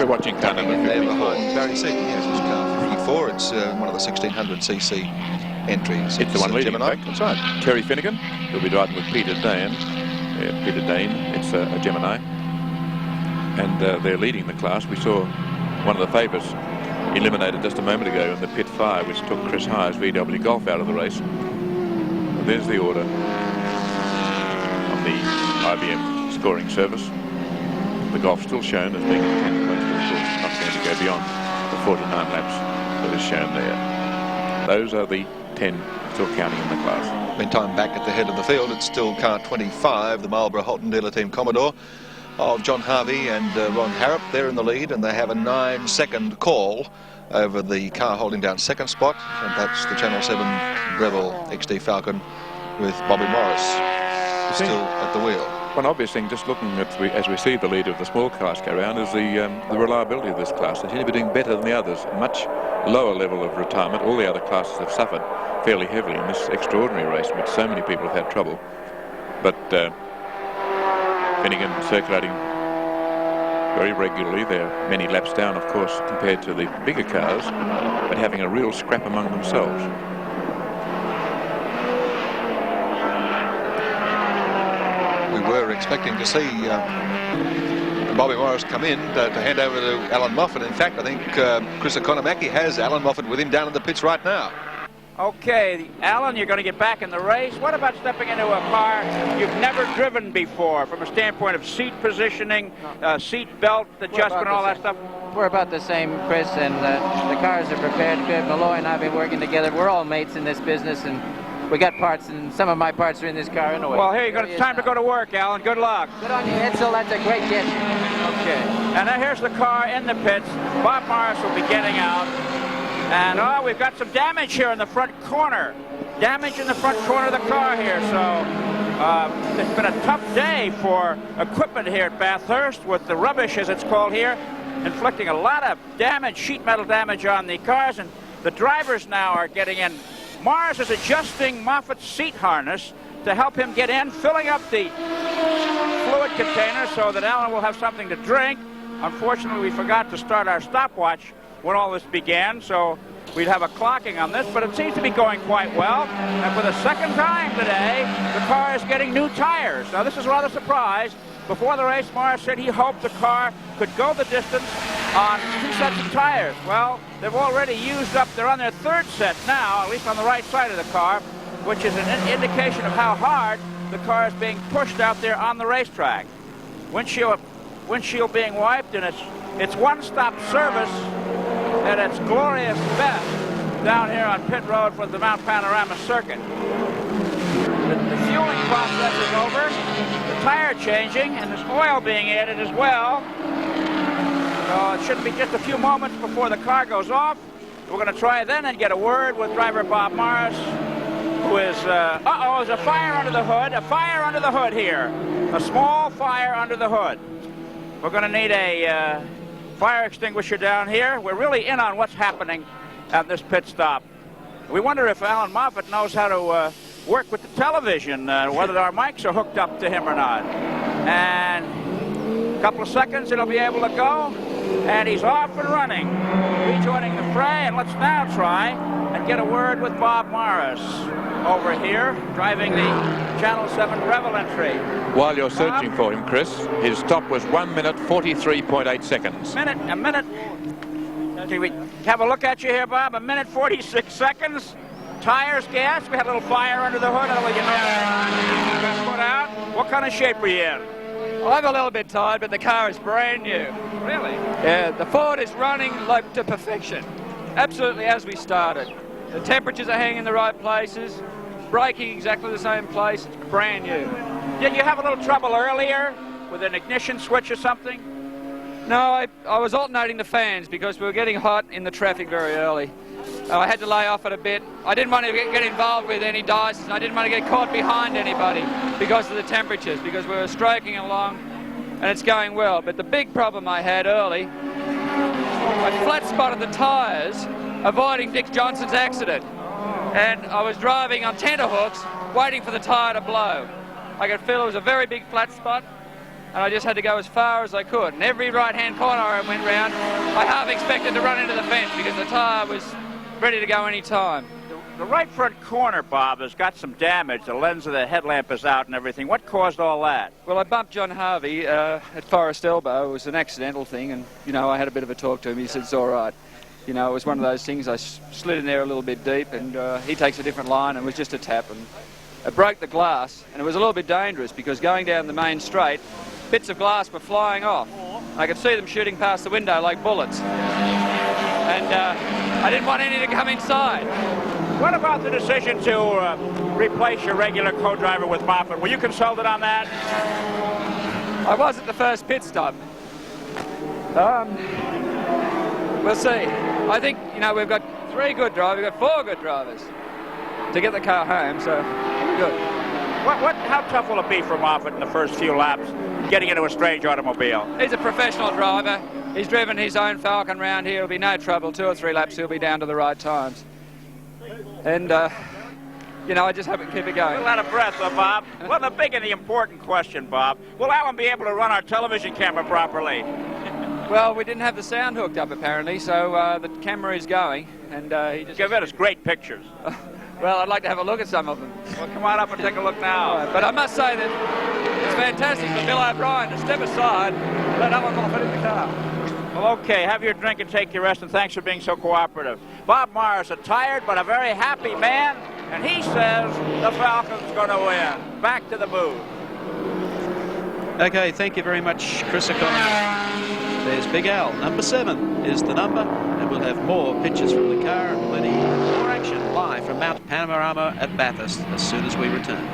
We're watching car number there 54. behind Barry Seaton. Yes, it's car 54. It's one of the 1600cc entries. It's the one leading, in Gemini. fact. That's right. Terry Finnegan, who'll be driving with Peter Dane. Peter Dane, it's a Gemini. And they're leading the class. We saw one of the favourites eliminated just a moment ago in the pit fire, which took Chris Hyre's VW Golf out of the race. And there's the order on the IBM scoring service. The Golf still shown as being in 10th place, but of course not going to go beyond the 49 laps that is shown there. Those are the 10 still counting in the class. Meantime, back at the head of the field, it's still car 25, the Marlborough Holton Dealer Team Commodore of John Harvey and Ron Harrop. They're in the lead, and they have a 9-second call over the car holding down second spot, and that's the Channel 7 Breville XD Falcon with Bobby Morris still at the wheel. One obvious thing, just looking at as we see the lead of the small cars go around, is the reliability of this class. They seem to be doing better than the others. A much lower level of retirement. All the other classes have suffered fairly heavily in this extraordinary race in which so many people have had trouble. But Finnegan circulating very regularly. They're many laps down, of course, compared to the bigger cars, but having a real scrap among themselves. We were expecting to see Bobby Morris come in to hand over to Alan Moffat. In fact, I think Chris Economaki has Alan Moffat with him down in the pits right now. Okay, Alan, you're going to get back in the race. What about stepping into a car you've never driven before from a standpoint of seat positioning, seat belt adjustment, all that stuff? We're about the same, Chris, and the cars are prepared good. Malloy and I have been working together. We're all mates in this business, and we got parts, and some of my parts are in this car anyway. Well, here, it's time to go to work, Alan. Good luck. Good on you, Edsel. That's a great get. Okay. And now here's the car in the pits. Bob Morris will be getting out. And, we've got some damage here in the front corner. Damage in the front corner of the car here. So, it's been a tough day for equipment here at Bathurst with the rubbish, as it's called here, inflicting a lot of damage, sheet metal damage on the cars. And the drivers now are getting in. Morris is adjusting Moffat's seat harness to help him get in, filling up the fluid container so that Alan will have something to drink. Unfortunately, we forgot to start our stopwatch when all this began, so we'd have a clocking on this, but it seems to be going quite well. And for the second time today, the car is getting new tires. Now, this is rather a surprise. Before the race, Morris said he hoped the car could go the distance on 2 sets of tires. Well, they've already used up, they're on their third set now, at least on the right side of the car, which is an indication of how hard the car is being pushed out there on the racetrack. Windshield being wiped, and it's one-stop service at its glorious best down here on pit road for the Mount Panorama circuit. The fueling process is over, the tire changing, and there's oil being added as well. So it should be just a few moments before the car goes off. We're going to try then and get a word with driver Bob Morris, who is, there's a fire under the hood here. A small fire under the hood. We're going to need a fire extinguisher down here. We're really in on what's happening at this pit stop. We wonder if Alan Moffat knows how to work with the television, whether our mics are hooked up to him or not. And a couple of seconds, it'll be able to go. And he's off and running, rejoining the fray. And let's now try and get a word with Bob Morris over here, driving the Channel 7 Breville entry. While you're searching for him, Chris, his stop was 1 minute 43.8 seconds. A minute. Can we have a look at you here, Bob? 1 minute 46 seconds. Tires, gas. We had a little fire under the hood. I'll let you know. Put out. What kind of shape are you in? Well, I'm a little bit tired, but the car is brand new. Really? Yeah, the Ford is running like to perfection. Absolutely as we started. The temperatures are hanging in the right places. Braking exactly the same place. It's brand new. Did you have a little trouble earlier with an ignition switch or something? No, I was alternating the fans because we were getting hot in the traffic very early. I had to lay off it a bit. I didn't want to get involved with any dices, and I didn't want to get caught behind anybody because of the temperatures, because we were stroking along and it's going well. But the big problem I had early, I flat spotted the tires avoiding Dick Johnson's accident. And I was driving on tenterhooks waiting for the tire to blow. I could feel it was a very big flat spot, and I just had to go as far as I could. And every right-hand corner I went round, I half expected to run into the fence because the tyre was ready to go any time. The right front corner, Bob, has got some damage. The lens of the headlamp is out and everything. What caused all that? Well, I bumped John Harvey at Forest Elbow. It was an accidental thing, and, you know, I had a bit of a talk to him. He said, it's all right. You know, it was one of those things. I slid in there a little bit deep, and he takes a different line, and it was just a tap. And it broke the glass, and it was a little bit dangerous because going down the main straight, bits of glass were flying off. I could see them shooting past the window like bullets. And I didn't want any to come inside. What about the decision to replace your regular co-driver with Moffat? Were you consulted on that? I was at the first pit stop. We'll see. I think, you know, we've got 3 good drivers, we've got 4 good drivers to get the car home, so we're good. How tough will it be for Moffat in the first few laps, getting into a strange automobile? He's a professional driver. He's driven his own Falcon round here. It'll be no trouble. 2 or 3 laps, he'll be down to the right times. And, you know, I just hope we can keep it going. A lot of breath, though, Bob. Well, the big and the important question, Bob, will Alan be able to run our television camera properly? Well, we didn't have the sound hooked up, apparently, so the camera is going, and he just... Give us great pictures. Well, I'd like to have a look at some of them. Well, come on up and take a look now. But I must say that it's fantastic for Bill O'Brien to step aside and let Alan Moffat in the car. Well, okay, have your drink and take your rest, and thanks for being so cooperative. Bob Morris, a tired but a very happy man, and he says the Falcon's going to win. Back to the booth. Okay, thank you very much, Chris O'Connor. There's Big Al. Number 7 is the number, and we'll have more pictures from the car and plenty more action live from Mount Panorama at Bathurst as soon as we return.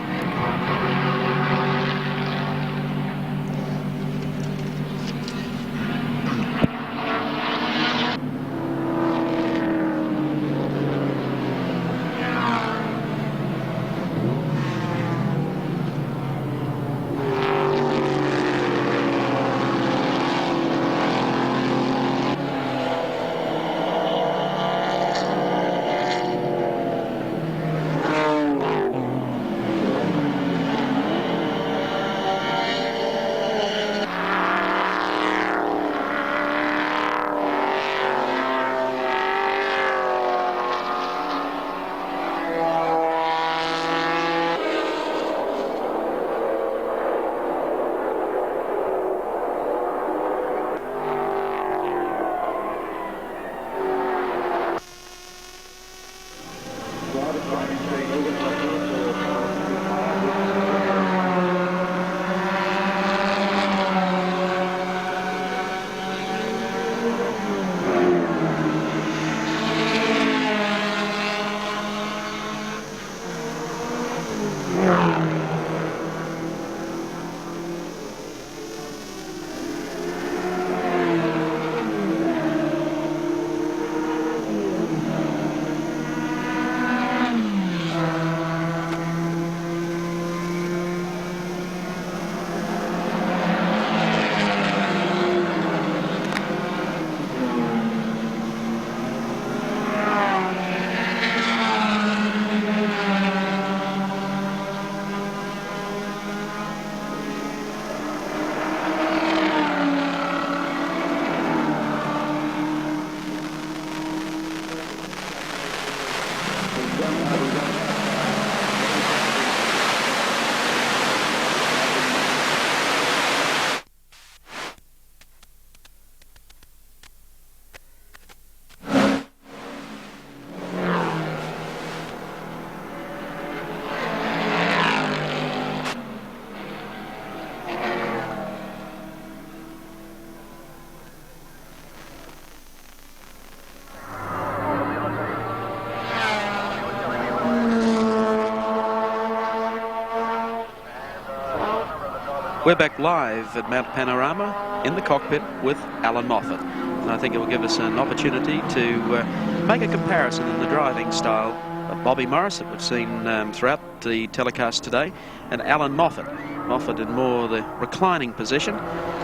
We're back live at Mount Panorama in the cockpit with Alan Moffat. And I think it will give us an opportunity to make a comparison in the driving style of Bobby Morris that we've seen throughout the telecast today, and Alan Moffat. Moffat in more the reclining position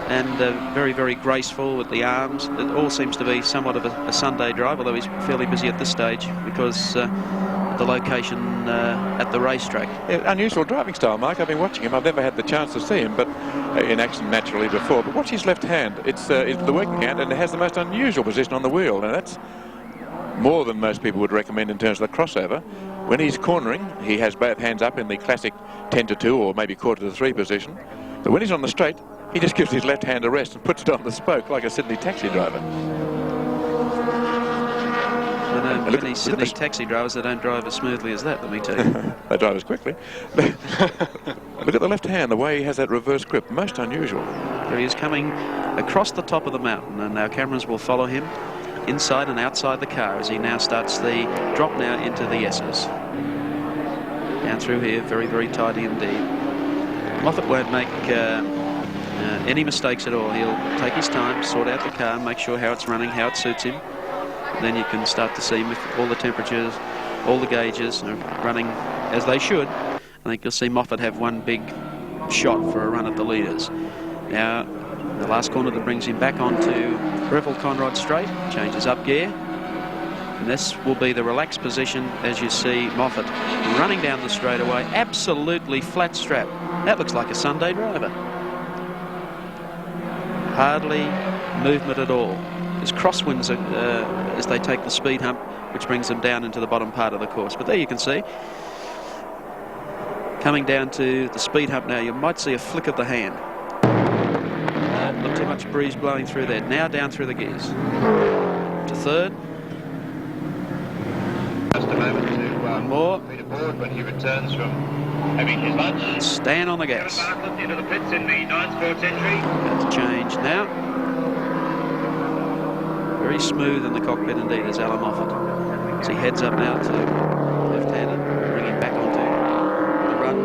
and very, very graceful with the arms. It all seems to be somewhat of a Sunday drive, although he's fairly busy at this stage because the location at the racetrack. Yeah, unusual driving style, Mike. I've been watching him. I've never had the chance to see him, but in action naturally before. But watch his left hand. It's the working hand, and it has the most unusual position on the wheel. And that's more than most people would recommend in terms of the crossover. When he's cornering, he has both hands up in the classic 10-2 or maybe 1/4-3 position. But when he's on the straight, he just gives his left hand a rest and puts it on the spoke like a Sydney taxi driver. I know many Sydney taxi drivers that don't drive as smoothly as that, let me tell you. They drive as quickly. Look at the left hand, the way he has that reverse grip. Most unusual. There he is coming across the top of the mountain, and our cameras will follow him inside and outside the car as he now starts the drop now into the S's. Down through here, very, very tidy indeed. Moffat won't make any mistakes at all. He'll take his time, sort out the car, make sure how it's running, how it suits him. Then you can start to see if all the temperatures, all the gauges are running as they should. I think you'll see Moffat have one big shot for a run at the leaders. Now, the last corner that brings him back onto Breville Conrod Straight, changes up gear. And this will be the relaxed position as you see Moffat running down the straightaway, absolutely flat strap. That looks like a Sunday driver. Hardly movement at all. There's crosswinds as they take the speed hump, which brings them down into the bottom part of the course. But there you can see, coming down to the speed hump now, you might see a flick of the hand. Not too much breeze blowing through there. Now down through the gears. To third. Just a moment to One more. Peter Board when he returns from having his lunch. Stand on the gas. Bartlett into the pits in the 9 Sports entry. That's changed now. Very smooth in the cockpit indeed as Alan Moffat. As he heads up now to left-handed, bring him back onto the run to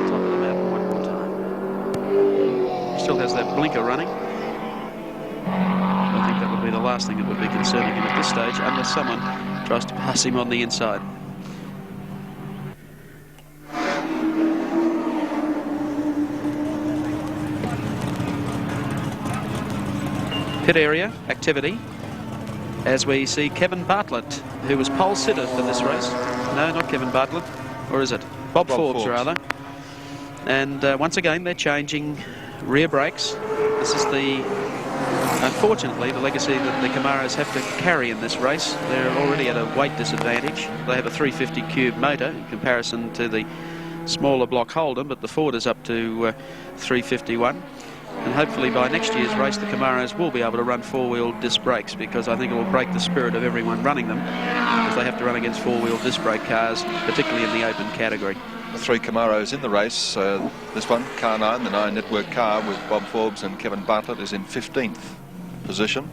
the top of the mountain one more time. He still has that blinker running. I think that would be the last thing that would be concerning him at this stage, unless someone tries to pass him on the inside. Pit area activity as we see Kevin Bartlett, who was pole sitter for this race. No, not Kevin Bartlett, or is it? Bob Forbes, rather. And once again, they're changing rear brakes. This is unfortunately, the legacy that the Camaros have to carry in this race. They're already at a weight disadvantage. They have a 350 cube motor in comparison to the smaller block Holden, but the Ford is up to 351. And hopefully by next year's race, the Camaros will be able to run four-wheel disc brakes, because I think it will break the spirit of everyone running them, because they have to run against four-wheel disc brake cars, particularly in the open category. The three Camaros in the race. This one, car 9, the 9 network car with Bob Forbes and Kevin Bartlett, is in 15th position.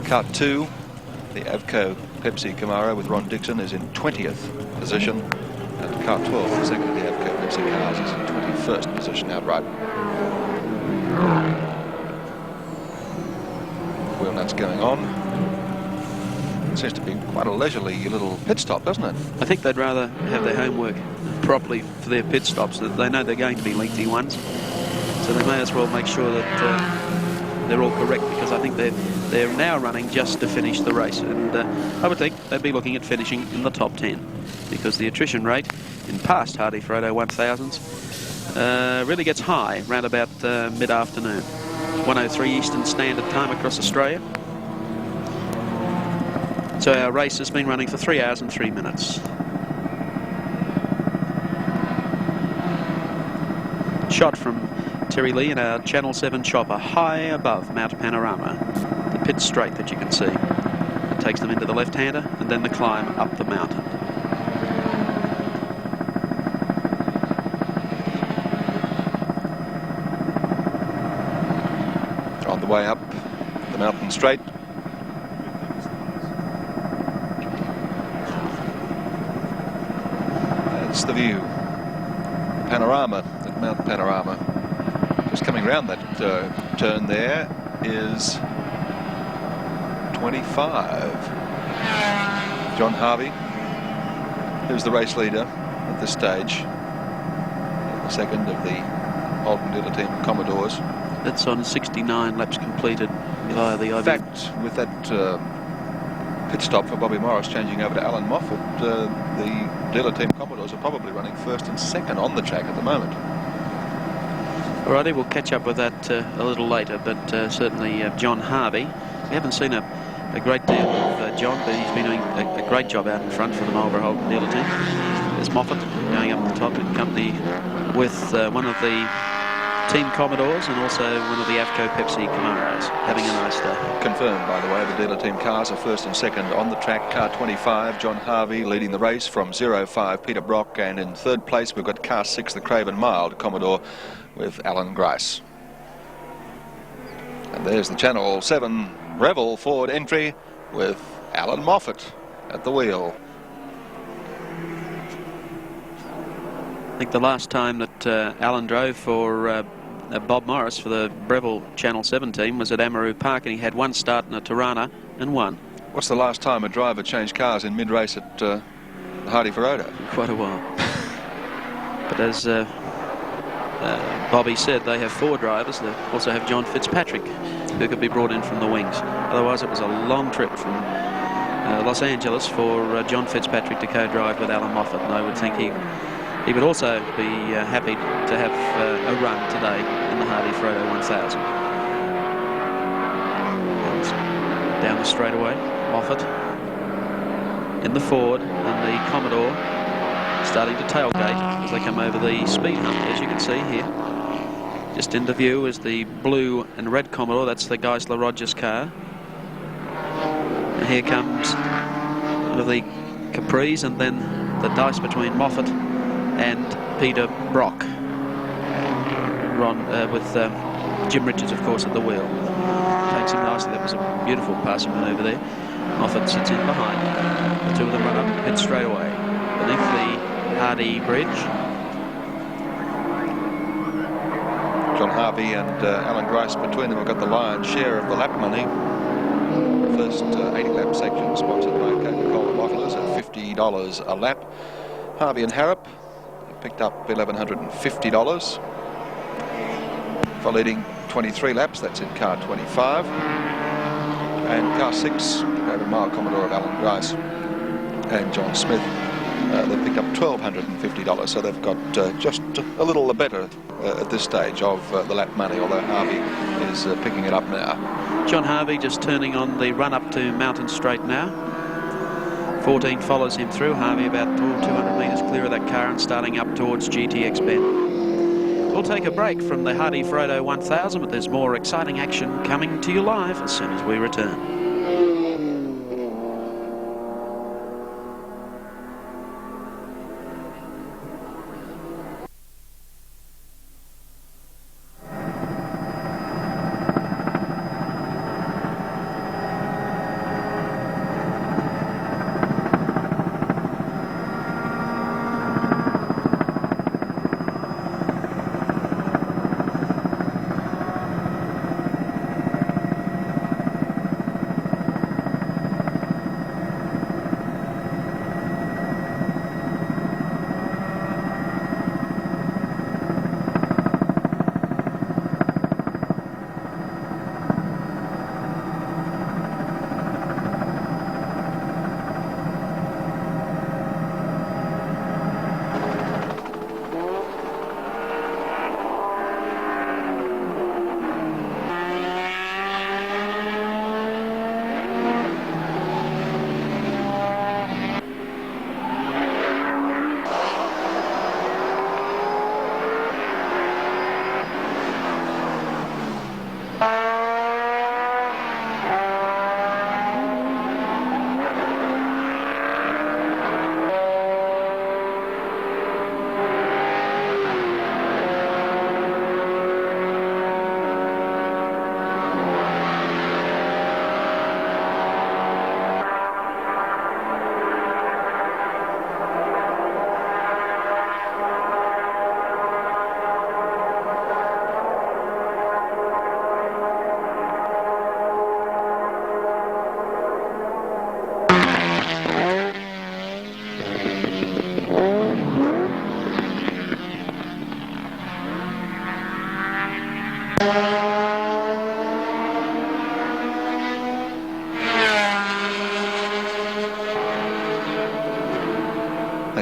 Car 2, the Avco Pepsi Camaro with Ron Dixon, is in 20th position. And car 12, the second of the Avco Pepsi cars, is in 21st position outright. Wheel nuts going on. It seems to be quite a leisurely little pit stop, doesn't it? I think they'd rather have their homework properly for their pit stops. That they know they're going to be lengthy ones, so they may as well make sure that they're all correct, because I think they're now running just to finish the race, and I would think they'd be looking at finishing in the top 10, because the attrition rate in past Hardie Ferodo 1000s really gets high round about mid-afternoon. 1:03 Eastern Standard Time across Australia. So our race has been running for 3 hours and 3 minutes. Shot from Terry Lee in our Channel 7 chopper high above Mount Panorama. The pit straight that you can see. It takes them into the left-hander and then the climb up the mountain. On the way up the mountain straight. That's the view. Panorama at Mount Panorama. Just coming round that turn there is 25. John Harvey, who's the race leader at this stage. The second of the Holden dealer team Commodores. That's on 69 laps completed via the IV. In fact, with that pit stop for Bobby Morris, changing over to Alan Moffat. The dealer team Commodores are probably running first and second on the track at the moment. Alrighty, we'll catch up with that a little later, but certainly John Harvey. We haven't seen a great deal of John, but he's been doing a great job out in front for the Marlborough Holden dealer team. There's Moffat going up the top in company with one of the Team Commodores and also one of the AFCO Pepsi Camaros, having a nice day. Confirmed, by the way, the dealer team cars are first and second on the track. Car 25, John Harvey leading the race from 05, Peter Brock, and in third place we've got car 6, the Craven Mild Commodore with Alan Grice. And there's the Channel 7 Revel Ford entry with Alan Moffat at the wheel. I think the last time that Alan drove for Bob Morris for the Breville Channel 7 team was at Amaroo Park, and he had one start in a Tirana and won. What's the last time a driver changed cars in mid-race at Hardie Ferodo? Quite a while. But as Bobby said, they have 4 drivers. They also have John Fitzpatrick, who could be brought in from the wings. Otherwise, it was a long trip from Los Angeles for John Fitzpatrick to co-drive with Alan Moffat, and I would think he would also be happy to have a run today in the Hardie Ferodo 1000. And down the straightaway, Moffat in the Ford, and the Commodore starting to tailgate as they come over the speed hump, as you can see here. Just into view is the blue and red Commodore. That's the Geisler Rogers car. And here comes one of the Capris, and then the dice between Moffat and Peter Brock. With Jim Richards, of course, at the wheel. Takes him nicely. That was a beautiful passing manoeuvre there. Moffat sits in behind. The two of them run up pit straight away beneath the Hardie Bridge. John Harvey and Alan Grice between them have got the lion's share of the lap money. The first 80-lap section sponsored by Coca-Cola bottlers at $50 a lap. Harvey and Harrop picked up $1,150 for leading 23 laps. That's in car 25. And car 6, Craven Mild Commodore of Alan Grice and John Smith. They picked up $1,250, so they've got just a little better at this stage of the lap money, although Harvey is picking it up now. John Harvey just turning on the run up to Mountain Straight now. 14 follows him through. Harvey about 200 metres clear of that car and starting up towards GTX Bend. We'll take a break from the Hardie Ferodo 1000, but there's more exciting action coming to you live as soon as we return.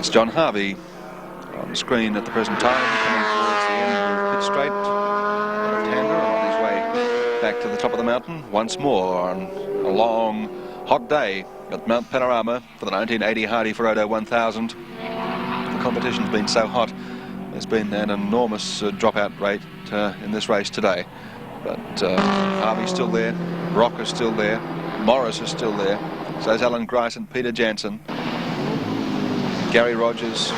That's John Harvey on the screen at the present time, coming towards the end of pit straight, left-hander, on his way back to the top of the mountain once more on a long, hot day at Mount Panorama for the 1980 Hardie Ferodo 1000. The competition's been so hot, there's been an enormous dropout rate in this race today. But Harvey's still there, Brock is still there, Morris is still there, so is Alan Grice and Peter Jansen. Gary Rogers,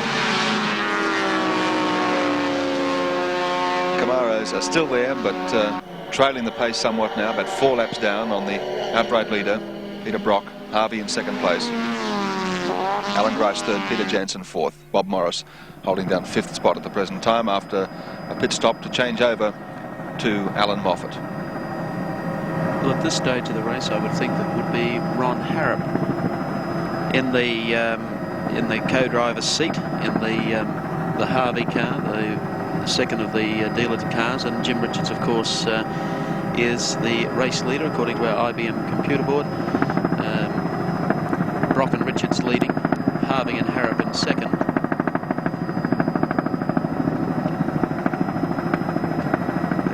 Camaros are still there, but trailing the pace somewhat now, about 4 laps down on the outright leader, Peter Brock. Harvey in second place, Alan Grice third, Peter Jansen fourth, Bob Morris holding down 5th spot at the present time after a pit stop to change over to Alan Moffat. Well, at this stage of the race, I would think that would be Ron Harrop in the co-driver's seat in the Harvey car, the second of the dealer cars, and Jim Richards, of course, is the race leader according to our IBM computer board. Brock and Richards leading, Harvey and Harrop in second.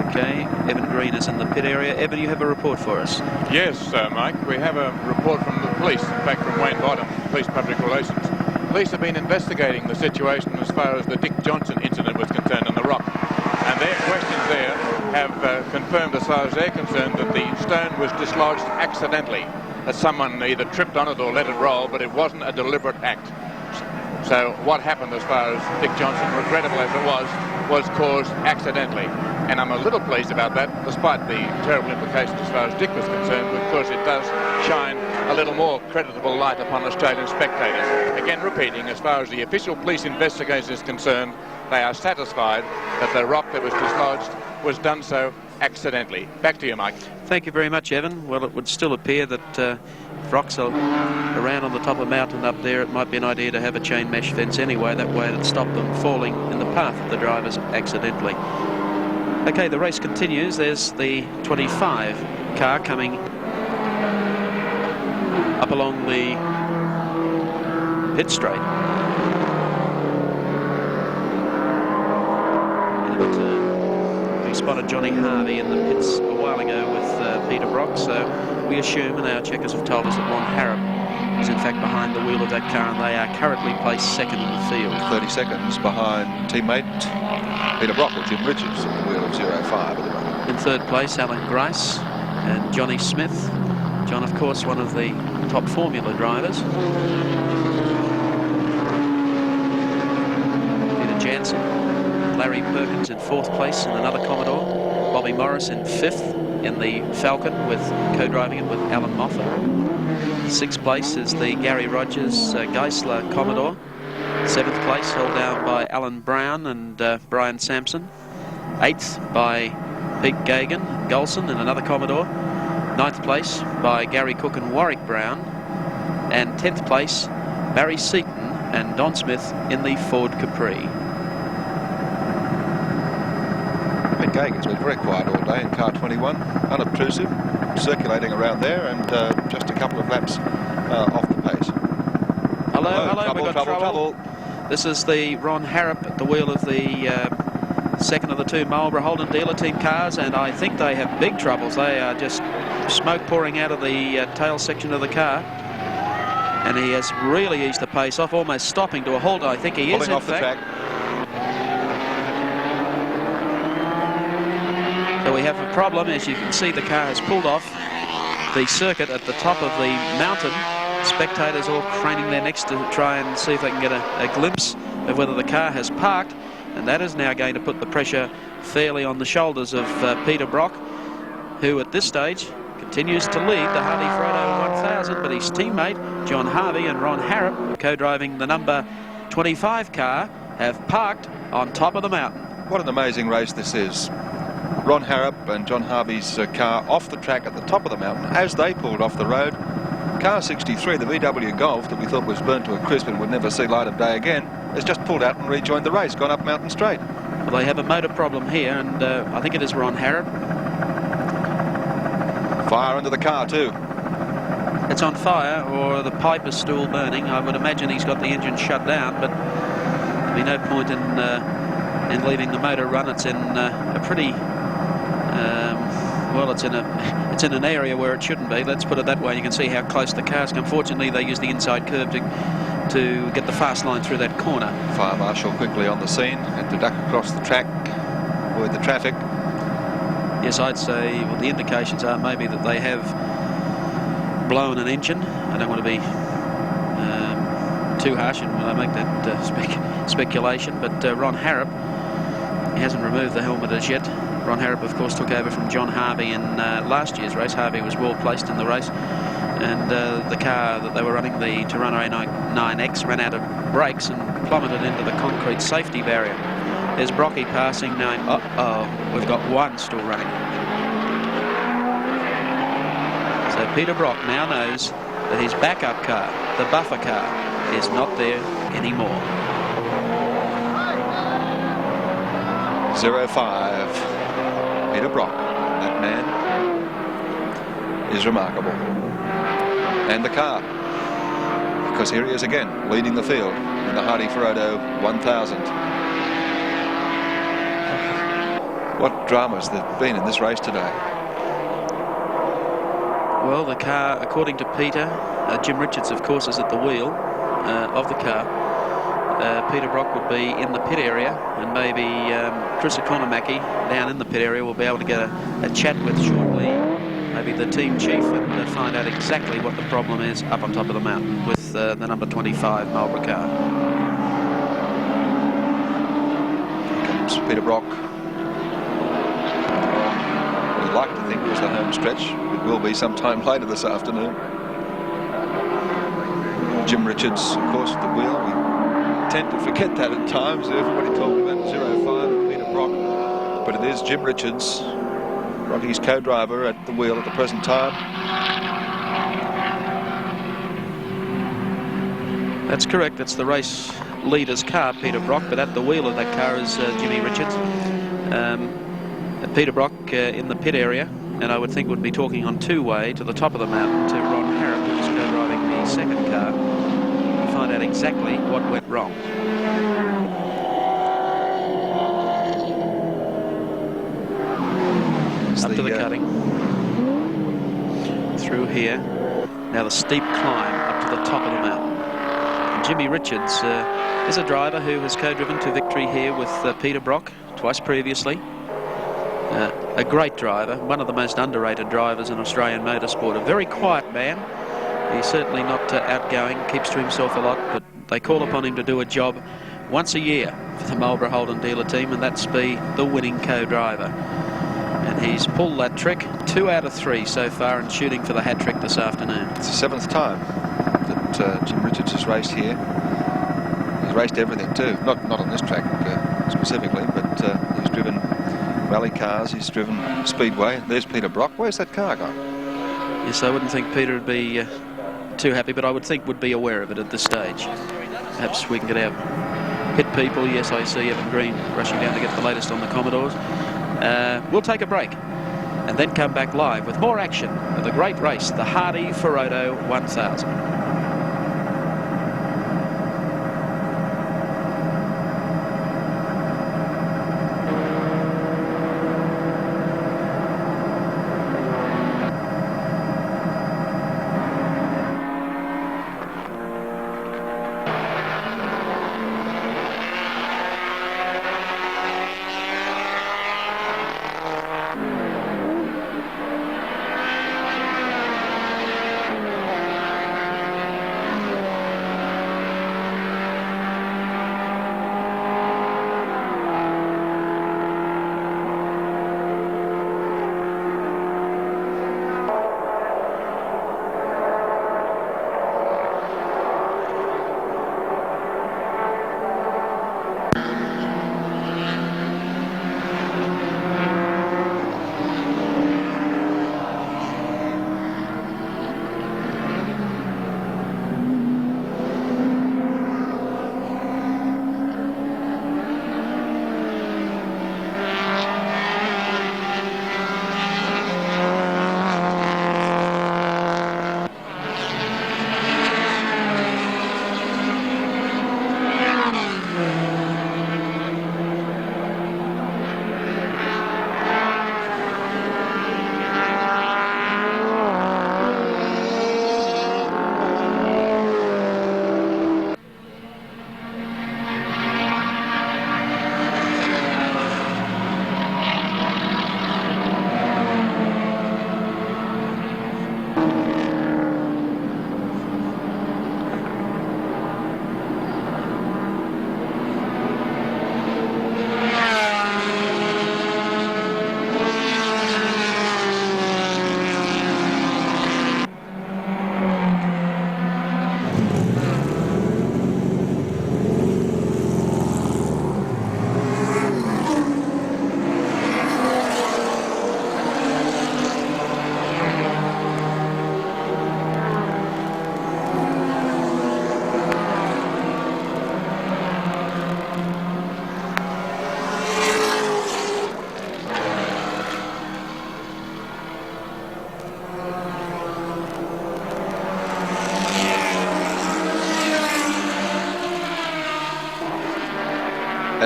Okay, Evan Green is in the pit area. Evan, you have a report for us? Yes, Mike, we have a report from the police, in fact from Wayne Bottom, Police Public Relations. Police have been investigating the situation as far as the Dick Johnson incident was concerned on the rock. And their questions there have confirmed, as far as they're concerned, that the stone was dislodged accidentally, that someone either tripped on it or let it roll, but it wasn't a deliberate act. So what happened, as far as Dick Johnson, regrettable as it was caused accidentally. And I'm a little pleased about that, despite the terrible implications as far as Dick was concerned, because it does shine a little more creditable light upon Australian spectators. Again, repeating, as far as the official police investigation is concerned, they are satisfied that the rock that was dislodged was done so accidentally. Back to you, Mike. Thank you very much, Evan. Well, it would still appear that if rocks are around on the top of the mountain up there, it might be an idea to have a chain mesh fence anyway. That way it'd stop them falling in the path of the drivers accidentally. Okay, the race continues. There's the 25 car coming up along the pit straight. And we spotted Johnny Harvey in the pits a while ago with Peter Brock, so we assume, and our checkers have told us, that Ron Harrop is in fact behind the wheel of that car, and they are currently placed second in the field. 30 seconds behind teammate Peter Brock or Jim Richards at the wheel of 05 at the moment. In third place, Alan Grice and Johnny Smith. John, of course, one of the top Formula drivers. Peter Jansen, Larry Perkins in fourth place in another Commodore. Bobby Morris in fifth in the Falcon, with co-driving it with Alan Moffat. Sixth place is the Gary Rogers Geisler Commodore. Seventh place held down by Alan Brown and Brian Sampson. Eighth by Pete Gagan, Golson in another Commodore. Ninth place by Gary Cook and Warwick Brown. And 10th place, Barry Seaton and Don Smith in the Ford Capri. Pete Gagan's been very quiet all day in car 21, unobtrusive, circulating around there, and just a couple of laps off the pace. Hello, we've got trouble. This is the Ron Harrop at the wheel of the second of the two Marlborough Holden dealer team cars, and I think they have big troubles. They are just smoke pouring out of the tail section of the car, and he has really eased the pace off, almost stopping to a halt. I think he is, in off the fact. track. So we have a problem. As you can see, the car has pulled off the circuit at the top of the mountain. Spectators all craning their necks to try and see if they can get a glimpse of whether the car has parked, and that is now going to put the pressure fairly on the shoulders of Peter Brock, who at this stage continues to lead the Hardie Ferodo 1000, but his teammate John Harvey and Ron Harrop, co-driving the number 25 car, have parked on top of the mountain. What an amazing race this is. Ron Harrop and John Harvey's car off the track at the top of the mountain as they pulled off the road. Car 63, the VW Golf that we thought was burnt to a crisp and would never see light of day again, has just pulled out and rejoined the race, gone up Mountain Straight. Well, they have a motor problem here, and I think it is Ron Harrop. Fire under the car too. it's on fire or the pipe is still burning. I would imagine he's got the engine shut down, but there'll be no point in leaving the motor run. It's in a pretty well, it's in an area where it shouldn't be. Let's put it that way. You can see how close the car's come. Fortunately, they used the inside curve to get the fast line through that corner. Fire marshal quickly on the scene, had to duck across the track, avoid the traffic. Yes, I'd say well, the indications are maybe that they have blown an engine. I don't want to be too harsh when I make that speculation, but Ron Harrop, he hasn't removed the helmet as yet. Ron Harrop, of course, took over from John Harvey in last year's race. Harvey was well placed in the race, and the car that they were running, the Toronto A9X, ran out of brakes and plummeted into the concrete safety barrier. There's Brocky passing now. Uh-oh, we've got one still running. So Peter Brock now knows that his backup car, the buffer car, is not there anymore. 0-5. Peter Brock, that man is remarkable. And the car, because here he is again, leading the field in the Hardie Ferodo 1000. What dramas there have been in this race today. Well, the car, according to Peter, Jim Richards, of course, is at the wheel of the car. Peter Brock would be in the pit area, and maybe Chris Economaki down in the pit area will be able to get a chat with shortly, maybe the team chief, and find out exactly what the problem is up on top of the mountain with the number 25 Marlboro car. Here comes Peter Brock. We'd like to think it was the home stretch. It will be sometime later this afternoon. Jim Richards, of course, at the wheel. We tend to forget that at times. Everybody talking about 0-5 and Peter Brock, but it is Jim Richards, Rocky's co-driver, at the wheel at the present time. That's correct. It's the race leader's car, Peter Brock, but at the wheel of that car is Jimmy Richards. Peter Brock in the pit area, and I would think would be talking on two-way to the top of the mountain to Ron Harrop, who's co-driving the second car, to find out exactly what went wrong. Up to the cutting. Through here. Now the steep climb up to the top of the mountain. And Jimmy Richards is a driver who has co-driven to victory here with Peter Brock twice previously. A great driver, one of the most underrated drivers in Australian motorsport. A very quiet man. He's certainly not outgoing, keeps to himself a lot, but they call upon him to do a job once a year for the Marlboro Holden dealer team, and that's be the winning co-driver. And he's pulled that trick 2 out of 3 so far, and shooting for the hat trick this afternoon. It's the 7th time that Jim Richards has raced here. He's raced everything too, not on this track specifically, but he's driven rally cars, he's driven speedway. There's Peter Brock. Where's that car gone? Yes, I wouldn't think Peter would be too happy, but I would think would be aware of it at this stage. Perhaps we can get our hit people. Yes, I see Evan Green rushing down to get the latest on the Commodores. We'll take a break and then come back live with more action of the great race, the Hardie Ferodo 1000.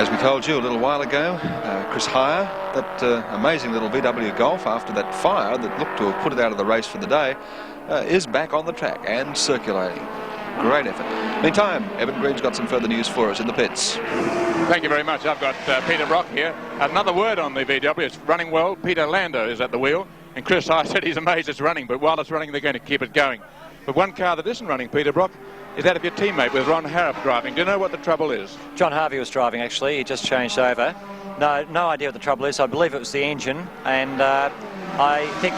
As we told you a little while ago, Chris Hire, that amazing little VW Golf, after that fire that looked to have put it out of the race for the day, is back on the track and circulating. Great effort. Meantime, Evan Green's got some further news for us in the pits. Thank you very much. I've got Peter Brock here. Another word on the VW. It's running well. Peter Lando is at the wheel. And Chris Hire said he's amazed it's running, but while it's running, they're going to keep it going. But one car that isn't running, Peter Brock, is that of your teammate with Ron Harrop driving. Do you know what the trouble is? John Harvey was driving, actually. He just changed over. No idea what the trouble is. I believe it was the engine, and I think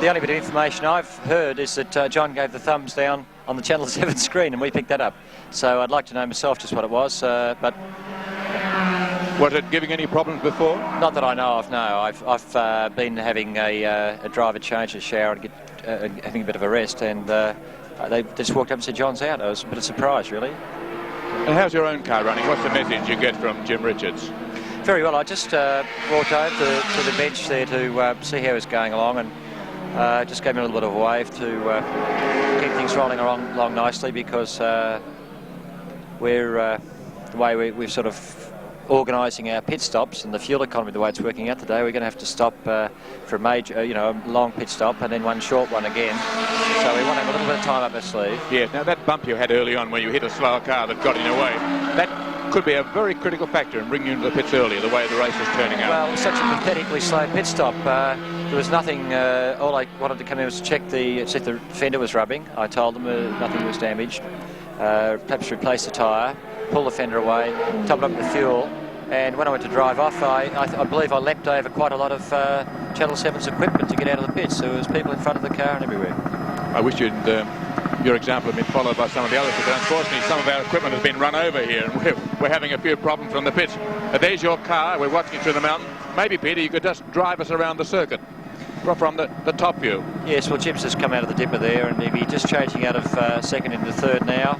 the only bit of information I've heard is that John gave the thumbs down on the Channel 7 screen, and we picked that up. So I'd like to know myself just what it was, but... Was it giving any problems before? Not that I know of, no. I've been having a driver change, a shower, and having a bit of a rest, and they just walked up and said, John's out. I was a bit of a surprise, really. And how's your own car running? What's the message you get from Jim Richards? Very well. I just walked over to the bench there to see how it was going along, and just gave him a little bit of a wave to keep things rolling along nicely, because we're the way we're sort of organising our pit stops and the fuel economy, the way it's working out today, we're going to have to stop for a major, a long pit stop and then one short one again. So we want to have a little bit of time up our sleeve. Yeah, now that bump you had early on where you hit a slower car that got in your way, that could be a very critical factor in bringing you into the pits earlier, the way the race is turning out. Well, it was such a pathetically slow pit stop. There was nothing, all I wanted to come in was to check see if the fender was rubbing. I told them nothing was damaged. Perhaps replace the tyre, pull the fender away, top it up with fuel, and when I went to drive off, I believe I leapt over quite a lot of Channel 7's equipment to get out of the pits. There was people in front of the car and everywhere. I wish your example had been followed by some of the others, but unfortunately some of our equipment has been run over here, and we're having a few problems from the pits. There's your car, we're watching it through the mountain. Maybe, Peter, you could just drive us around the circuit from the top view. Yes, well, Jim's just come out of the dipper there, and maybe just changing out of second into third now.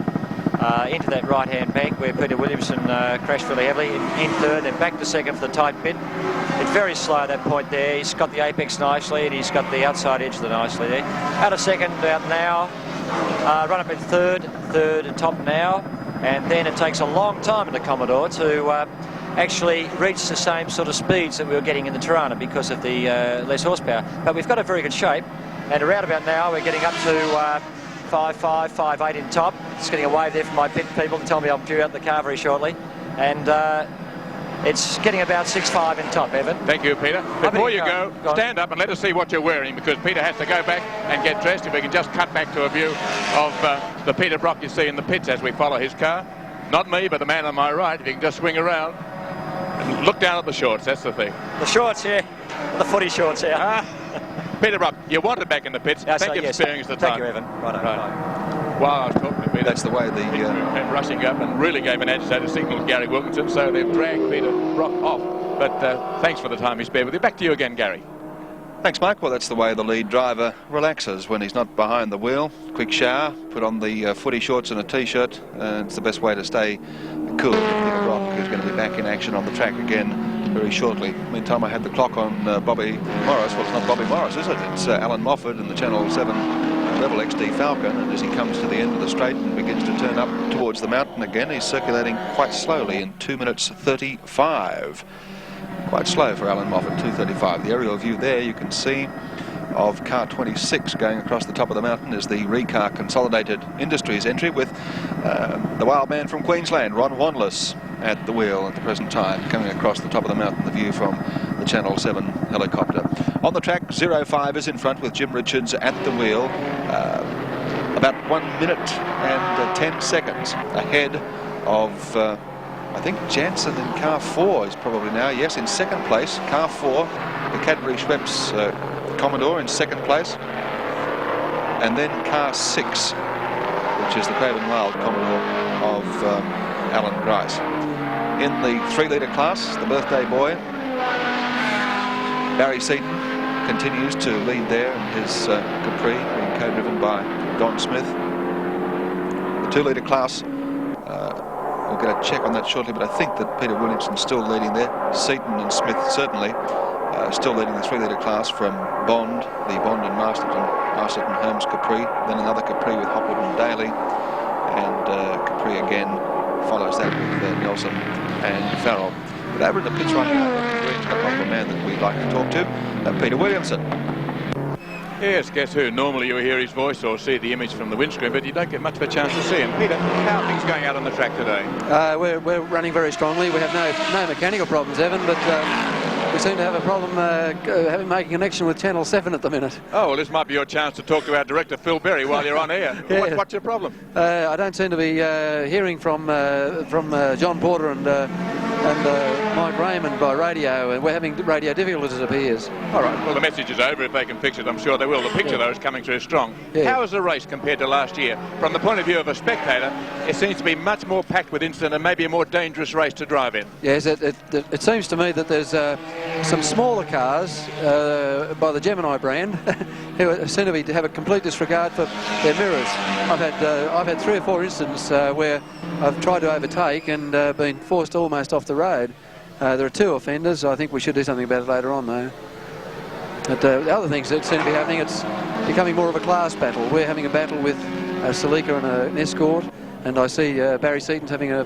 Into that right-hand bank where Peter Williamson crashed really heavily, in third, then back to second for the tight bit. It's very slow at that point there. He's got the apex nicely, and he's got the outside edge of the nicely there. Out of second, out now. Run up in third and top now. And then it takes a long time in the Commodore to actually reach the same sort of speeds that we were getting in the Tirana because of the less horsepower. But we've got a very good shape, and around about now we're getting up to 5.5, 5.8 in top. Just getting a wave there from my pit people to tell me I'm due out the car very shortly. And it's getting about 6.5 in top, Evan. Thank you, Peter. Before you go, stand up and let us see what you're wearing, because Peter has to go back and get dressed. If we can just cut back to a view of the Peter Brock you see in the pits as we follow his car. Not me, but the man on my right. If you can just swing around and look down at the shorts, that's the thing. The shorts, yeah. The footy shorts, yeah. Peter Brock, you wanted back in the pits. Thank you for sparing us the time. Thank you, Evan. Right. While I was talking to Peter, That's the way the... came rushing up and really gave an agitated signal to Gary Wilkinson, so they've dragged Peter Brock off. But thanks for the time he spared with you. Back to you again, Gary. Thanks, Mike. Well, that's the way the lead driver relaxes when he's not behind the wheel. Quick shower, put on the footy shorts and a T-shirt. It's the best way to stay cool. Peter Brock, who's going to be back in action on the track again very shortly. Meantime, I had the clock on Bobby Morris. Well, it's not Bobby Morris, is it? It's Alan Moffat in the Channel 7 Level XD Falcon, and as he comes to the end of the straight and begins to turn up towards the mountain again, he's circulating quite slowly in 2 minutes 35. Quite slow for Alan Moffat, 2:35. The aerial view there you can see of car 26 going across the top of the mountain is the Recar Consolidated Industries entry with the wild man from Queensland, Ron Wanless, at the wheel at the present time, coming across the top of the mountain, the view from the Channel 7 helicopter. On the track, 05 is in front with Jim Richards at the wheel, about 1 minute and 10 seconds ahead of I think Jansen in car 4 is probably now, yes, in second place. Car 4, the Cadbury Schweppes Commodore in second place. And then car 6, which is the Craven Wild Commodore of Alan Grice. In the 3-litre class, the birthday boy, Barry Seaton, continues to lead there in his Capri, being co-driven by Don Smith. The 2-litre class, we'll get a check on that shortly, but I think that Peter Williamson's still leading there. Seaton and Smith certainly still leading the 3-litre class from Bond, the Bond and Masterton Holmes Capri, then another Capri with Hopwood and Daly, and Capri again follows that with Nelson and Farrell. But over in the pits right now, Green's got one more man that we'd like to talk to, Peter Williamson. Yes, guess who? Normally you hear his voice or see the image from the windscreen, but you don't get much of a chance to see him. Peter, how are things going out on the track today? We're running very strongly. We have no mechanical problems, Evan, but we seem to have a problem making a connection with Channel 7 at the minute. Oh, well, this might be your chance to talk to our director, Phil Berry, while you're on air. Yeah. What's your problem? I don't seem to be hearing from John Porter and Mike Raymond by radio, and we're having radio difficulties, it appears. All right, well, the message is over. If they can fix it, I'm sure they will. The picture, though, is coming through strong. Yeah. How is the race compared to last year? From the point of view of a spectator, it seems to be much more packed with incident and maybe a more dangerous race to drive in. Yes, it seems to me that there's some smaller cars by the Gemini brand who seem to have a complete disregard for their mirrors. I've had 3 or 4 incidents where I've tried to overtake and been forced almost off the road. There are 2 offenders. I think we should do something about it later on, though. But the other things that seem to be happening, it's becoming more of a class battle. We're having a battle with Salika and an escort, and I see Barry Seaton's having a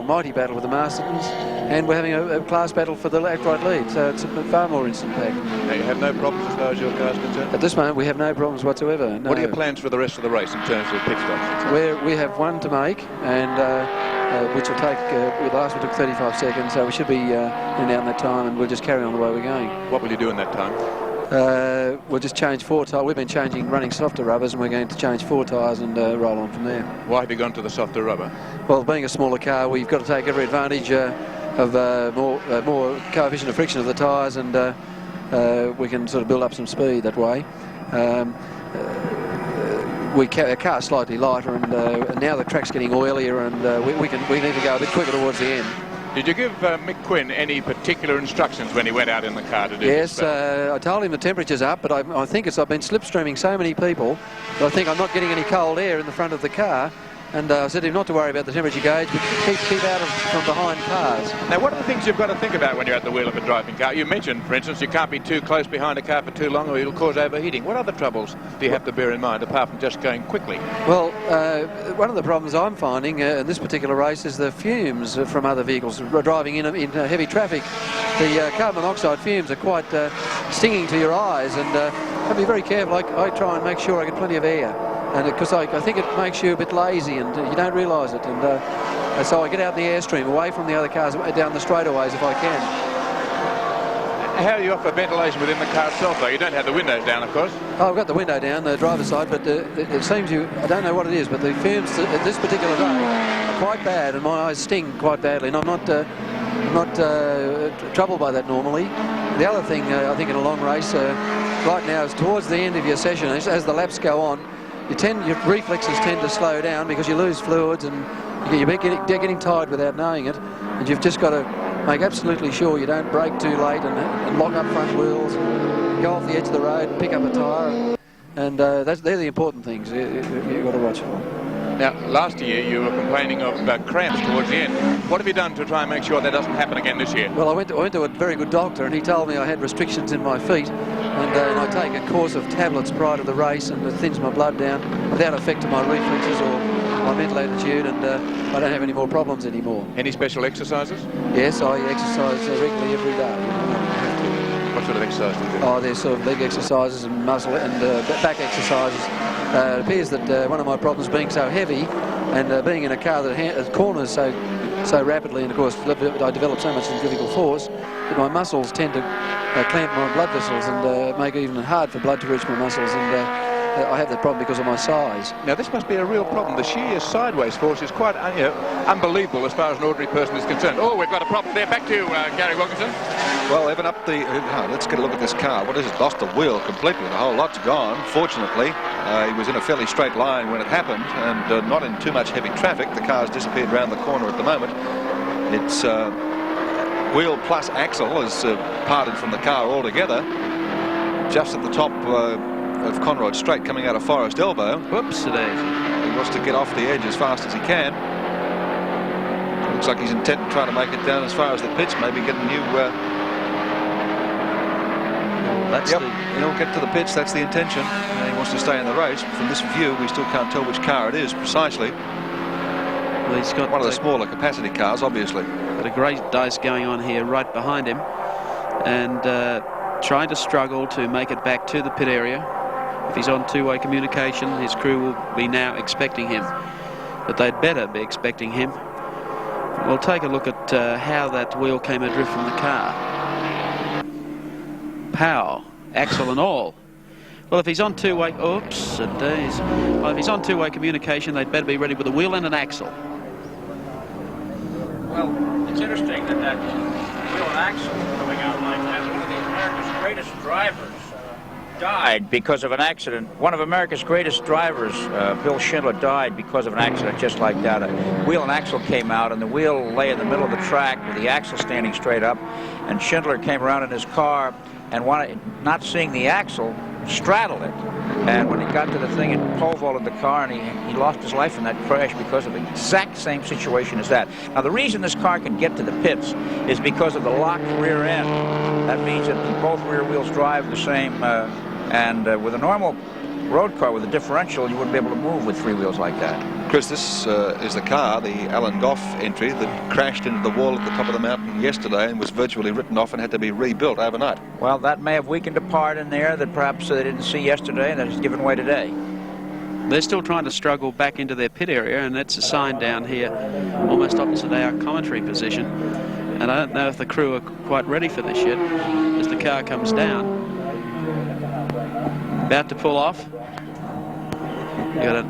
mighty battle with the Mastertons, and we're having a class battle for the outright lead, so it's far more instant packed. Now, you have no problems as far as your car's concerned? At this moment, we have no problems whatsoever. No. What are your plans for the rest of the race in terms of pit stops? We have 1 to make, and which will take, the last one took 35 seconds, so we should be in and out in that time, and we'll just carry on the way we're going. What will you do in that time? We'll just change 4 tyres. We've been running softer rubbers, and we're going to change 4 tyres and roll on from there. Why have you gone to the softer rubber? Well, being a smaller car, we've got to take every advantage of more coefficient of friction of the tyres, and we can sort of build up some speed that way. Our car's slightly lighter, and now the track's getting oilier, and we need to go a bit quicker towards the end. Did you give Mick Quinn any particular instructions when he went out in the car to do this? Yes, I told him the temperature's up, but I think I've been slipstreaming so many people that I think I'm not getting any cold air in the front of the car. And I said to him not to worry about the temperature gauge, but keep out from behind cars. Now, what are the things you've got to think about when you're at the wheel of a driving car? You mentioned, for instance, you can't be too close behind a car for too long or it'll cause overheating. What other troubles do you have to bear in mind, apart from just going quickly? Well, one of the problems I'm finding in this particular race is the fumes from other vehicles driving in heavy traffic. The carbon monoxide fumes are quite stinging to your eyes, and have to be very careful. I try and make sure I get plenty of air. And because I think it makes you a bit lazy, and you don't realise it, and so I get out in the airstream away from the other cars down the straightaways if I can. How do you offer ventilation within the car itself, though? You don't have the windows down, of course. Oh, I've got the window down, the driver's side, but it seems I don't know what it is, but the fumes at this particular day are quite bad, and my eyes sting quite badly, and I'm not troubled by that normally. The other thing I think in a long race right now is towards the end of your session, as the laps go on, your reflexes tend to slow down because you lose fluids, and you're getting tired without knowing it, and you've just got to make absolutely sure you don't brake too late and lock up front wheels, and go off the edge of the road and pick up a tyre, and they're the important things you've got to watch for. Now, last year you were complaining of cramps towards the end. What have you done to try and make sure that doesn't happen again this year? Well, I went to a very good doctor, and he told me I had restrictions in my feet, and I take a course of tablets prior to the race, and it thins my blood down without affecting my reflexes or my mental attitude, and I don't have any more problems anymore. Any special exercises? Yes, I exercise regularly every day. What sort of exercise do you do? Oh, there's sort of leg exercises and muscle and back exercises. It appears that one of my problems being so heavy and being in a car that corners so rapidly, and of course I develop so much centrifugal force that my muscles tend to clamp my blood vessels and make it even hard for blood to reach my muscles, and I have that problem because of my size. Now, this must be a real problem. The sheer sideways force is quite unbelievable as far as an ordinary person is concerned. Oh, we've got a problem there. Back to you, Gary Wilkinson. Well, Evan, let's get a look at this car. What is it? Lost the wheel completely. The whole lot's gone. Fortunately, he was in a fairly straight line when it happened, and not in too much heavy traffic. The car's disappeared around the corner at the moment. Its wheel plus axle is parted from the car altogether. Just at the top of Conrod Straight, coming out of Forest Elbow. Whoops, it is. He wants to get off the edge as fast as he can. Looks like he's intent on trying to make it down as far as the pits, maybe get a new... He'll get to the pits, that's the intention. And he wants to stay in the race. From this view, we still can't tell which car it is precisely. Well, he's got one of the smaller capacity cars, obviously. got a great dice going on here right behind him, and trying to struggle to make it back to the pit area. If he's on two-way communication, his crew will be now expecting him, but they'd better be expecting him. We'll take a look at how that wheel came adrift from the car. Pow, axle and all. Well, if he's on two-way, oops, a days. Well, if he's on two-way communication, they'd better be ready with a wheel and an axle. Well, it's interesting that wheel and axle coming out like that. One of America's greatest drivers died because of an accident. One of America's greatest drivers, Bill Schindler, died because of an accident just like that. A wheel and axle came out, and the wheel lay in the middle of the track with the axle standing straight up, and Schindler came around in his car and, not seeing the axle, straddled it. And when he got to the thing, it pole vaulted the car, and he lost his life in that crash because of the exact same situation as that. Now, the reason this car can get to the pits is because of the locked rear end. That means that both rear wheels drive the same, and with a normal road car with a differential, you wouldn't be able to move with three wheels like that. Chris, this is the car, the Alan Goff entry, that crashed into the wall at the top of the mountain yesterday and was virtually written off and had to be rebuilt overnight. Well, that may have weakened a part in there that perhaps they didn't see yesterday and that has given way today. They're still trying to struggle back into their pit area, and that's a sign down here almost opposite our commentary position. And I don't know if the crew are quite ready for this yet as the car comes down. About to pull off. You got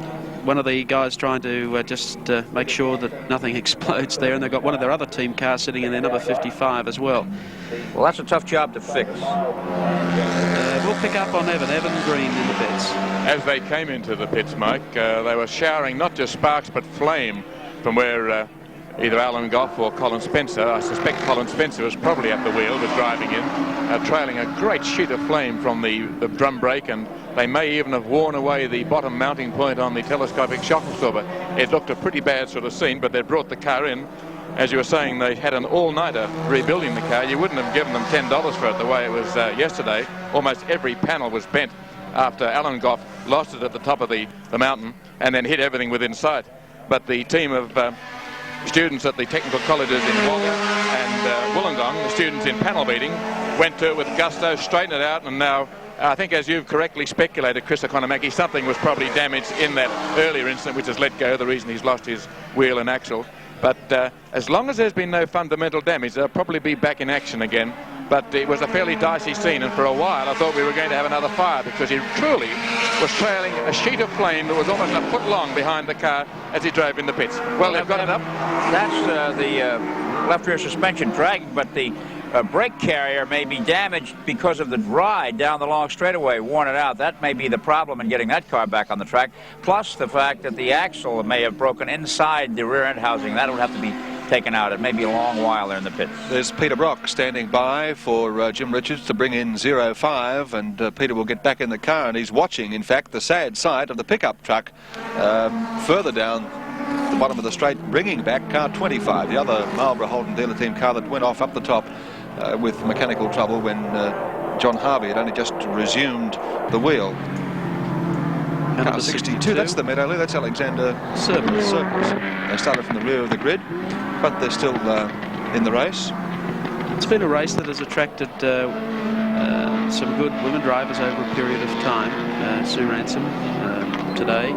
one of the guys trying to just make sure that nothing explodes there, and they've got one of their other team cars sitting in their number 55 as well. Well, that's a tough job to fix. We'll pick up on Evan Green in the pits. As they came into the pits, Mike, they were showering not just sparks but flame from where either Alan Goff or Colin Spencer, I suspect Colin Spencer was probably at the wheel, was driving in, trailing a great sheet of flame from the drum brake, and they may even have worn away the bottom mounting point on the telescopic shock absorber. It looked a pretty bad sort of scene, but they brought the car in. As you were saying, they had an all-nighter rebuilding the car. You wouldn't have given them $10 for it the way it was yesterday. Almost every panel was bent after Alan Goff lost it at the top of the mountain and then hit everything within sight. But the team of students at the technical colleges in Wagga and Wollongong, the students in panel beating, went to it with gusto, straightened it out, and now I think, as you've correctly speculated, Chris Economaki, something was probably damaged in that earlier incident which has let go, the reason he's lost his wheel and axle. But as long as there's been no fundamental damage, they'll probably be back in action again. But it was a fairly dicey scene, and for a while I thought we were going to have another fire, because he truly was trailing a sheet of flame that was almost a foot long behind the car as he drove in the pits. Well, they've got it up. That's the left rear suspension dragging, but the brake carrier may be damaged because of the ride down the long straightaway, worn it out. That may be the problem in getting that car back on the track, plus the fact that the axle may have broken inside the rear end housing. That will have to be taken out. It may be a long while there in the pits. There's Peter Brock standing by for Jim Richards to bring in 05, and Peter will get back in the car, and he's watching, in fact, the sad sight of the pickup truck further down the bottom of the straight, bringing back car 25, the other Marlborough Holden dealer team car that went off up the top with mechanical trouble when John Harvey had only just resumed the wheel. Car 62, that's the Meadowley, that's Alexander Surplus. They started from the rear of the grid, but they're still in the race. It's been a race that has attracted some good women drivers over a period of time. Sue Ransom today,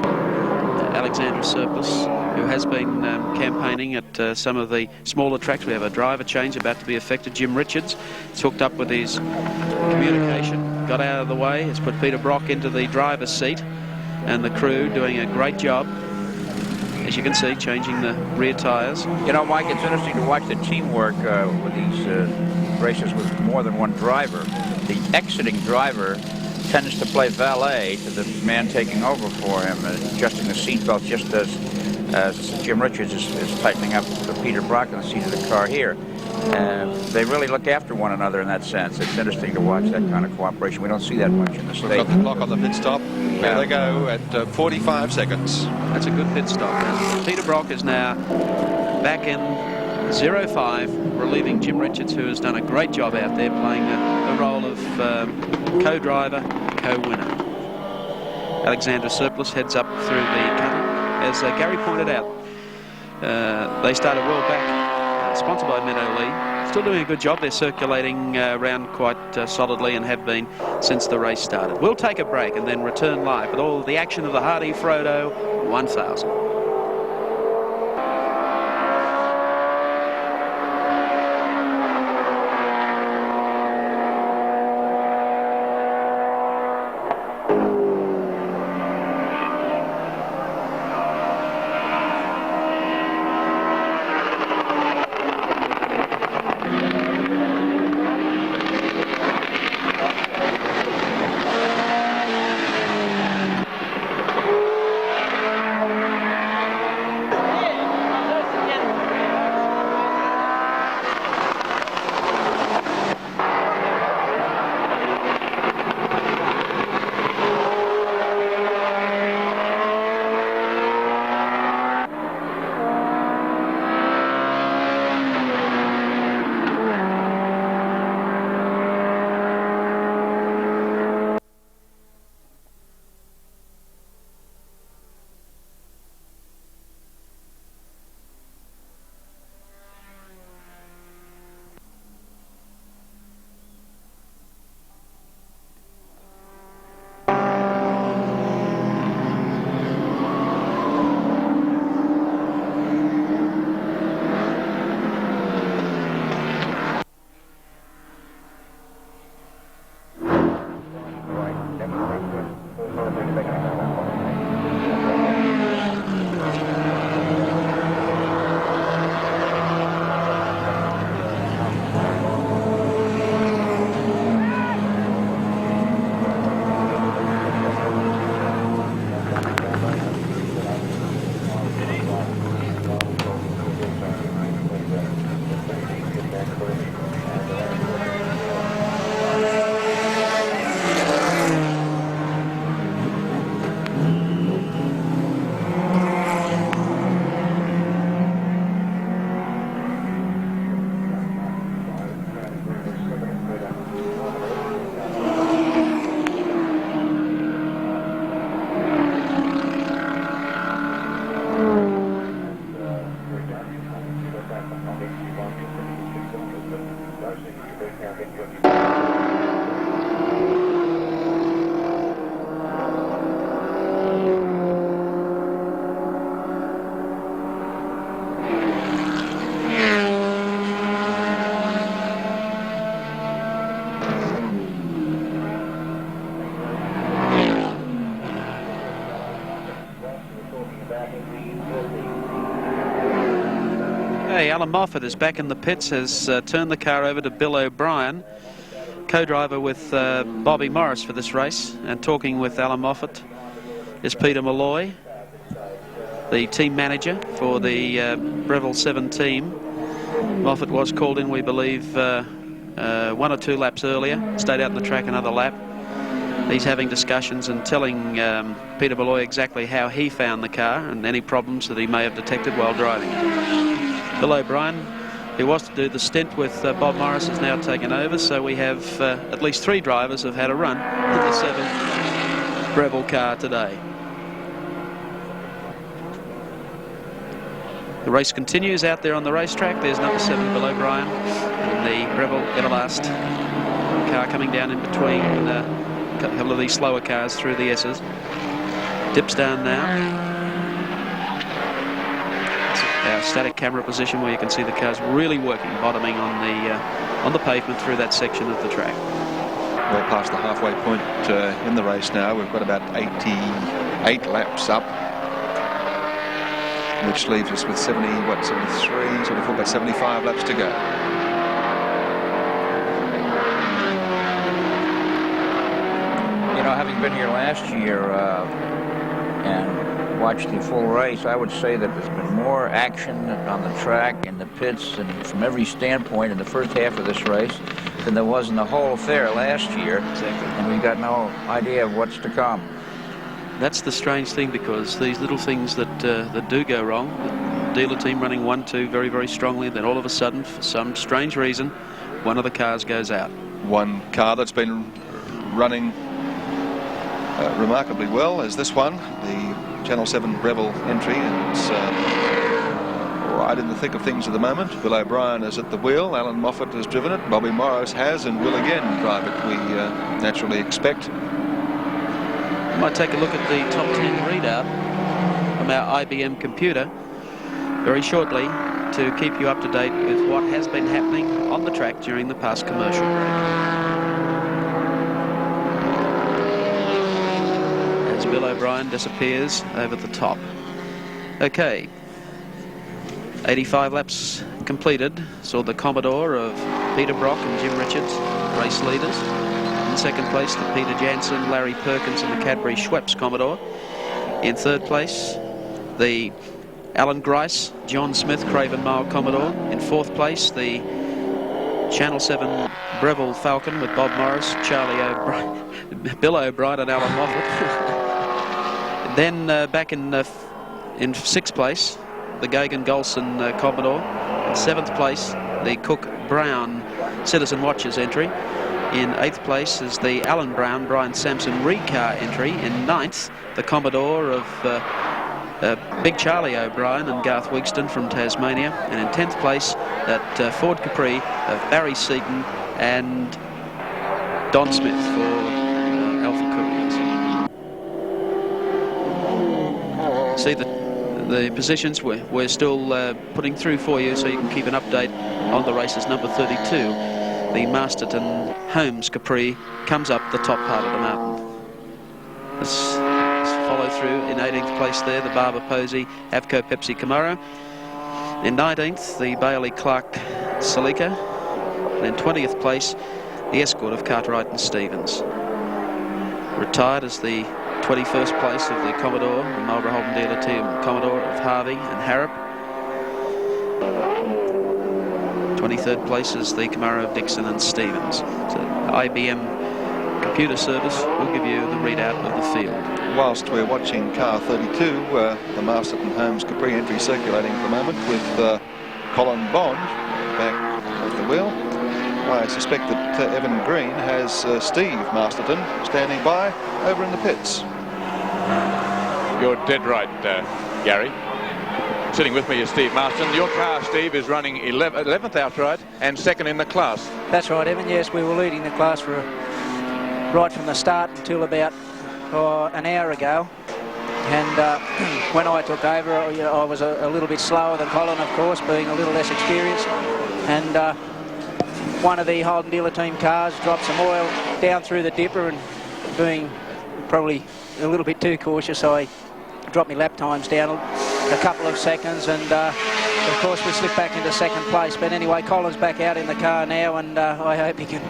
Alexandra Surplus, who has been campaigning at some of the smaller tracks. We have a driver change about to be effected. Jim Richards is hooked up with his communication, got out of the way, has put Peter Brock into the driver's seat, and the crew doing a great job, as you can see, changing the rear tyres. You know, Mike, it's interesting to watch the teamwork with these races with more than one driver. The exiting driver tends to play valet to the man taking over for him, adjusting the seatbelt just as Jim Richards is tightening up for Peter Brock in the seat of the car here. They really look after one another in that sense. It's interesting to watch that kind of cooperation. We don't see that much in the States. We've got the clock on the pit stop. There they go at 45 seconds. That's a good pit stop. Peter Brock is now back in 05, relieving Jim Richards, who has done a great job out there, playing the role of co-driver, co-winner. Alexander Surplus heads up through the cutting. As Gary pointed out, they started well back sponsored by Meadow Lee. Still doing a good job. They're circulating around quite solidly and have been since the race started. We'll take a break and then return live with all the action of the Hardie Ferodo 1000. Alan Moffat is back in the pits, has turned the car over to Bill O'Brien, co-driver with Bobby Morris for this race, and talking with Alan Moffat is Peter Malloy, the team manager for the Breville 7 team. Moffat was called in, we believe, 1 or 2 laps earlier, stayed out on the track another lap. He's having discussions and telling Peter Malloy exactly how he found the car and any problems that he may have detected while driving it. Bill O'Brien, who was to do the stint with Bob Morris, has now taken over, so we have at least 3 drivers have had a run in the 7 Breville car today. The race continues out there on the racetrack. There's number 7, Bill O'Brien, and the Breville Everlast car coming down in between a couple of these slower cars through the S's. Dips down now. Our static camera position where you can see the cars really working, bottoming on the pavement through that section of the track. Well past the halfway point in the race now. We've got about 88 laps up, which leaves us with 73, 74, about 75 laps to go. You know, having been here last year and watched the full race, I would say that there's been more action on the track, in the pits, and from every standpoint in the first half of this race than there was in the whole affair last year. Exactly. And we got no idea of what's to come. That's the strange thing, because these little things that do go wrong, the dealer team running 1-2 very, very strongly, then all of a sudden, for some strange reason, one of the cars goes out. One car that's been running remarkably well is this one, the Channel 7 Breville entry, and it's right in the thick of things at the moment. Bill O'Brien is at the wheel. Alan Moffat has driven it. Bobby Morris has and will again drive it, we naturally expect. We might take a look at the top 10 readout from our IBM computer very shortly to keep you up to date with what has been happening on the track during the past commercial break. As Bill O'Brien disappears over the top. Okay, 85 laps completed. Saw the Commodore of Peter Brock and Jim Richards, race leaders. In second place, the Peter Jansen, Larry Perkins and the Cadbury Schweppes Commodore. In third place, the Alan Grice, John Smith, Craven Mile Commodore. In fourth place, the Channel 7 Breville Falcon with Bob Morris, Charlie O'Brien, Bill O'Brien and Alan Moffat. Then back in sixth place, the Gagan Golson Commodore. In seventh place, the Cook Brown Citizen Watches entry. In eighth place is the Alan Brown, Brian Sampson Recar entry. In ninth, the Commodore of Big Charlie O'Brien and Garth Wigston from Tasmania. And in 10th place, that Ford Capri of Barry Seaton and Don Smith for Alpha Couriers. See the positions we're still putting through for you so you can keep an update on the races. Number 32, the Masterton Holmes Capri comes up the top part of the mountain. Let's follow through in 18th place there, the Barber Posey Avco Pepsi Camaro. In 19th, the Bailey Clark Celica. And in 20th place, the Escort of Cartwright and Stevens. Retired as the 21st place of the Commodore, the Marlborough Holden dealer team Commodore of Harvey and Harrop. 23rd place is the Camaro of Dixon and Stevens. So IBM computer service will give you the readout of the field. Whilst we're watching car 32, the Masterton Holmes Capri entry circulating for a moment with Colin Bond back at the wheel. I suspect that Evan Green has Steve Masterton standing by over in the pits. You're dead right, Gary. Sitting with me is Steve Marston. Your car, Steve, is running 11th outright and second in the class. That's right, Evan. Yes, we were leading the class for right from the start until about an hour ago. And when I took over, I was a little bit slower than Colin, of course, being a little less experienced. And one of the Holden dealer team cars dropped some oil down through the dipper, and being probably a little bit too cautious, I dropped my lap times down a couple of seconds, and of course we slipped back into second place. But anyway, Colin's back out in the car now, and I hope he can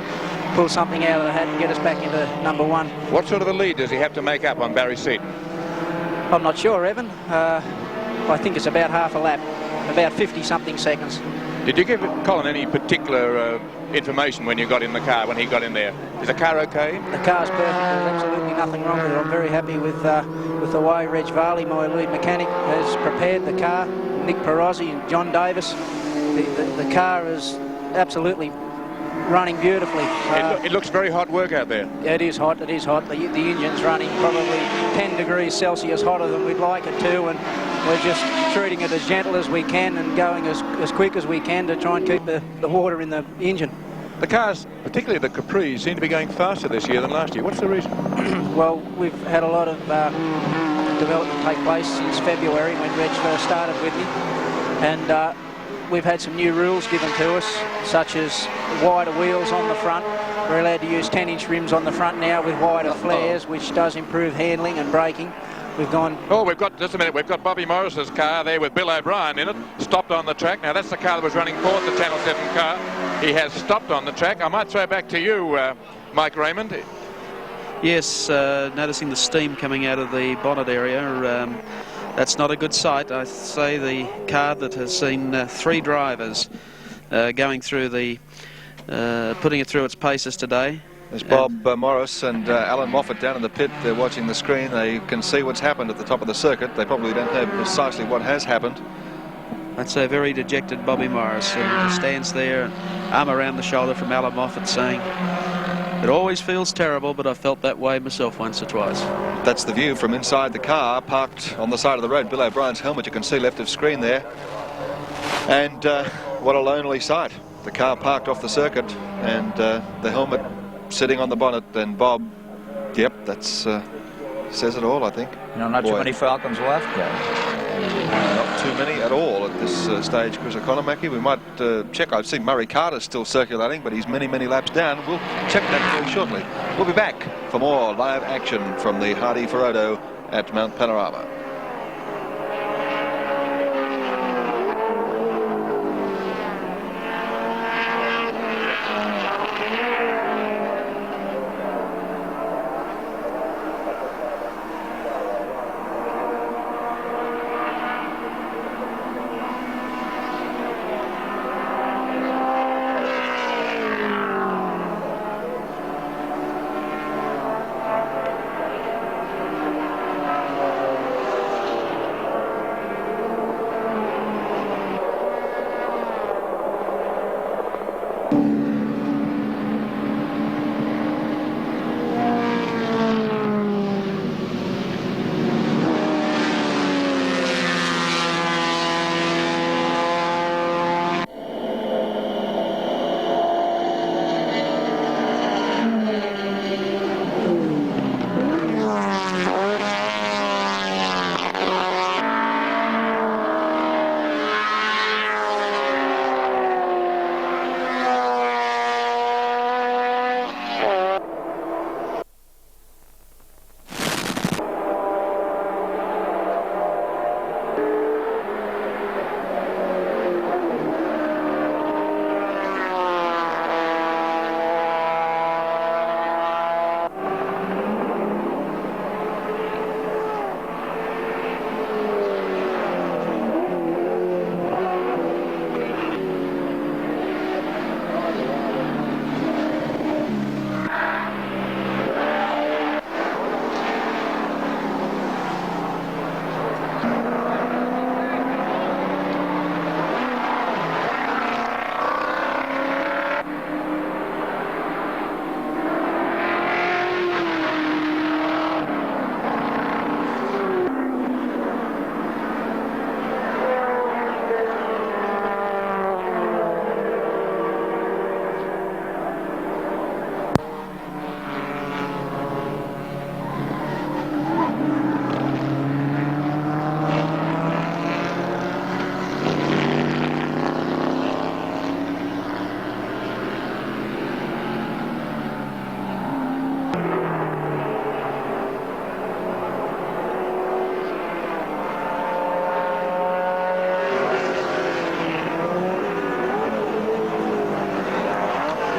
pull something out of the hat and get us back into number one. What sort of a lead does he have to make up on Barry Seaton? I'm not sure, Evan. I think it's about half a lap, about 50-something seconds. Did you give Colin any particular information when you got in the car, when he got in there? Is the car okay? The car's perfect. There's absolutely nothing wrong with it. I'm very happy with the way Reg Varley, my lead mechanic, has prepared the car. Nick Perozzi and John Davis. The car is absolutely running beautifully. It looks very hot work out there. Yeah, it is hot. It is hot. The engine's running probably 10 degrees Celsius hotter than we'd like it to, and we're just treating it as gentle as we can and going as quick as we can to try and keep the water in the engine. The cars, particularly the Capris, seem to be going faster this year than last year. What's the reason? Well, we've had a lot of development take place since February when Reg first started with me, and we've had some new rules given to us, such as wider wheels on the front. We're allowed to use 10-inch rims on the front now with wider flares, which does improve handling and braking. We've gone... Oh, we've got, just a minute, we've got Bobby Morris's car there with Bill O'Brien in it, stopped on the track. Now, that's the car that was running fourth, the Channel 7 car. He has stopped on the track. I might throw back to you, Mike Raymond. Yes, noticing the steam coming out of the bonnet area. That's not a good sight. I say the car that has seen three drivers going through the, putting it through its paces today. There's Bob Morris and Alan Moffat down in the pit. They're watching the screen. They can see what's happened at the top of the circuit. They probably don't know precisely what has happened. I'd say a very dejected Bobby Morris, who stands there, arm around the shoulder from Alan Moffat, saying, "It always feels terrible, but I felt that way myself once or twice." That's the view from inside the car, parked on the side of the road. Bill O'Brien's helmet, you can see left of screen there. And what a lonely sight. The car parked off the circuit and the helmet sitting on the bonnet. And Bob, yep, that's says it all, I think. You know, not too many Falcons left, Not too many at all at this stage, Chris O'Connor-Mackie. We might check. I've seen Murray Carter still circulating, but he's many, many laps down. We'll check that very shortly. We'll be back for more live action from the Hardie Ferodo at Mount Panorama.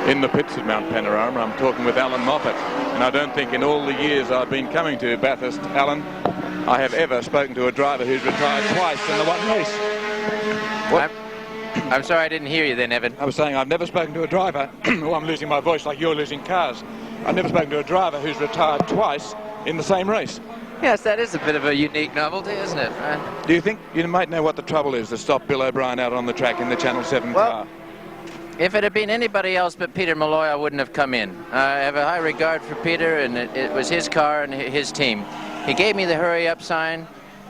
In the pits at Mount Panorama, I'm talking with Alan Moffat, and I don't think in all the years I've been coming to Bathurst, Alan, I have ever spoken to a driver who's retired twice in the one race. What? I'm sorry I didn't hear you then, Evan. I was saying I've never spoken to a driver, oh, I'm losing my voice like you're losing cars. I've never spoken to a driver who's retired twice in the same race. Yes, that is a bit of a unique novelty, isn't it? Do you think you might know what the trouble is that stopped Bill O'Brien out on the track in the Channel 7 car? If it had been anybody else but Peter Malloy, I wouldn't have come in. I have a high regard for Peter, and it was his car and his team. He gave me the hurry up sign,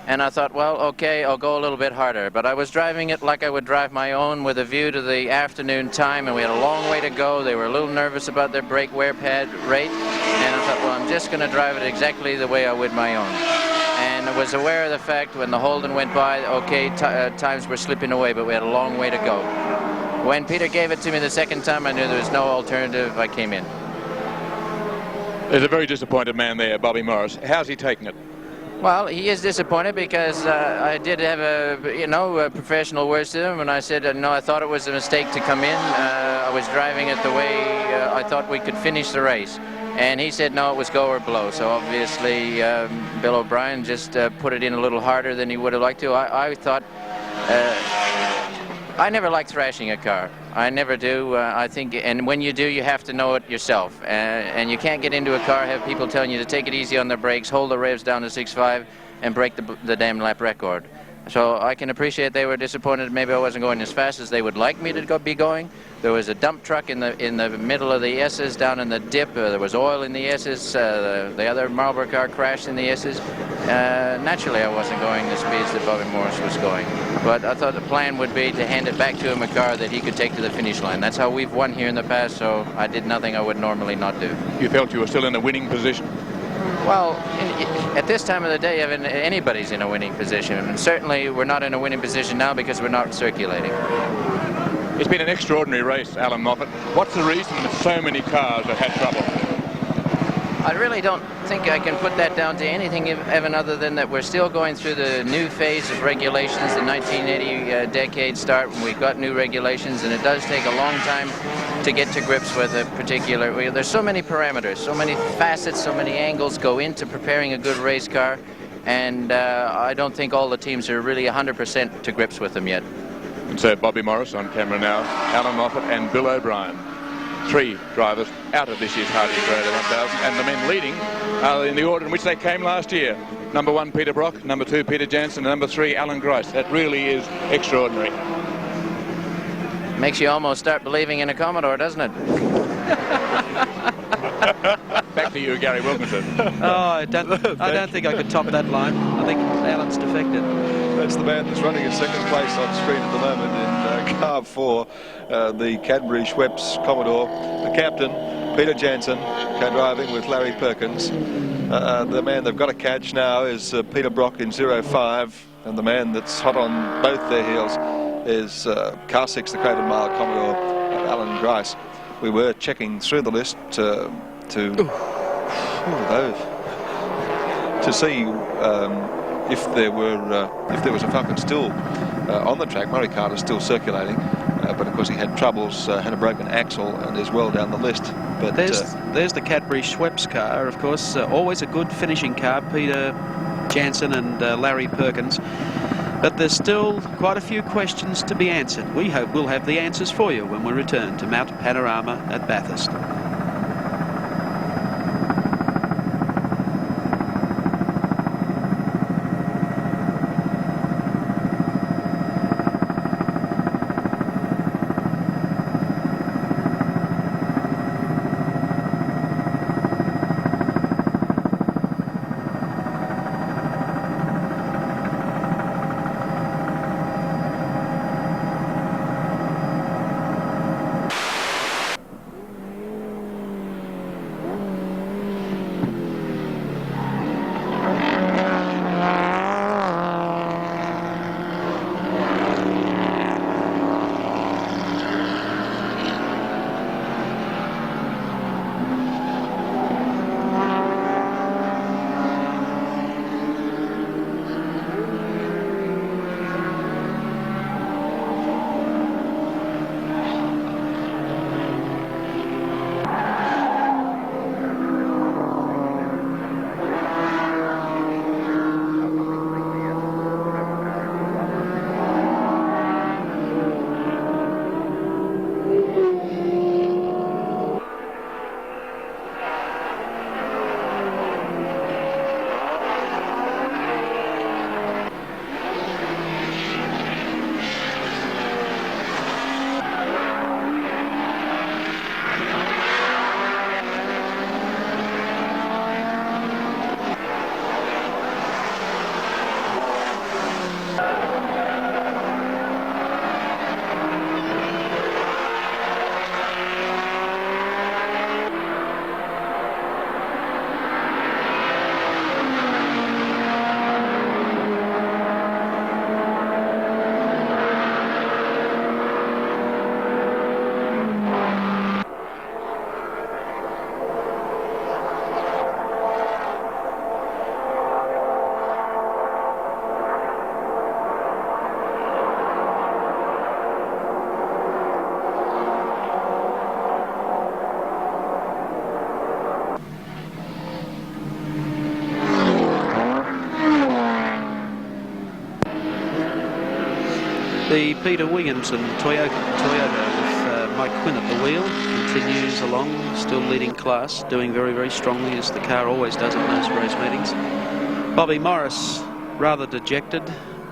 and I thought, well, okay, I'll go a little bit harder. But I was driving it like I would drive my own, with a view to the afternoon time, and we had a long way to go. They were a little nervous about their brake wear pad rate, and I thought, well, I'm just going to drive it exactly the way I would my own. And I was aware of the fact when the Holden went by, okay, times were slipping away, but we had a long way to go. When Peter gave it to me the second time, I knew there was no alternative. I came in. There's a very disappointed man there, Bobby Morris. How's he taking it? Well, he is disappointed because I did have a professional words to him, and I said, no, I thought it was a mistake to come in. I was driving it the way I thought we could finish the race. And he said, no, it was go or blow. So obviously, Bill O'Brien just put it in a little harder than he would have liked to. I thought... I never like thrashing a car. I never do. I think, and when you do, you have to know it yourself. And you can't get into a car, have people telling you to take it easy on the brakes, hold the revs down to 6.5, and break the damn lap record. So I can appreciate they were disappointed. Maybe I wasn't going as fast as they would like me to be going, There was a dump truck in the middle of the S's down in the dip. There was oil in the S's. The other Marlboro car crashed in the S's. Naturally, I wasn't going the speeds that Bobby Morris was going. But I thought the plan would be to hand it back to him a car that he could take to the finish line. That's how we've won here in the past, so I did nothing I would normally not do. You felt you were still in a winning position? Well, at this time of the day, anybody's in a winning position. And certainly, we're not in a winning position now because we're not circulating. It's been an extraordinary race, Alan Moffat. What's the reason that so many cars have had trouble? I really don't think I can put that down to anything, Evan, other than that we're still going through the new phase of regulations. The 1980 decade start when we got new regulations, and it does take a long time to get to grips with a particular... There's so many parameters, so many facets, so many angles go into preparing a good race car, and I don't think all the teams are really 100% to grips with them yet. And so Bobby Morris on camera now, Alan Moffat and Bill O'Brien. 3 drivers out of this year's Hardie Ferodo 1000, and the men leading are in the order in which they came last year. Number 1, Peter Brock, number 2, Peter Jansen, and number 3, Alan Grice. That really is extraordinary. Makes you almost start believing in a Commodore, doesn't it? Back to you, Gary Wilkinson. Oh, I don't think I could top that line. I think Alan's defected. That's the man that's running in second place on screen at the moment in car 4, the Cadbury Schweppes Commodore. The captain, Peter Jansen, co-driving with Larry Perkins. The man they've got to catch now is Peter Brock in 05, and the man that's hot on both their heels is car 6, the Craven Mile Commodore, Alan Grice. We were checking through the list to see if there was a Falcon still on the track. Murray Carter's still circulating, but of course he had troubles, had a broken axle, and is well down the list. But there's the Cadbury Schweppes car, of course, always a good finishing car, Peter Jansen and Larry Perkins. But there's still quite a few questions to be answered. We hope we'll have the answers for you when we return to Mount Panorama at Bathurst. The Peter Williamson Toyota with Mike Quinn at the wheel continues along, still leading class, doing very, very strongly as the car always does at most race meetings. Bobby Morris rather dejected.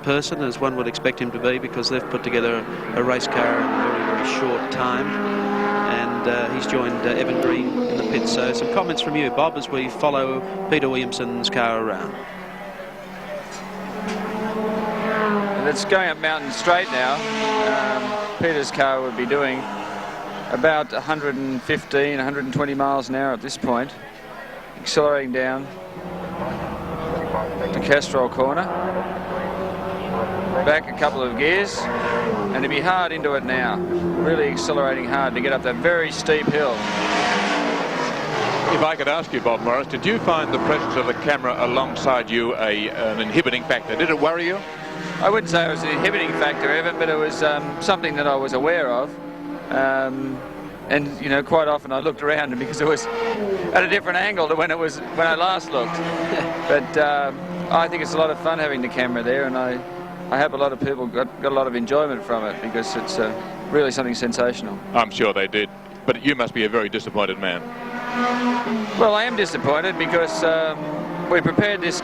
person, as one would expect him to be, because they've put together a race car in a very, very short time. And he's joined Evan Green in the pits. So some comments from you, Bob, as we follow Peter Williamson's car around. It's going up Mountain Straight now. Peter's car would be doing about 115, 120 miles an hour at this point, accelerating down the Castrol corner, back a couple of gears, and to be hard into it now, really accelerating hard to get up that very steep hill. If I could ask you, Bob Morris, did you find the presence of the camera alongside you an inhibiting factor? Did it worry you? I wouldn't say it was an inhibiting factor, Evan, but it was something that I was aware of. And you know, quite often I looked around, and because it was at a different angle to when I last looked. But I think it's a lot of fun having the camera there, and I hope a lot of people got a lot of enjoyment from it, because it's really something sensational. I'm sure they did, but you must be a very disappointed man. Well, I am disappointed because we prepared this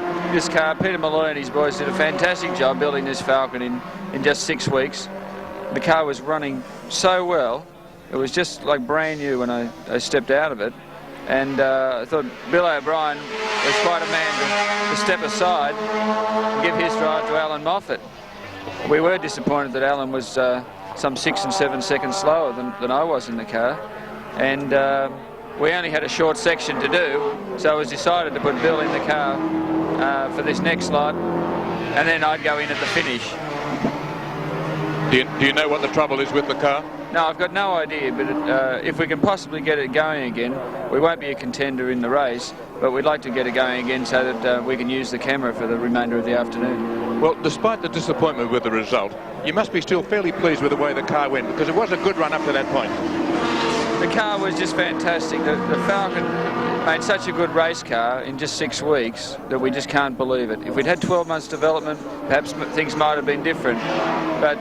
car. Peter Malloy and his boys did a fantastic job building this Falcon in just 6 weeks. The car was running so well. It was just like brand new when I stepped out of it. And I thought Bill O'Brien was quite a man to step aside and give his drive to Alan Moffat. We were disappointed that Alan was some 6 and 7 seconds slower than I was in the car. And we only had a short section to do, so it was decided to put Bill in the car for this next lot, and then I'd go in at the finish. Do you know what the trouble is with the car? No, I've got no idea, but if we can possibly get it going again, we won't be a contender in the race, but we'd like to get it going again so that we can use the camera for the remainder of the afternoon. Well, despite the disappointment with the result, you must be still fairly pleased with the way the car went, because it was a good run up to that point. The car was just fantastic. The Falcon made such a good race car in just 6 weeks that we just can't believe it. If we'd had 12 months development, perhaps things might have been different. But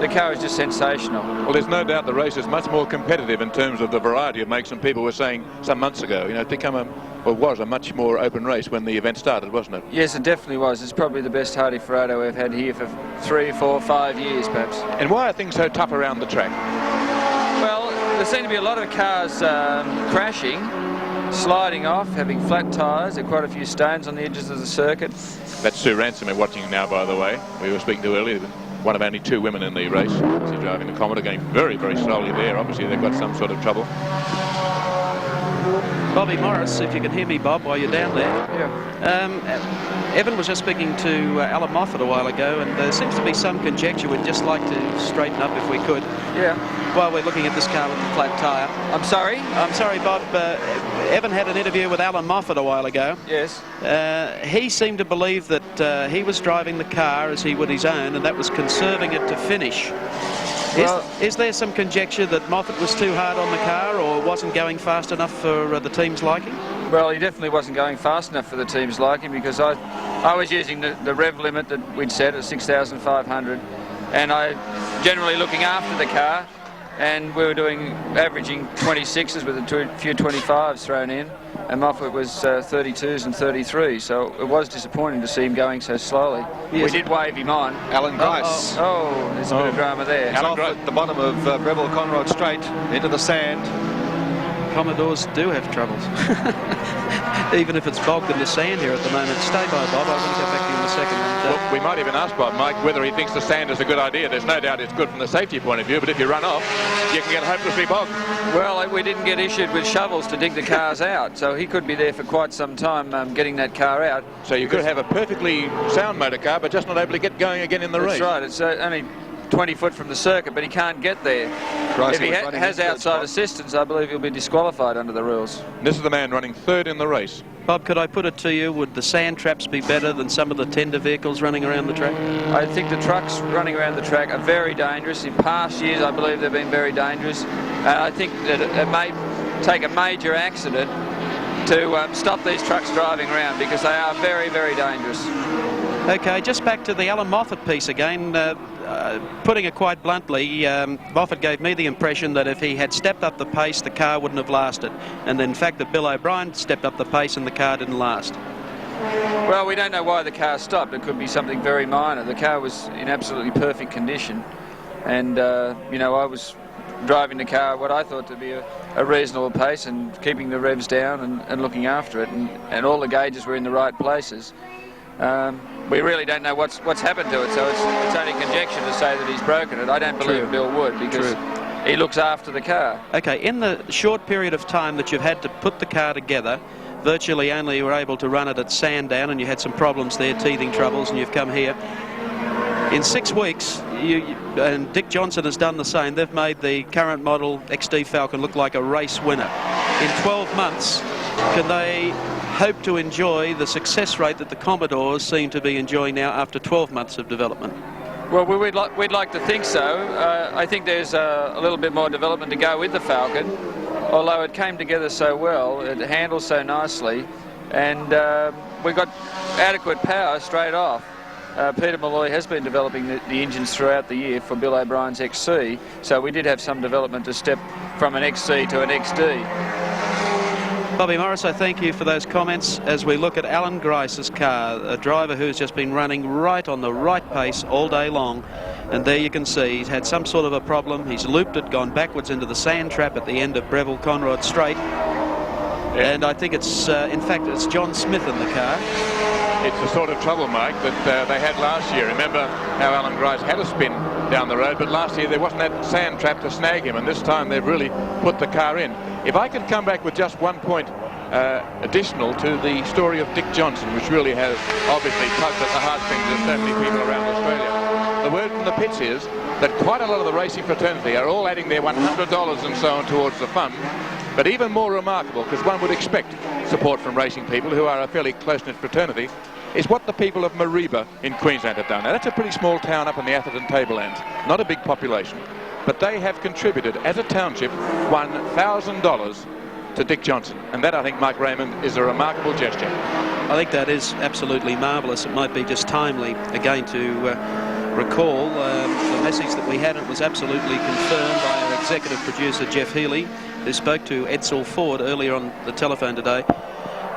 the car was just sensational. Well, there's no doubt the race is much more competitive in terms of the variety of makes, and people were saying some months ago, you know, it was a much more open race when the event started, wasn't it? Yes, it definitely was. It's probably the best Hardie Ferodo we've had here for 3, 4, 5 years, perhaps. And why are things so tough around the track? Well, there seem to be a lot of cars crashing, sliding off, having flat tyres. There are quite a few stones on the edges of the circuit. That's Sue Ransom we're watching now, by the way. We were speaking to earlier, one of only 2 women in the race. She's driving the Commodore, going very, very slowly there. Obviously, they've got some sort of trouble. Bobby Morris, if you can hear me, Bob, while you're down there. Yeah. Evan was just speaking to Alan Moffat a while ago, and there seems to be some conjecture. We'd just like to straighten up if we could. Yeah. While we're looking at this car with the flat tyre. I'm sorry? I'm sorry, Bob. Evan had an interview with Alan Moffat a while ago. Yes. He seemed to believe that he was driving the car as he would his own, and that was conserving it to finish. Well, is there some conjecture that Moffat was too hard on the car, or wasn't going fast enough for the team's liking? Well, he definitely wasn't going fast enough for the team's liking, because I was using the rev limit that we'd set at 6,500, and I generally looking after the car, and we were averaging 26s with a few 25s thrown in, and Moffat was 32s and 33s, so it was disappointing to see him going so slowly. Yes. We did wave him on. Alan Grice. Oh, there's a bit of drama there. Alan Grice at the bottom of Rebel Conrod Straight into the sand. Commodores do have troubles. Even if it's bogged in the sand here at the moment. Stay by, Bob. I want to go back to you in a second. Well, we might even ask Bob, Mike, whether he thinks the sand is a good idea. There's no doubt it's good from the safety point of view, but if you run off, you can get hopelessly bogged. Well, we didn't get issued with shovels to dig the cars out, so he could be there for quite some time getting that car out. So you could have a perfectly sound motor car, but just not able to get going again in the race. That's right. It's only 20 foot from the circuit, but he can't get there. Grice, if he has outside assistance, I believe he'll be disqualified under the rules. This is the man running 3rd in the race. Bob, could I put it to you, would the sand traps be better than some of the tender vehicles running around the track? I think the trucks running around the track are very dangerous. In past years, I believe they've been very dangerous. I think that it may take a major accident to stop these trucks driving around, because they are very, very dangerous. Okay, just back to the Alan Moffat piece again. Putting it quite bluntly, Moffat gave me the impression that if he had stepped up the pace, the car wouldn't have lasted. And in fact, that Bill O'Brien stepped up the pace and the car didn't last. Well, we don't know why the car stopped. It could be something very minor. The car was in absolutely perfect condition, and you know, I was driving the car what I thought to be a reasonable pace and keeping the revs down and looking after it, and all the gauges were in the right places. We really don't know what's happened to it, so it's only conjecture to say that he's broken it. I don't believe Bill would, because he looks after the car. Okay, in the short period of time that you've had to put the car together, virtually only you were able to run it at Sandown, and you had some problems there, teething troubles, and you've come here. In 6 weeks, and Dick Johnson has done the same. They've made the current model XD Falcon look like a race winner. In 12 months, can they hope to enjoy the success rate that the Commodores seem to be enjoying now after 12 months of development? Well, we'd like to think so. I think there's a little bit more development to go with the Falcon, although it came together so well, it handles so nicely, and we got adequate power straight off. Peter Malloy has been developing the engines throughout the year for Bill O'Brien's XC, so we did have some development to step from an XC to an XD. Bobby Morris, I thank you for those comments as we look at Alan Grice's car, a driver who's just been running right on the right pace all day long. And there you can see he's had some sort of a problem. He's looped it, gone backwards into the sand trap at the end of Breville-Conrod Straight. And I think it's, in fact, it's John Smith in the car. It's the sort of trouble, Mike, that they had last year. Remember how Alan Grice had a spin down the road, but last year there wasn't that sand trap to snag him, and this time they've really put the car in. If I could come back with just 1 point additional to the story of Dick Johnson, which really has obviously tugged at the heartstrings of so many people around Australia. The word from the pits is that quite a lot of the racing fraternity are all adding their $100 and so on towards the fund. But even more remarkable, because one would expect support from racing people who are a fairly close-knit fraternity, is what the people of Mareeba in Queensland have done. Now, that's a pretty small town up in the Atherton Tablelands, not a big population, but they have contributed as a township $1,000 to Dick Johnson, and that, I think, Mike Raymond, is a remarkable gesture. I think that is absolutely marvellous. It might be just timely again to recall the message that we had. It was absolutely confirmed by our executive producer Jeff Healy, who spoke to Edsel Ford earlier on the telephone today.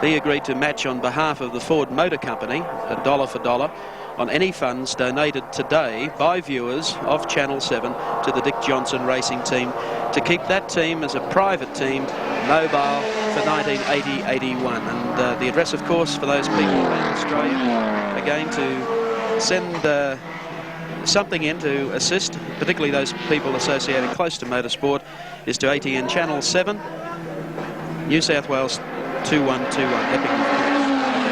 He agreed to match on behalf of the Ford Motor Company, $1 for $1, on any funds donated today by viewers of Channel 7 to the Dick Johnson racing team, to keep that team as a private team mobile for 1980-81. And the address, of course, for those people around Australia, again, to send something in to assist, particularly those people associated close to motorsport, is to ATN Channel 7, New South Wales 2121. Epic.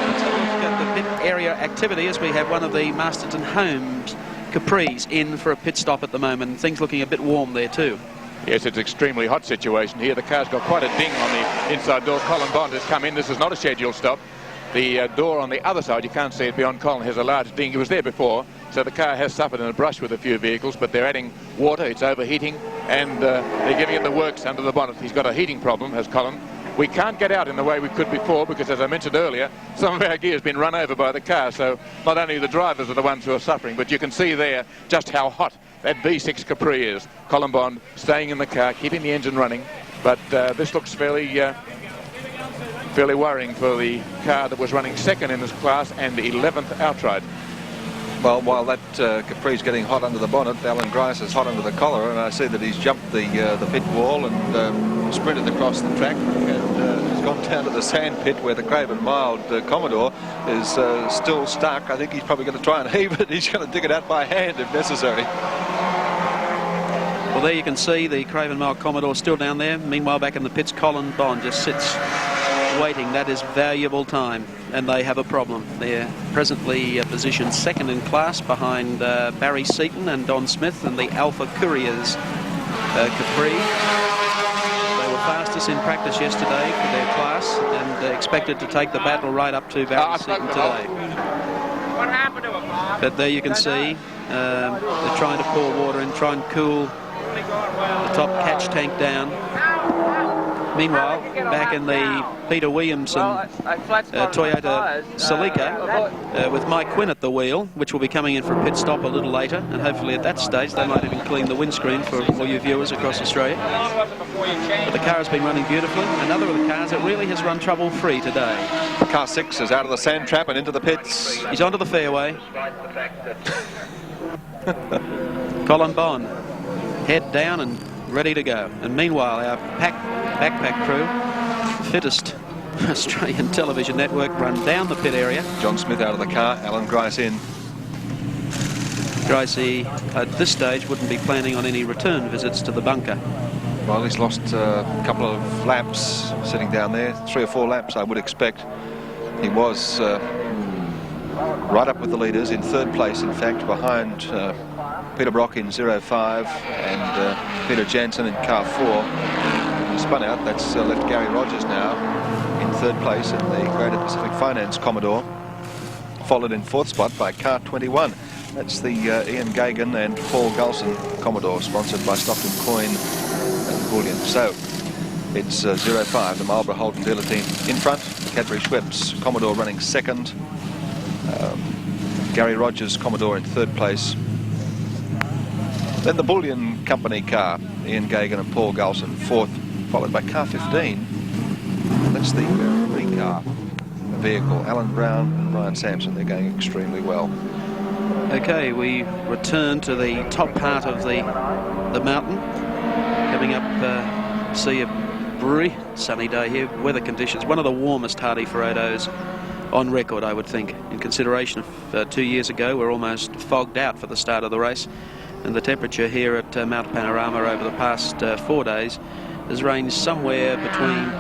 Let's have a look at the pit area activity as we have one of the Masterton Homes Capris in for a pit stop at the moment. Things looking a bit warm there too. Yes, it's an extremely hot situation here. The car's got quite a ding on the inside door. Colin Bond has come in. This is not a scheduled stop. The door on the other side, you can't see it beyond Colin, has a large ding. It was there before, so the car has suffered in a brush with a few vehicles, but they're adding water. It's overheating, and they're giving it the works under the bonnet. He's got a heating problem, has Colin. We can't get out in the way we could before because, as I mentioned earlier, some of our gear has been run over by the car, so not only the drivers are the ones who are suffering, but you can see there just how hot that V6 Capri is. Colin Bond staying in the car, keeping the engine running, but this looks fairly worrying for the car that was running second in this class and 11th outright. Well, while that Capri's getting hot under the bonnet, Alan Grice is hot under the collar, and I see that he's jumped the pit wall and sprinted across the track and has gone down to the sand pit where the Craven Mild Commodore is still stuck. I think he's probably going to try and heave it. He's going to dig it out by hand if necessary. Well, there you can see the Craven Mild Commodore still down there. Meanwhile, back in the pits, Colin Bond just sits waiting. That is valuable time, and they have a problem. They're presently positioned second in class behind Barry Seaton and Don Smith and the Alpha Couriers Capri. They were fastest in practice yesterday for their class and expected to take the battle right up to Barry Seaton today. What happened to him, Bob? But there you can see they're trying to pour water in, try and cool the top catch tank down. Meanwhile, back in the Peter Williamson Toyota Celica with Mike Quinn at the wheel, which will be coming in for a pit stop a little later, and hopefully at that stage they might even clean the windscreen for all you viewers across Australia. But the car has been running beautifully. Another of the cars that really has run trouble-free today. Car 6 is out of the sand trap and into the pits. He's onto the fairway. Colin Bond, head down and ready to go. And meanwhile, our backpack crew, fittest Australian television network, run down the pit area. John Smith out of the car, Alan Grice in. Gricey, at this stage, wouldn't be planning on any return visits to the bunker. Well, he's lost a couple of laps sitting down there, 3 or 4 laps, I would expect. He was right up with the leaders, in 3rd place, in fact, behind Peter Brock in 05 and Peter Jansen in car 4. He spun out. That's left Gary Rogers now in 3rd place in the Greater Pacific Finance Commodore, followed in 4th spot by car 21. That's the Ian Gagan and Paul Gulson Commodore, sponsored by Stockton Coin and Bullion. So it's 05, the Marlborough Holden dealer team in front. Cadbury Schweppes Commodore running 2nd. Gary Rogers Commodore in 3rd place. Then the Bullion Company car, Ian Gagan and Paul Gulson, 4th, followed by car 15. That's the Marie car vehicle. Alan Brown and Ryan Sampson, they're going extremely well. Okay, we return to the top part of the mountain. Coming up, see a very sunny day here. Weather conditions, one of the warmest Hardie Ferodos on record, I would think, in consideration of 2 years ago. We're almost fogged out for the start of the race. And the temperature here at Mount Panorama over the past 4 days has ranged somewhere between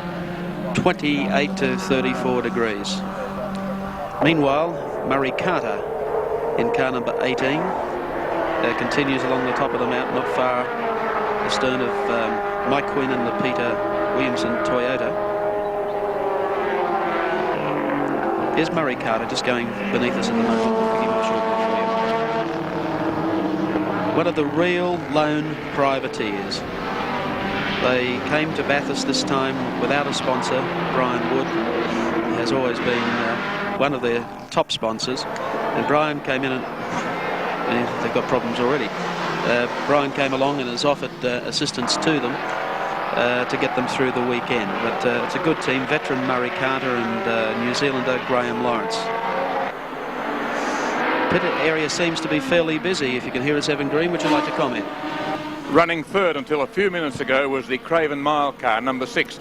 28 to 34 degrees. Meanwhile, Murray Carter in car number 18 continues along the top of the mountain, not far astern of Mike Quinn and the Peter Williamson Toyota. Here's Murray Carter just going beneath us at the moment. We'll give him a short look for you. One of the real lone privateers. They came to Bathurst this time without a sponsor. Brian Wood has always been one of their top sponsors. And Brian came in and they've got problems already. Brian came along and has offered assistance to them to get them through the weekend. But it's a good team. Veteran Murray Carter and New Zealander Graham Lawrence. Pit area seems to be fairly busy. If you can hear us, Evan Green, would you like to comment? Running 3rd until a few minutes ago was the Craven Mile car, number 6,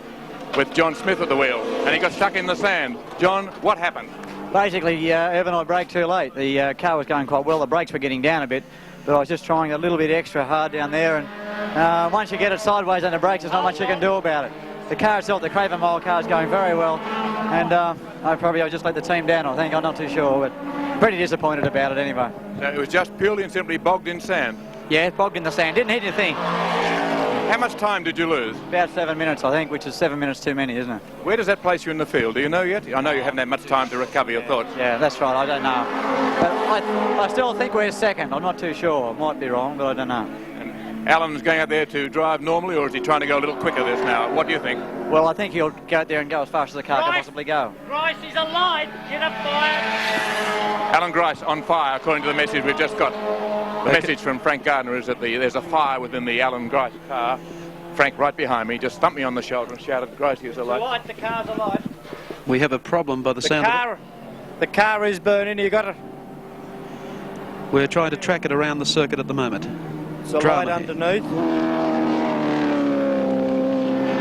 with John Smith at the wheel. And he got stuck in the sand. John, what happened? Basically, Evan, I braked too late. The car was going quite well. The brakes were getting down a bit, but I was just trying a little bit extra hard down there. And once you get it sideways on the brakes, there's not much you can do about it. The car itself, the Craven Mile car, is going very well. And I just let the team down, I think. I'm not too sure, but pretty disappointed about it anyway. So it was just purely and simply bogged in sand? Yeah, bogged in the sand. Didn't hit anything. How much time did you lose? About 7 minutes, I think, which is 7 minutes too many, isn't it? Where does that place you in the field? Do you know yet? I know you haven't had much time to recover your thoughts. Yeah, that's right. I don't know. But I still think we're 2nd. I'm not too sure. I might be wrong, but I don't know. And Alan's going out there to drive normally, or is he trying to go a little quicker this now? What do you think? Well, I think he'll go out there and go as fast as the car can possibly go. Grice is alive. Get up fire. Alan Grice on fire, according to the message we've just got. The message from Frank Gardner is that there's a fire within the Alan Grice car. Frank, right behind me, just thumped me on the shoulder and shouted, Grice is alive. The car's alive. We have a problem by the sound of it. The car is burning. You got it. We're trying to track it around the circuit at the moment. It's alight underneath.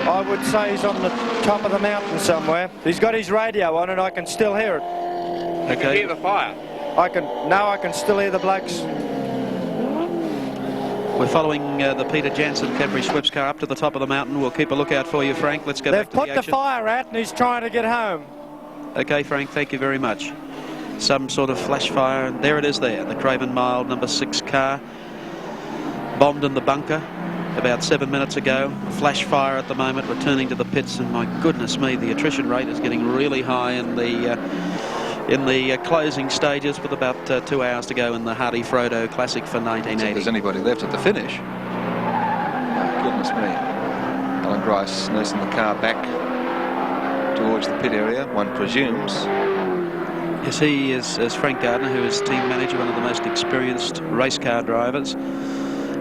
I would say he's on the top of the mountain somewhere. He's got his radio on and I can still hear it. Okay. You can hear the fire. Now I can still hear the blokes. We're following the Peter Jansen Cadbury Schweppes car up to the top of the mountain. We'll keep a lookout for you, Frank. Let's go back to the action. They've put the fire out and he's trying to get home. Okay, Frank, thank you very much. Some sort of flash fire, and there it is there. The Craven Mile number 6 car bombed in the bunker about 7 minutes ago. Flash fire at the moment, returning to the pits, and my goodness me, the attrition rate is getting really high in the closing stages, with about 2 hours to go in the Hardie Ferodo Classic for 1980. If there's anybody left at the finish. Oh, goodness me. Alan Grice nursing the car back towards the pit area, one presumes. Yes, he is, as Frank Gardner, who is team manager, one of the most experienced race car drivers,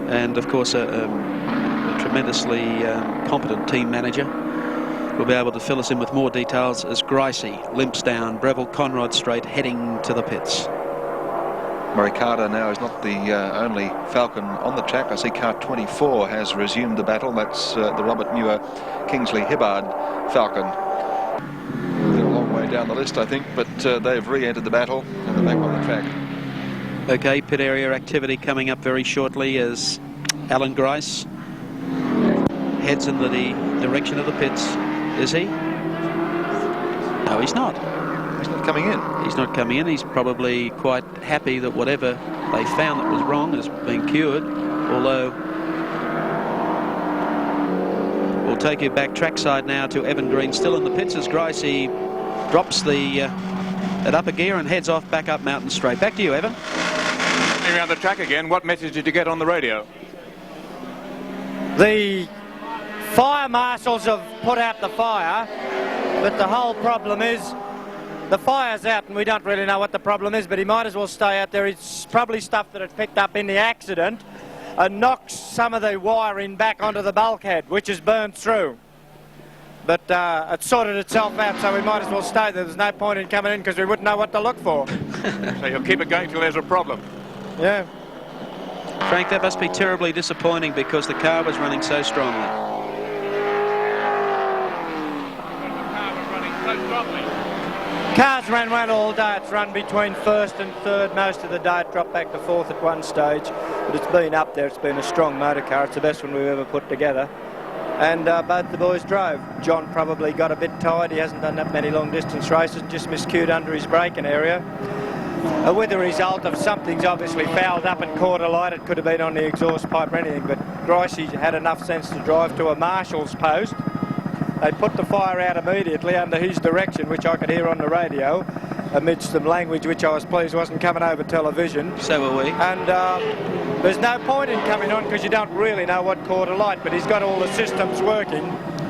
and of course a tremendously competent team manager. Will be able to fill us in with more details as Gricey limps down Breville Conrod Straight heading to the pits. Murray Carter now is not the only Falcon on the track. I see car 24 has resumed the battle. That's the Robert Muir Kingsley Hibbard Falcon. They're a long way down the list, I think, but they've re-entered the battle and they're back on the track. Okay, pit area activity coming up very shortly as Alan Grice heads in the direction of the pits. Is he? No, he's not. He's not coming in. He's not coming in. He's probably quite happy that whatever they found that was wrong has been cured. Although we'll take you back trackside now to Evan Green, still in the pits as Gricey drops the at upper gear and heads off back up Mountain Straight. Back to you, Evan. Around the track again. What message did you get on the radio? The fire marshals have put out the fire, but the whole problem is the fire's out and we don't really know what the problem is, but he might as well stay out there. It's probably stuff that it picked up in the accident and knocks some of the wiring back onto the bulkhead, which is burned through. But it sorted itself out, so we might as well stay there. There's no point in coming in because we wouldn't know what to look for. So you'll keep it going till there's a problem? Yeah. Frank, that must be terribly disappointing because the car was running so strongly. Cars ran well all day. It's run between first and third most of the day. It dropped back to fourth at one stage, but it's been up there. It's been a strong motor car. It's the best one we've ever put together. And both the boys drove. John probably got a bit tired. He hasn't done that many long distance races, just miscued under his braking area. With the result of something's obviously fouled up and caught a light. It could have been on the exhaust pipe or anything, but Gricey had enough sense to drive to a marshal's post. They put the fire out immediately under his direction, which I could hear on the radio, amidst some language which I was pleased wasn't coming over television. So were we. And there's no point in coming on because you don't really know what caught a light, but he's got all the systems working.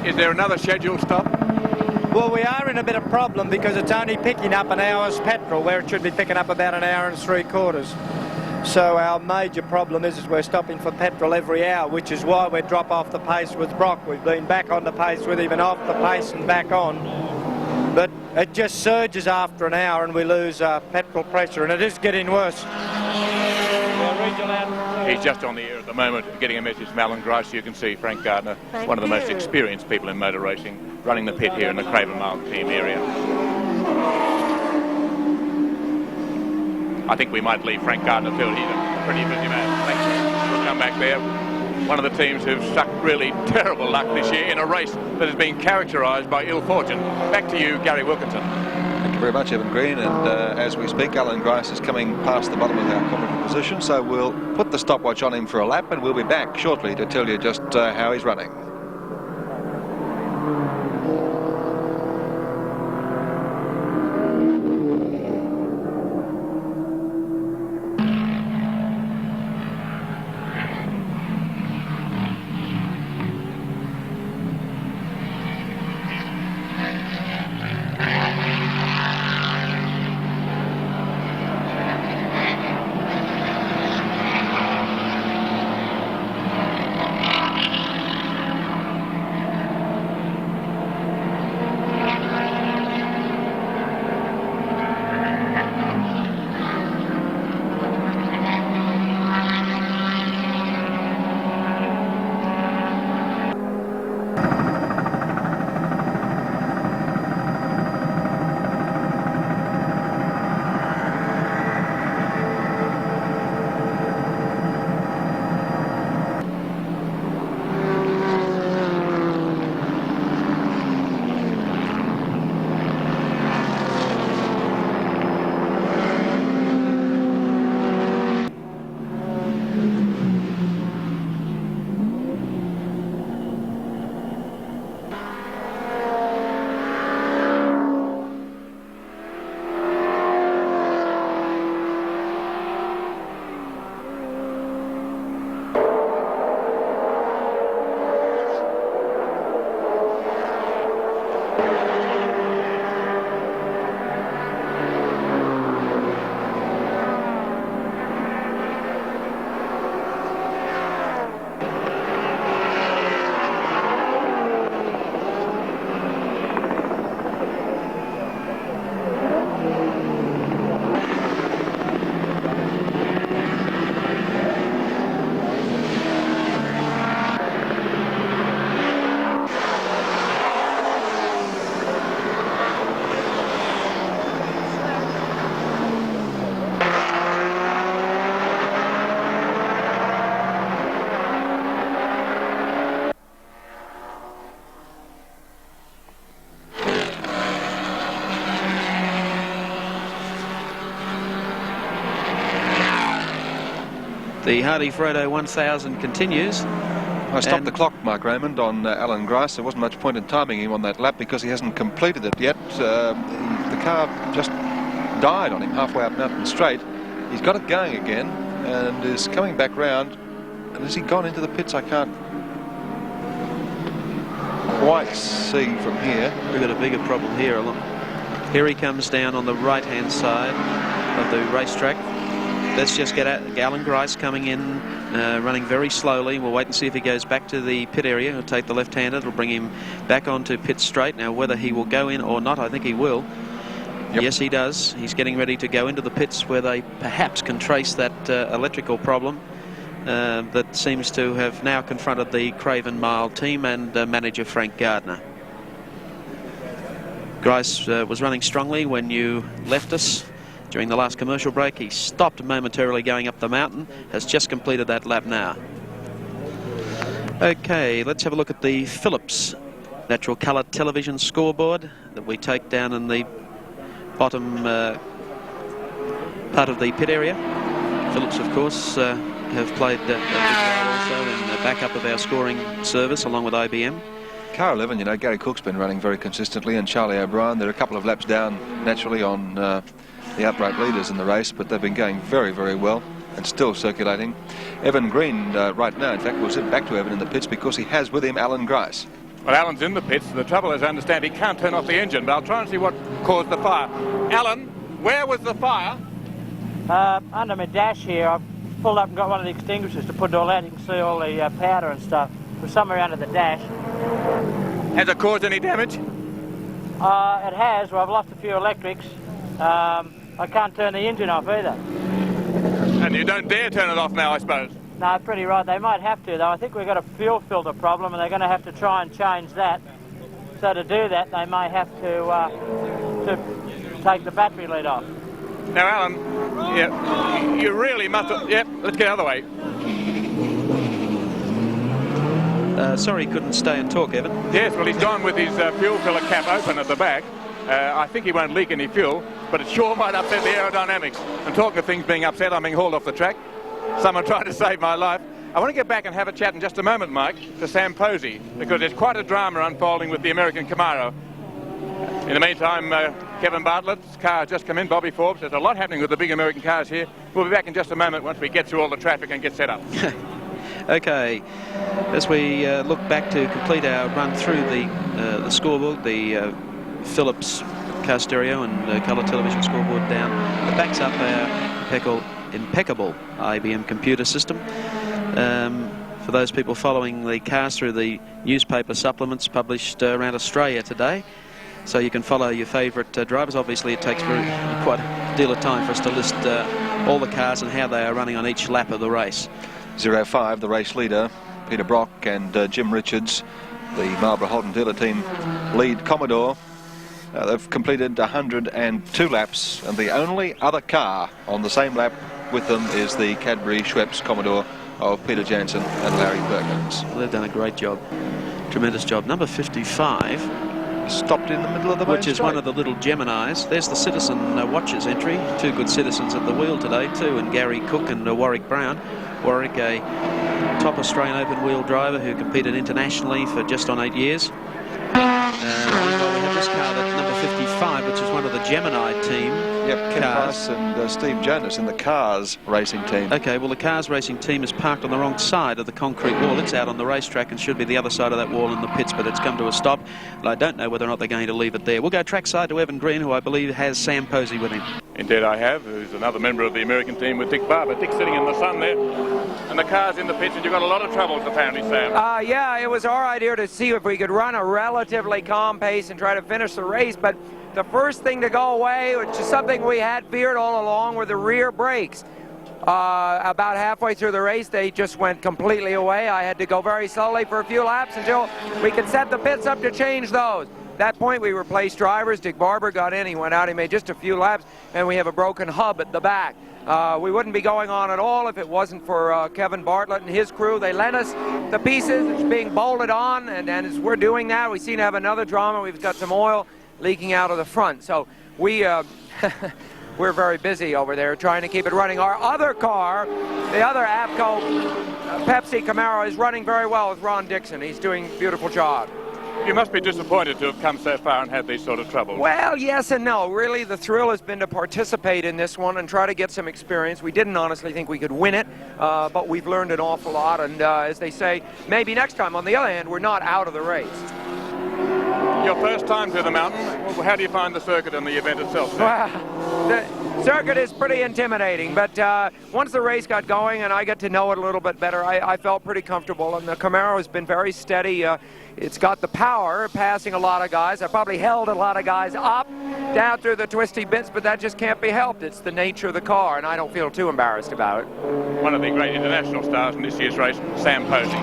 Is there another scheduled stop? Well, we are in a bit of problem because it's only picking up an hour's petrol where it should be picking up about an hour and 3/4. So our major problem is we're stopping for petrol every hour, which is why we drop off the pace with Brock. We've been back on the pace with him and off the pace and back on. But it just surges after an hour and we lose petrol pressure, and it is getting worse. He's just on the air at the moment, getting a message from Alan Grice. You can see Frank Gardner, one of the most experienced people in motor racing, running the pit here in the Cravenmouth team area. I think we might leave Frank Gardner field. He's a pretty busy man. Thanks. We'll come back there. One of the teams who've struck really terrible luck this year in a race that has been characterised by ill fortune. Back to you, Gary Wilkinson. Thank you very much, Evan Green. And as we speak, Alan Grice is coming past the bottom of our commentary position, so we'll put the stopwatch on him for a lap and we'll be back shortly to tell you just how he's running. The Hardie Ferodo 1000 continues. I stopped the clock, Mark Raymond, on Alan Grice. There wasn't much point in timing him on that lap because he hasn't completed it yet. The car just died on him halfway up Mountain Straight. He's got it going again and is coming back round. And has he gone into the pits? I can't quite see from here. We've got a bigger problem here. Look. Here he comes down on the right-hand side of the racetrack. Let's just get at Alan Grice coming in, running very slowly. We'll wait and see if he goes back to the pit area. He'll take the left-hander. It'll bring him back onto pit straight. Now, whether he will go in or not, I think he will. Yep. Yes, he does. He's getting ready to go into the pits where they perhaps can trace that electrical problem that seems to have now confronted the Craven Mile team and manager Frank Gardner. Grice was running strongly when you left us during the last commercial break. He stopped momentarily going up the mountain, has just completed that lap now. Okay, let's have a look at the Philips natural colour television scoreboard that we take down in the bottom part of the pit area. Philips, of course, have played a big role also in the backup of our scoring service along with IBM. Car 11, you know, Gary Cook's been running very consistently, and Charlie O'Brien. They're a couple of laps down naturally on the outright leaders in the race, but they've been going very, very well and still circulating. Evan Green right now, in fact, we'll sit back to Evan in the pits because he has with him Alan Grice. Well, Alan's in the pits. The trouble is, I understand he can't turn off the engine, but I'll try and see what caused the fire. Alan, where was the fire? Under my dash here. I've pulled up and got one of the extinguishers to put it all out. You can see all the powder and stuff. It was somewhere under the dash. Has it caused any damage? It has. Well, I've lost a few electrics. I can't turn the engine off either. And you don't dare turn it off now, I suppose? No, pretty right. They might have to, though. I think we've got a fuel filter problem, and they're going to have to try and change that. So to do that, they may have to take the battery lead off. Now, Alan, yeah, you really must have... Yep, let's get out of the way. Sorry he couldn't stay and talk, Evan. Yes, well, he's gone with his fuel filler cap open at the back. I think he won't leak any fuel, but it sure might upset the aerodynamics. And talking of things being upset, I'm being hauled off the track. Someone tried to save my life. I want to get back and have a chat in just a moment, Mike, to Sam Posey, because there's quite a drama unfolding with the American Camaro. In the meantime, Kevin Bartlett's car has just come in, Bobby Forbes. There's a lot happening with the big American cars here. We'll be back in just a moment once we get through all the traffic and get set up. Okay, as we look back to complete our run through the scoreboard, the Philips car stereo and colour television scoreboard down, it backs up our impeccable IBM computer system. For those people following the cars through the newspaper supplements published around Australia today, so you can follow your favourite drivers. Obviously it takes quite a deal of time for us to list all the cars and how they are running on each lap of the race. 05, the race leader, Peter Brock, and Jim Richards, the Marlborough Holden dealer team lead Commodore. They've completed 102 laps, and the only other car on the same lap with them is the Cadbury Schweppes Commodore of Peter Jansen and Larry Perkins. Well, they've done a great job. Tremendous job. Number 55 stopped in the middle of the which is one of the little Geminis. There's the Citizen Watches entry. Two good citizens at the wheel today, too, and Gary Cook and Warwick Brown. Warwick, a top Australian open wheel driver who competed internationally for just on 8 years. We have this car, that's number 55, which is one of the Gemini team. Yep, Ken Price and Steve Jonas in the Cars racing team. Okay, well, the Cars racing team is parked on the wrong side of the concrete wall. It's out on the racetrack and should be the other side of that wall in the pits, but it's come to a stop. And I don't know whether or not they're going to leave it there. We'll go trackside to Evan Green, who I believe has Sam Posey with him. Indeed I have, who's another member of the American team with Dick Barber. Dick's sitting in the sun there, and the car's in the pits, and you've got a lot of troubles apparently, Sam. Yeah, it was our idea to see if we could run a relatively calm pace and try to finish the race, but the first thing to go away, which is something we had feared all along, were the rear brakes. About halfway through the race, they just went completely away. I had to go very slowly for a few laps until we could set the pits up to change those. At that point, we replaced drivers. Dick Barber got in, he went out, he made just a few laps, and we have a broken hub at the back. We wouldn't be going on at all if it wasn't for Kevin Bartlett and his crew. They lent us the pieces. It's being bolted on, and as we're doing that, we seem to have another drama. We've got some oil leaking out of the front. So we we're very busy over there trying to keep it running. Our other car, the other Avco Pepsi Camaro, is running very well with Ron Dixon. He's doing a beautiful job. You must be disappointed to have come so far and had these sort of troubles. Well, yes and no. Really, the thrill has been to participate in this one and try to get some experience. We didn't honestly think we could win it, but we've learned an awful lot. And as they say, maybe next time. On the other hand, we're not out of the race. Your first time to the mountain, how do you find the circuit and the event itself? Well, the circuit is pretty intimidating, but once the race got going and I got to know it a little bit better, I felt pretty comfortable. And the Camaro has been very steady. It's got the power, passing a lot of guys. I probably held a lot of guys up, down through the twisty bits, but that just can't be helped. It's the nature of the car, and I don't feel too embarrassed about it. One of the great international stars in this year's race, Sam Posey.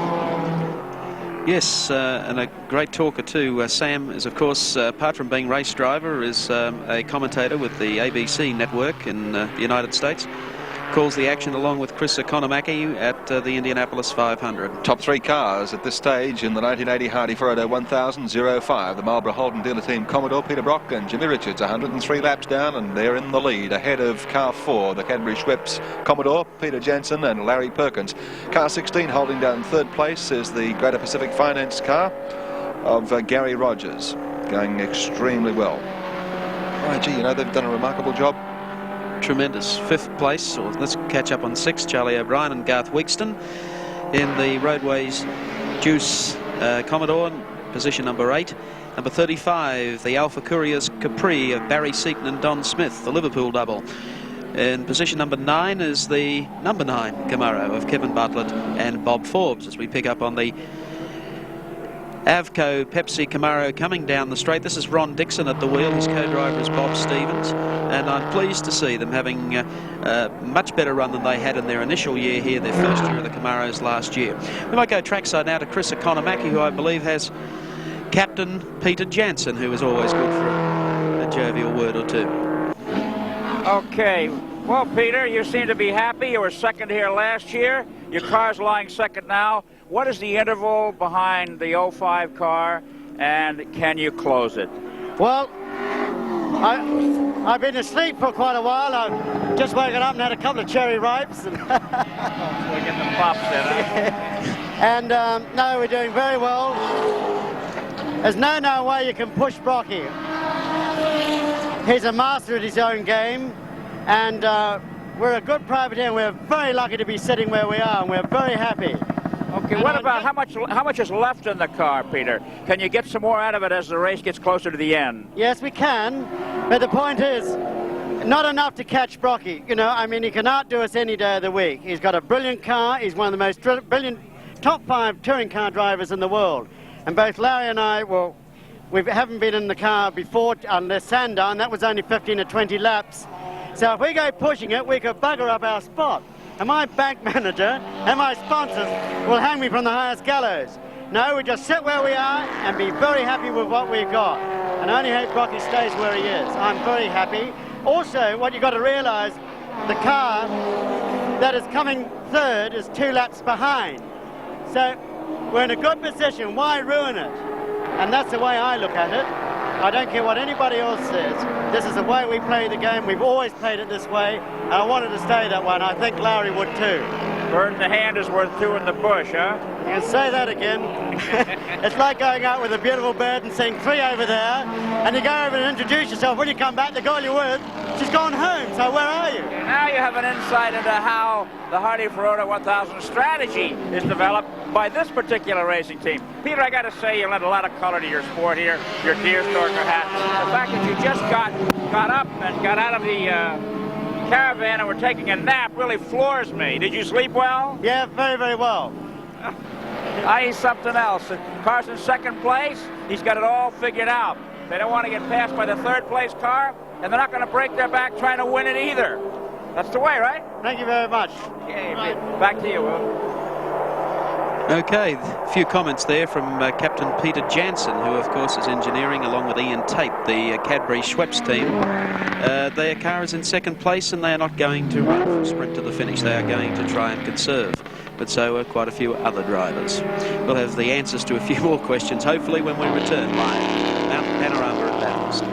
Yes, and a great talker too. Sam is, of course, apart from being race driver, is a commentator with the ABC network in the United States. Calls the action along with Chris Economaki at the Indianapolis 500. Top three cars at this stage in the 1980 Hardie Ferodo 1000-05. The Marlborough Holden dealer team Commodore, Peter Brock and Jimmy Richards, 103 laps down, and they're in the lead ahead of car 4, the Cadbury Schweppes Commodore, Peter Jansen and Larry Perkins. Car 16 holding down third place is the Greater Pacific Finance car of Gary Rogers, going extremely well. Oh, gee, you know, they've done a remarkable job. Tremendous. Fifth place, or let's catch up on sixth, Charlie O'Brien and Garth Weekston in the Roadways Juice Commodore, position number 8. Number 35, the Alpha Couriers Capri of Barry Seaton and Don Smith, the Liverpool double. In position number 9 is the number 9 Camaro of Kevin Bartlett and Bob Forbes, as we pick up on the Avco Pepsi Camaro coming down the straight. This is Ron Dixon at the wheel. His co-driver is Bob Stevens, and I'm pleased to see them having a much better run than they had in their initial year here, their first year of the Camaros last year. We might go trackside now to Chris Economaki, who I believe has Captain Peter Jansen, who is always good for a jovial word or two. Okay. Well, Peter, you seem to be happy. You were second here last year. Your car's lying second now. What is the interval behind the 05 car, and can you close it? Well, I've been asleep for quite a while. I've just woken up and had a couple of cherry ripes. And we're getting the pops in, huh? And no, we're doing very well. There's no way you can push Brocky. He's a master at his own game, and we're a good privateer, and we're very lucky to be sitting where we are, and we're very happy. Okay, and what about how much is left in the car, Peter? Can you get some more out of it as the race gets closer to the end? Yes, we can, but the point is, not enough to catch Brocky. You know, I mean, he can outdo us any day of the week. He's got a brilliant car. He's one of the most brilliant top 5 touring car drivers in the world. And both Larry and I, well, we haven't been in the car before unless Sandown. That was only 15 or 20 laps. So if we go pushing it, we could bugger up our spot. And my bank manager and my sponsors will hang me from the highest gallows. No, we just sit where we are and be very happy with what we've got. And I only hope Brocky stays where he is. I'm very happy. Also, what you've got to realise, the car that is coming third is 2 laps behind. So we're in a good position. Why ruin it? And that's the way I look at it. I don't care what anybody else says. This is the way we play the game. We've always played it this way, and I wanted to stay that way, and I think Larry would too. Bird in the hand is worth 2 in the bush, huh? You can say that again. It's like going out with a beautiful bird and saying 3 over there, and you go over and introduce yourself. When you come back, the girl you're with, she's gone home, so where are you? Now you have an insight into how the Hardie Ferodo 1000 strategy is developed by this particular racing team. Peter, I got to say, you lent a lot of color to your sport here, your deerstalker hat. The fact that you just got up and got out of the caravan and were taking a nap really floors me. Did you sleep well? Yeah, very, very well. I need something else. Carson's second place. He's got it all figured out. They don't want to get passed by the third place car, and they're not going to break their back trying to win it either. That's the way, right? Thank you very much. Okay, back to you, Will. Okay, a few comments there from Captain Peter Jansen, who of course is engineering along with Ian Tate, the Cadbury Schweppes team. Their car is in second place and they are not going to run for a sprint to the finish. They are going to try and conserve. But so are quite a few other drivers. We'll have the answers to a few more questions, hopefully when we return live. Mountain Panorama at Bathurst.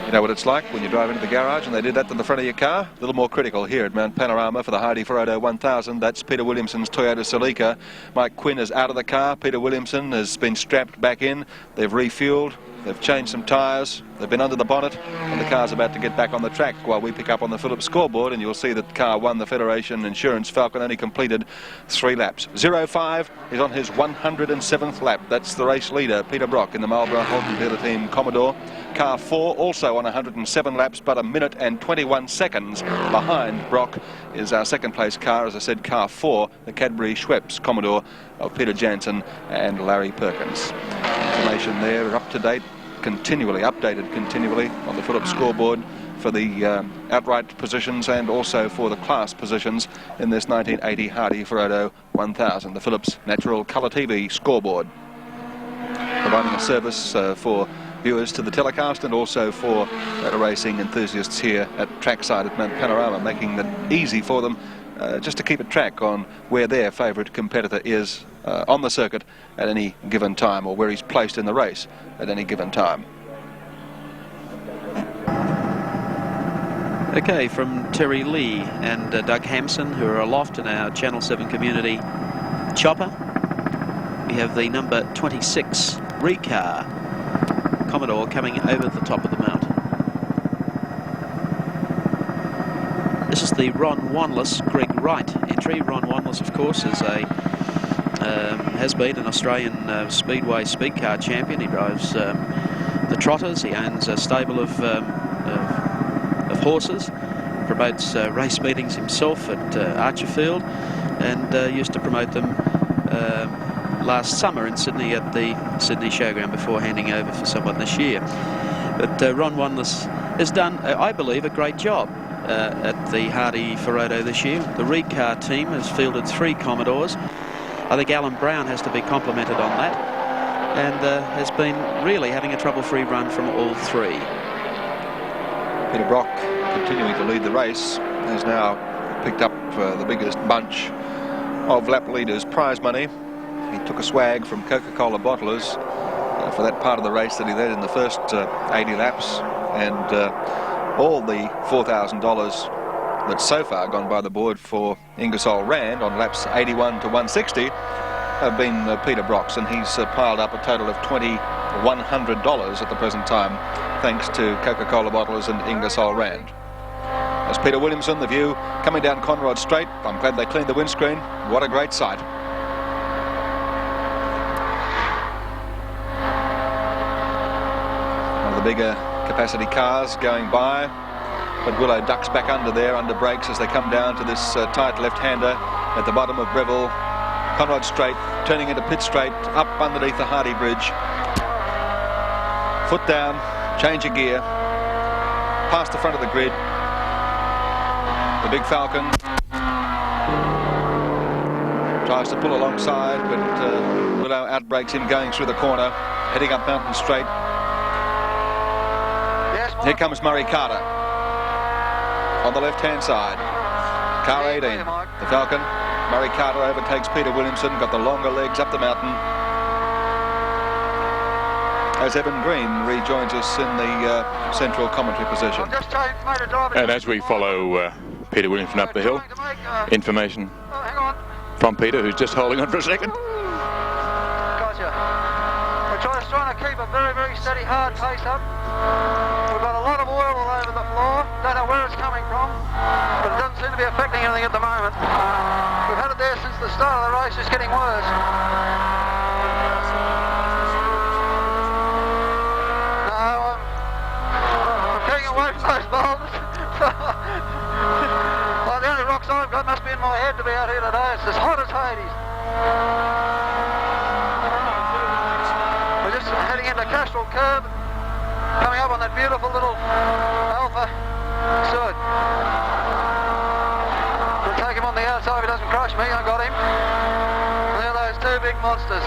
You know what it's like when you drive into the garage, and they did that to the front of your car? A little more critical here at Mount Panorama for the Hardie Ferodo 1000. That's Peter Williamson's Toyota Celica. Mike Quinn is out of the car. Peter Williamson has been strapped back in. They've refueled. They've changed some tyres. They've been under the bonnet, and the car's about to get back on the track while we pick up on the Phillips scoreboard, and you'll see that the car won the Federation Insurance Falcon, only completed 3 laps. 05 is on his 107th lap. That's the race leader, Peter Brock, in the Marlborough Holden Dealer Team Commodore. Car 4 also on 107 laps, but 1 minute and 21 seconds behind Brock is our second place car, as I said, car 4, the Cadbury Schweppes Commodore of Peter Jansen and Larry Perkins. Information there up to date, updated continually on the Phillips scoreboard for the outright positions and also for the class positions in this 1980 Hardie Ferodo 1000, the Phillips Natural Colour TV scoreboard, providing a service for viewers to the telecast and also for motor racing enthusiasts here at trackside at Mount Panorama, making it easy for them just to keep a track on where their favourite competitor is on the circuit at any given time, or where he's placed in the race at any given time. Okay, from Terry Lee and Doug Hampson, who are aloft in our Channel 7 community chopper, we have the number 26 Recar Commodore coming over the top of the mountain. This is the Ron Wanless, Greg Wright entry. Ron Wanless, of course, is has been an Australian Speedway speed car champion. He drives the Trotters. He owns a stable of horses, promotes race meetings himself at Archerfield, and used to promote them last summer in Sydney at the Sydney Showground before handing over for someone this year. But Ron Wanless has done, I believe, a great job at the Hardie Ferodo this year. The Recar team has fielded 3 Commodores. I think Alan Brown has to be complimented on that, and has been really having a trouble-free run from all 3. Peter Brock, continuing to lead the race, has now picked up the biggest bunch of lap leaders' prize money. He took a swag from Coca-Cola bottlers for that part of the race that he led in the first 80 laps, and all the $4,000 that's so far gone by the board for Ingersoll Rand on laps 81 to 160 have been Peter Brock's, and he's piled up a total of $2,100 at the present time, thanks to Coca-Cola bottlers and Ingersoll Rand. As Peter Williamson, the view coming down Conrod Straight. I'm glad they cleaned the windscreen. What a great sight. One of the bigger capacity cars going by, but Willow ducks back under there, under brakes, as they come down to this tight left-hander at the bottom of Breville. Conrod Straight, turning into Pitt Straight, up underneath the Hardie Bridge. Foot down, change of gear, past the front of the grid. The big Falcon tries to pull alongside, but Willow outbrakes him going through the corner, heading up Mountain Straight. Here comes Murray Carter on the left-hand side. Car 18, the Falcon. Murray Carter overtakes Peter Williamson, got the longer legs up the mountain, as Evan Green rejoins us in the central commentary position. And as we follow Peter Williamson up the hill, information from Peter, who's just holding on for a second. Gotcha. We're trying to keep a very, very steady, hard pace up. We've got a lot of oil all over the floor. Don't know where it's coming from. to be affecting anything at the moment. We've had it there since the start of the race, just getting worse. No, I'm getting away from those boulders. Well, the only rocks I've got must be in my head to be out here today. It's as hot as Hades. We're just heading into Castrol Curve, coming up on that beautiful little Alpha Sud. We'll take him on the outside if he doesn't crush me. I got him. There are those two big monsters.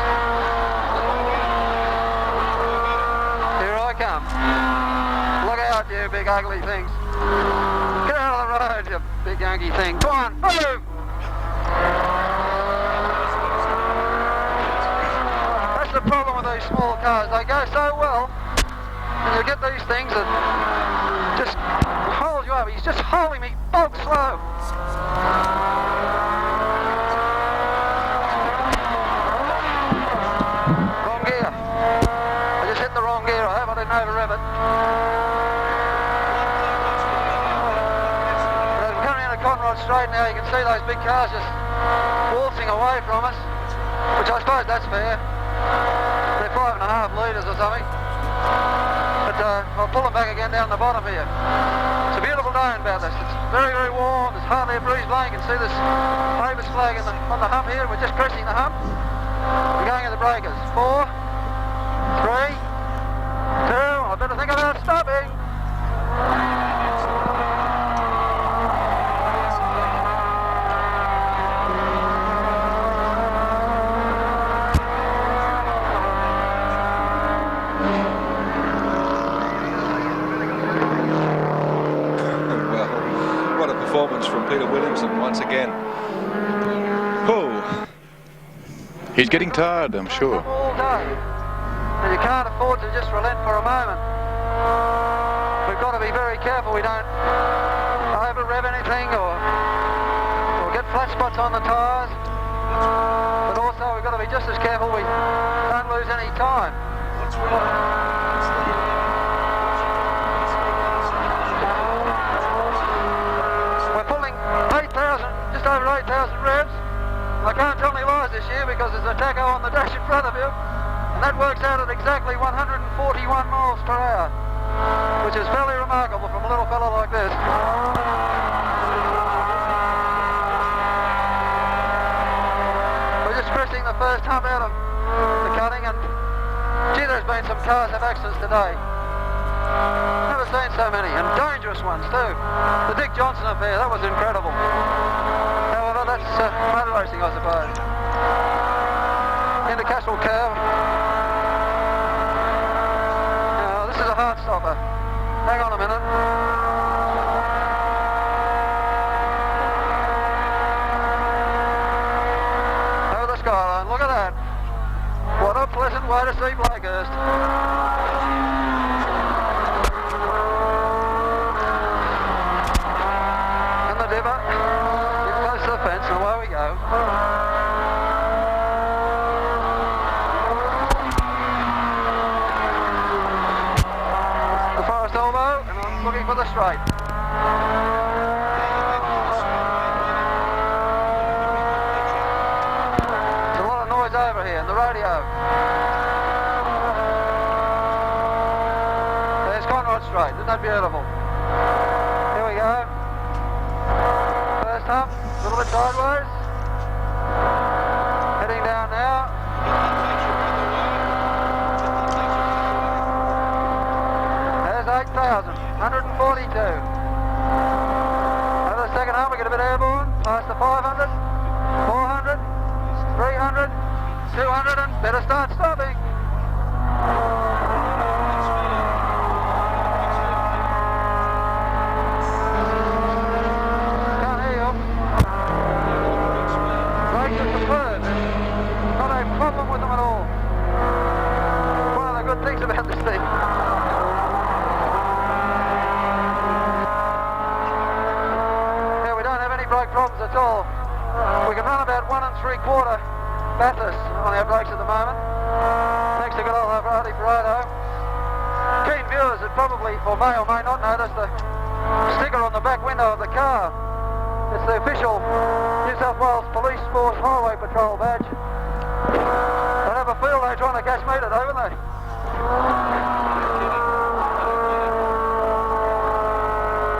Here I come. Look out, you big ugly things. Get out of the road, you big ugly thing. Come on, move! That's the problem with these small cars. They go so well, and you get these things that just hold you up. He's just holding me bog slow. Wrong gear. I just hit the wrong gear. I hope I didn't over-rev it. Conrod Straight now, you can see those big cars just waltzing away from us, which I suppose that's fair. They're 5.5 litres or something. But I'll pull them back again down the bottom here. It's a beautiful day in Bathurst. It's very, very warm. There's hardly a breeze blowing. You can see this Labour's flag on the hump here. We're just pressing the hump. We're going at the breakers. 4, 3, 2. I better think about stopping. From Peter Williamson once again. Oh, he's getting tired, I'm sure. All day, and you can't afford to just relent for a moment. We've got to be very careful we don't over-rev anything or get flat spots on the tyres. But also we've got to be just as careful we don't lose any time. Just over 8,000 revs. I can't tell any lies this year because there's a tacho on the dash in front of you, and that works out at exactly 141 miles per hour, which is fairly remarkable from a little fellow like this. We're just pressing the first hump out of the cutting, and gee, there's been some cars have accidents today. Never seen so many, and dangerous ones too. The Dick Johnson affair, that was incredible. However, that's motor racing, I suppose. Into Castrol Curve. Now, this is a heart stopper. Hang on a minute. Over the skyline, look at that. What a pleasant way to see Bathurst. Dipper, get close to the fence, and away we go. The forest elbow, and I'm looking for the straight. There's a lot of noise over here in the radio. There's Conrod Straight, isn't that beautiful? Here we go. Up, a little bit sideways. Heading down now. There's 8,000, 142. Over the second hump, we get a bit airborne. Past the 500, 400, 300, 200, and better start stopping. Things about this thing. Yeah, we don't have any brake problems at all. We can run about 1 3/4 Bathurst on our brakes at the moment. Thanks to good old Hardie Ferodo. Keen viewers that probably, or may not notice the sticker on the back window of the car. It's the official New South Wales Police Force Highway Patrol badge. They have a field day trying to catch me today, haven't they?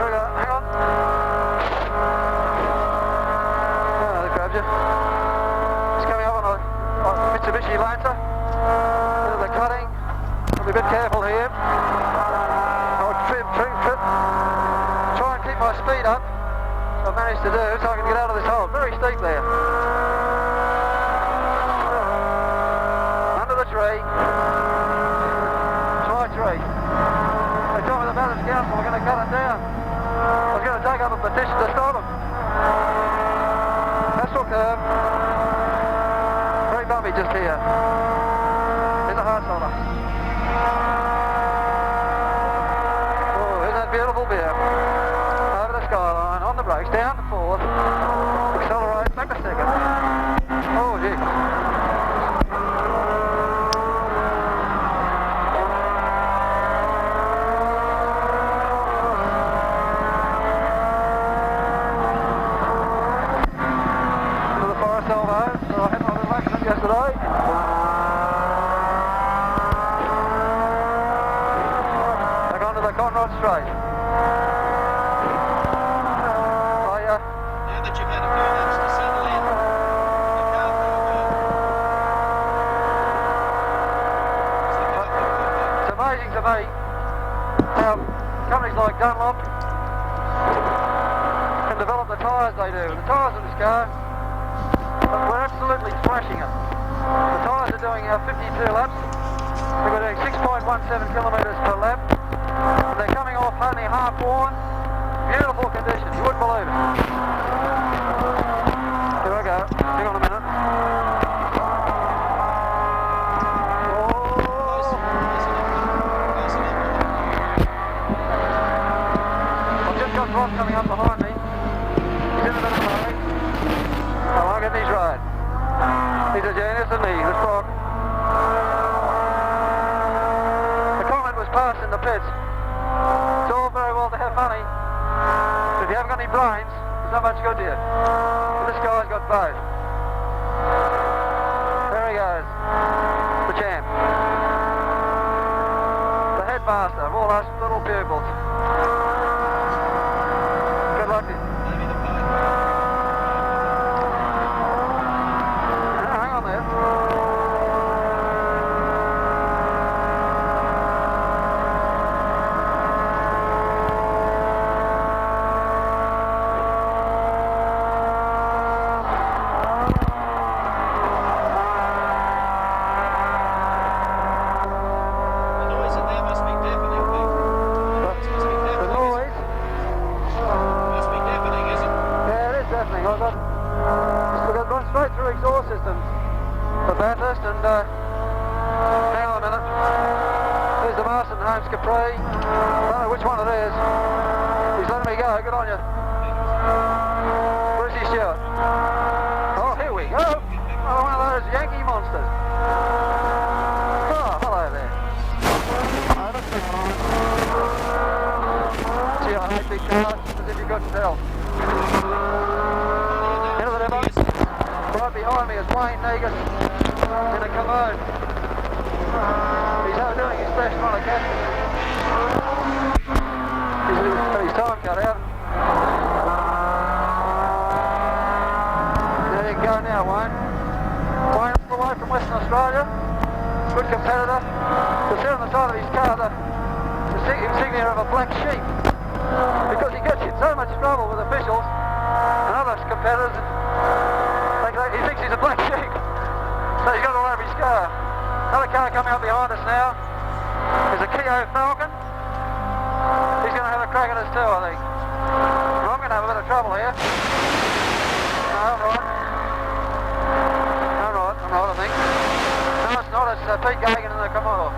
Here we go, hang on. Oh, they grabbed you. It's coming up on a Mitsubishi Lancer. Into the cutting. I'll be a bit careful here. I'll trip. Try and keep my speed up. I've managed to do so I can get out of this hole. Very steep there. Under the tree. It's my tree. They told me the Bathurst Council were going to cut it down. I was going to take up a petition to stop them. Pastoral curve. Very bumpy just here. Here's a hard solder. Oh, isn't that beautiful beer? Over the skyline, on the brakes, down to fourth, accelerate, back to second. Oh, gee. To the forest elbow, so I had my little accident yesterday. Back onto the Conrod Straight. To me, how companies like Dunlop can develop the tyres they do. The tyres in this car, we're absolutely thrashing it. The tyres are doing 52 laps. We're doing 6.17 kilometres per lap. And they're coming off only half worn. Beautiful condition, you wouldn't believe it. Here I go, hang on a minute. Ross coming up behind me. He's in a bit of a hurry. I won't get these right. He's a genius, isn't he? This frog. The comment was passed in the pits. It's all very well to have money, but if you haven't got any brains, it's not much good to you. But this guy's got both. There he goes. The champ. The headmaster of all us little pupils. Hang on there. The noise in there must be deafening, Pete. The noise? Must be deafening, is it? Yeah, it is deafening. We've gone straight through exhaust systems for Bathurst, and hang on a minute. There's the Marston Holmes Capri. I don't know which one it is. He's letting me go. Good on you. Where's he, Stuart? Oh, here we go. Oh, one of those Yankee monsters. Oh, hello there. Gee, I hate big cars, as if you couldn't tell. Into the depot. Right behind me is Wayne Negus in a commode. He's out doing his best trying to catch me. He's his time cut out. There you go now, Wayne. Wayne all the way from Western Australia. Good competitor. You'll see on the side of his car the insignia of a black sheep. Because he gets in so much trouble with officials and other competitors. He thinks he's a black sheep. So he's got it all over his car. Another car coming up behind us now is a Kia Falcon. He's going to have a crack at us too, I think. Well, I'm going to have a bit of trouble here. No, I'm right. I'm right, I think. No, it's not. It's Pete Gagan in the Commodore.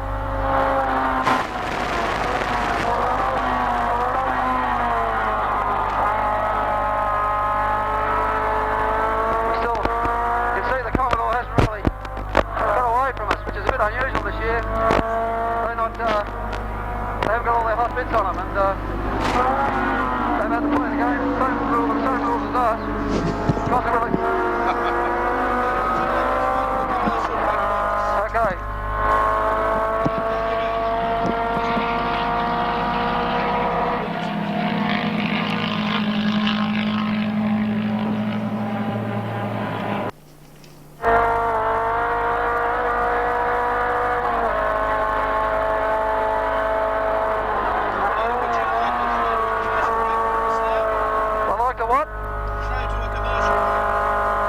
Unusual this year. They haven't got all their hot bits on them, and they've had to play the game the same rules as us.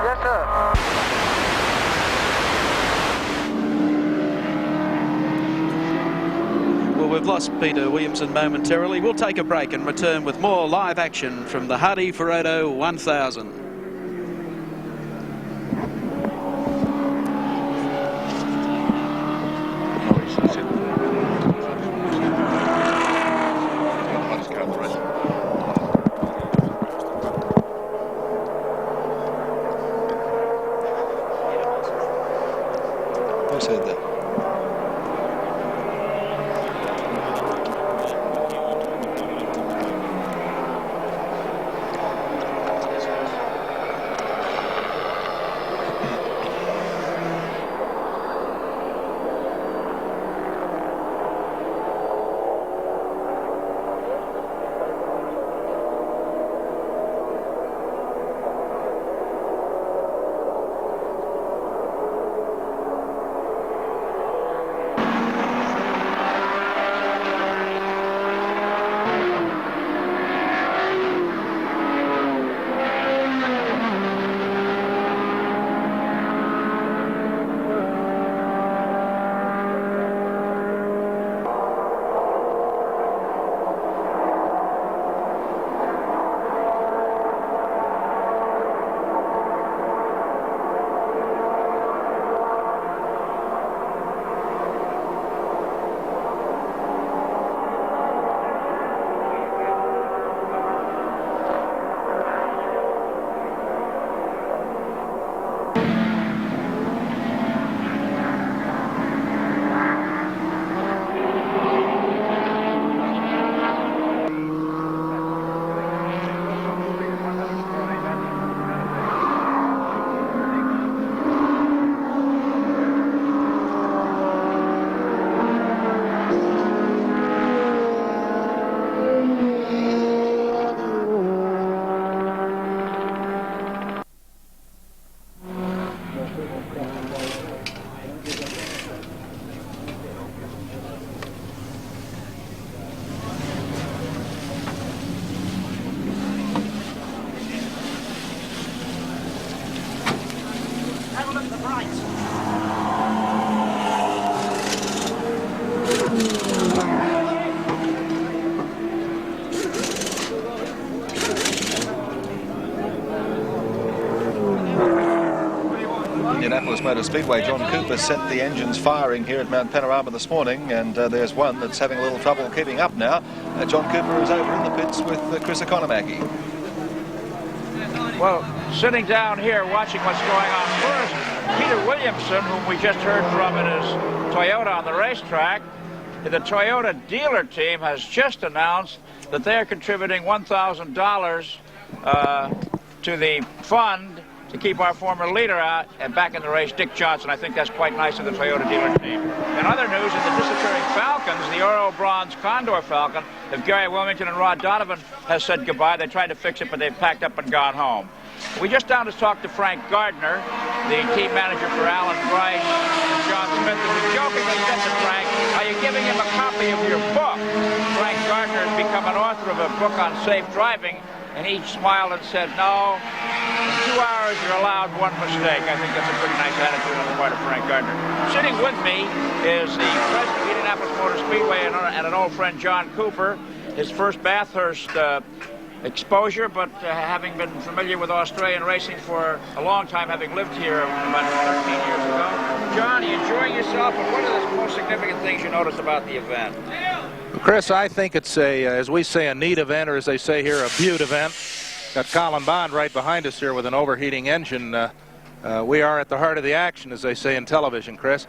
Yes, sir. Well, we've lost Peter Williamson momentarily. We'll take a break and return with more live action from the Hardie Ferodo 1000. Who said that? Indianapolis Motor Speedway, John Cooper set the engines firing here at Mount Panorama this morning, and there's one that's having a little trouble keeping up now. John Cooper is over in the pits with Chris Economaki. Well, sitting down here watching what's going on first, Peter Williamson, whom we just heard from in his Toyota on the racetrack, the Toyota dealer team has just announced that they're contributing $1,000 to the fund to keep our former leader out and back in the race, Dick Johnson. I think that's quite nice of the Toyota dealer team. In other news, in the disappearing Falcons, the Oro Bronze Condor Falcon, if Gary Wilmington and Rod Donovan has said goodbye, they tried to fix it, but they've packed up and gone home. We just down to talk to Frank Gardner, the team manager for Alan Bryce and John Smith. And we jokingly said to Frank, are you giving him a copy of your book? Frank Gardner has become an author of a book on safe driving, and he smiled and said, no, in 2 hours you're allowed one mistake. I think that's a pretty nice attitude on the part of Frank Gardner. Sitting with me is the president of Indianapolis Motor Speedway and an old friend, John Cooper, his first Bathurst exposure, but having been familiar with Australian racing for a long time, having lived here about 13 years ago. John, are you enjoying yourself, and what are the most significant things you noticed about the event? Chris, I think it's a, as we say, a neat event, or as they say here, a beaut event. Got Colin Bond right behind us here with an overheating engine. We are at the heart of the action, as they say in television, Chris.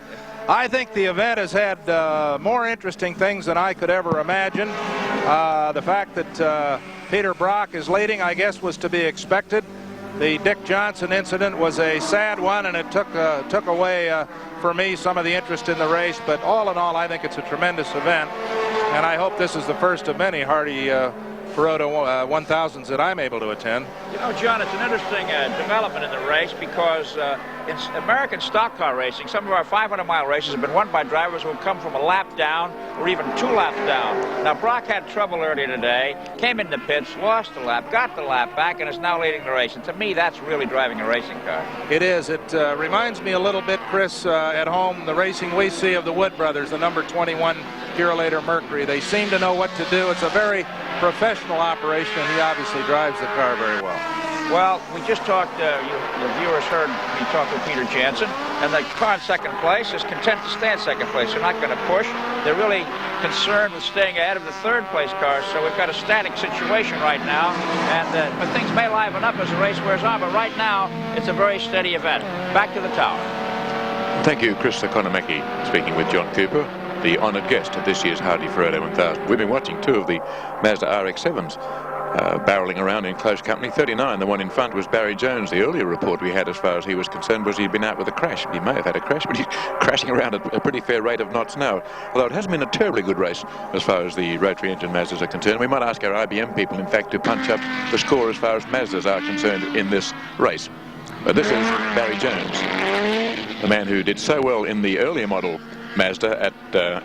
I think the event has had more interesting things than I could ever imagine. The fact that Peter Brock is leading, I guess, was to be expected. The Dick Johnson incident was a sad one, and it took away for me some of the interest in the race. But all in all, I think it's a tremendous event, and I hope this is the first of many Hardie Ferodo 1000s that I'm able to attend. You know, John, it's an interesting development in the race because in American stock car racing, some of our 500-mile races have been won by drivers who have come from a lap down or even 2 laps down. Now, Brock had trouble earlier today, came in the pits, lost a lap, got the lap back, and is now leading the race. And to me, that's really driving a racing car. It is. It reminds me a little bit, Chris, at home, the racing we see of the Wood brothers, the number 21 Purolator Mercury. They seem to know what to do. It's a very professional operation, and he obviously drives the car very well. Well, we just talked, the viewers heard me talk with Peter Jansen, and the car in second place is content to stay in second place. They're not going to push. They're really concerned with staying ahead of the third place cars, so we've got a static situation right now, and but things may liven up as the race wears on, but right now, it's a very steady event. Back to the tower. Thank you, Chris Economaki, speaking with John Cooper, the honoured guest of this year's Hardie Ferodo 1000. We've been watching 2 of the Mazda RX-7s barreling around in close company. 39, the one in front, was Barry Jones. The earlier report we had as far as he was concerned was he'd been out with a crash. He may have had a crash, but he's crashing around at a pretty fair rate of knots now. Although it hasn't been a terribly good race as far as the rotary engine Mazdas are concerned. We might ask our IBM people, in fact, to punch up the score as far as Mazdas are concerned in this race. But this is Barry Jones, the man who did so well in the earlier model Mazda at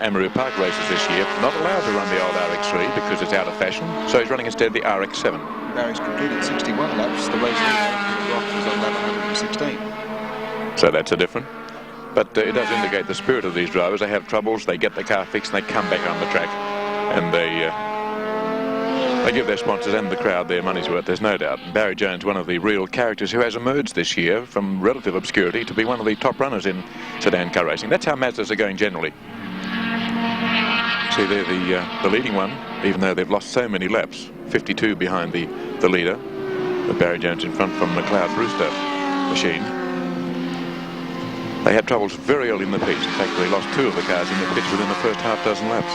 Amaru Park races this year. Not allowed to run the old RX-3 because it's out of fashion, so he's running instead the RX-7. Barry's completed 61 laps. The race is on lap 116. So that's a different. But it does indicate the spirit of these drivers. They have troubles, they get the car fixed, and they come back on the track, and they give their sponsors and the crowd their money's worth, there's no doubt. Barry Jones, one of the real characters who has emerged this year from relative obscurity to be one of the top runners in sedan car racing. That's how Mazdas are going generally. See, they're the leading one, even though they've lost so many laps. 52 behind the leader, with Barry Jones in front from the McLeod Brewster machine. They had troubles very early in the piece. In fact, they lost 2 of the cars in the pits within the first half dozen laps.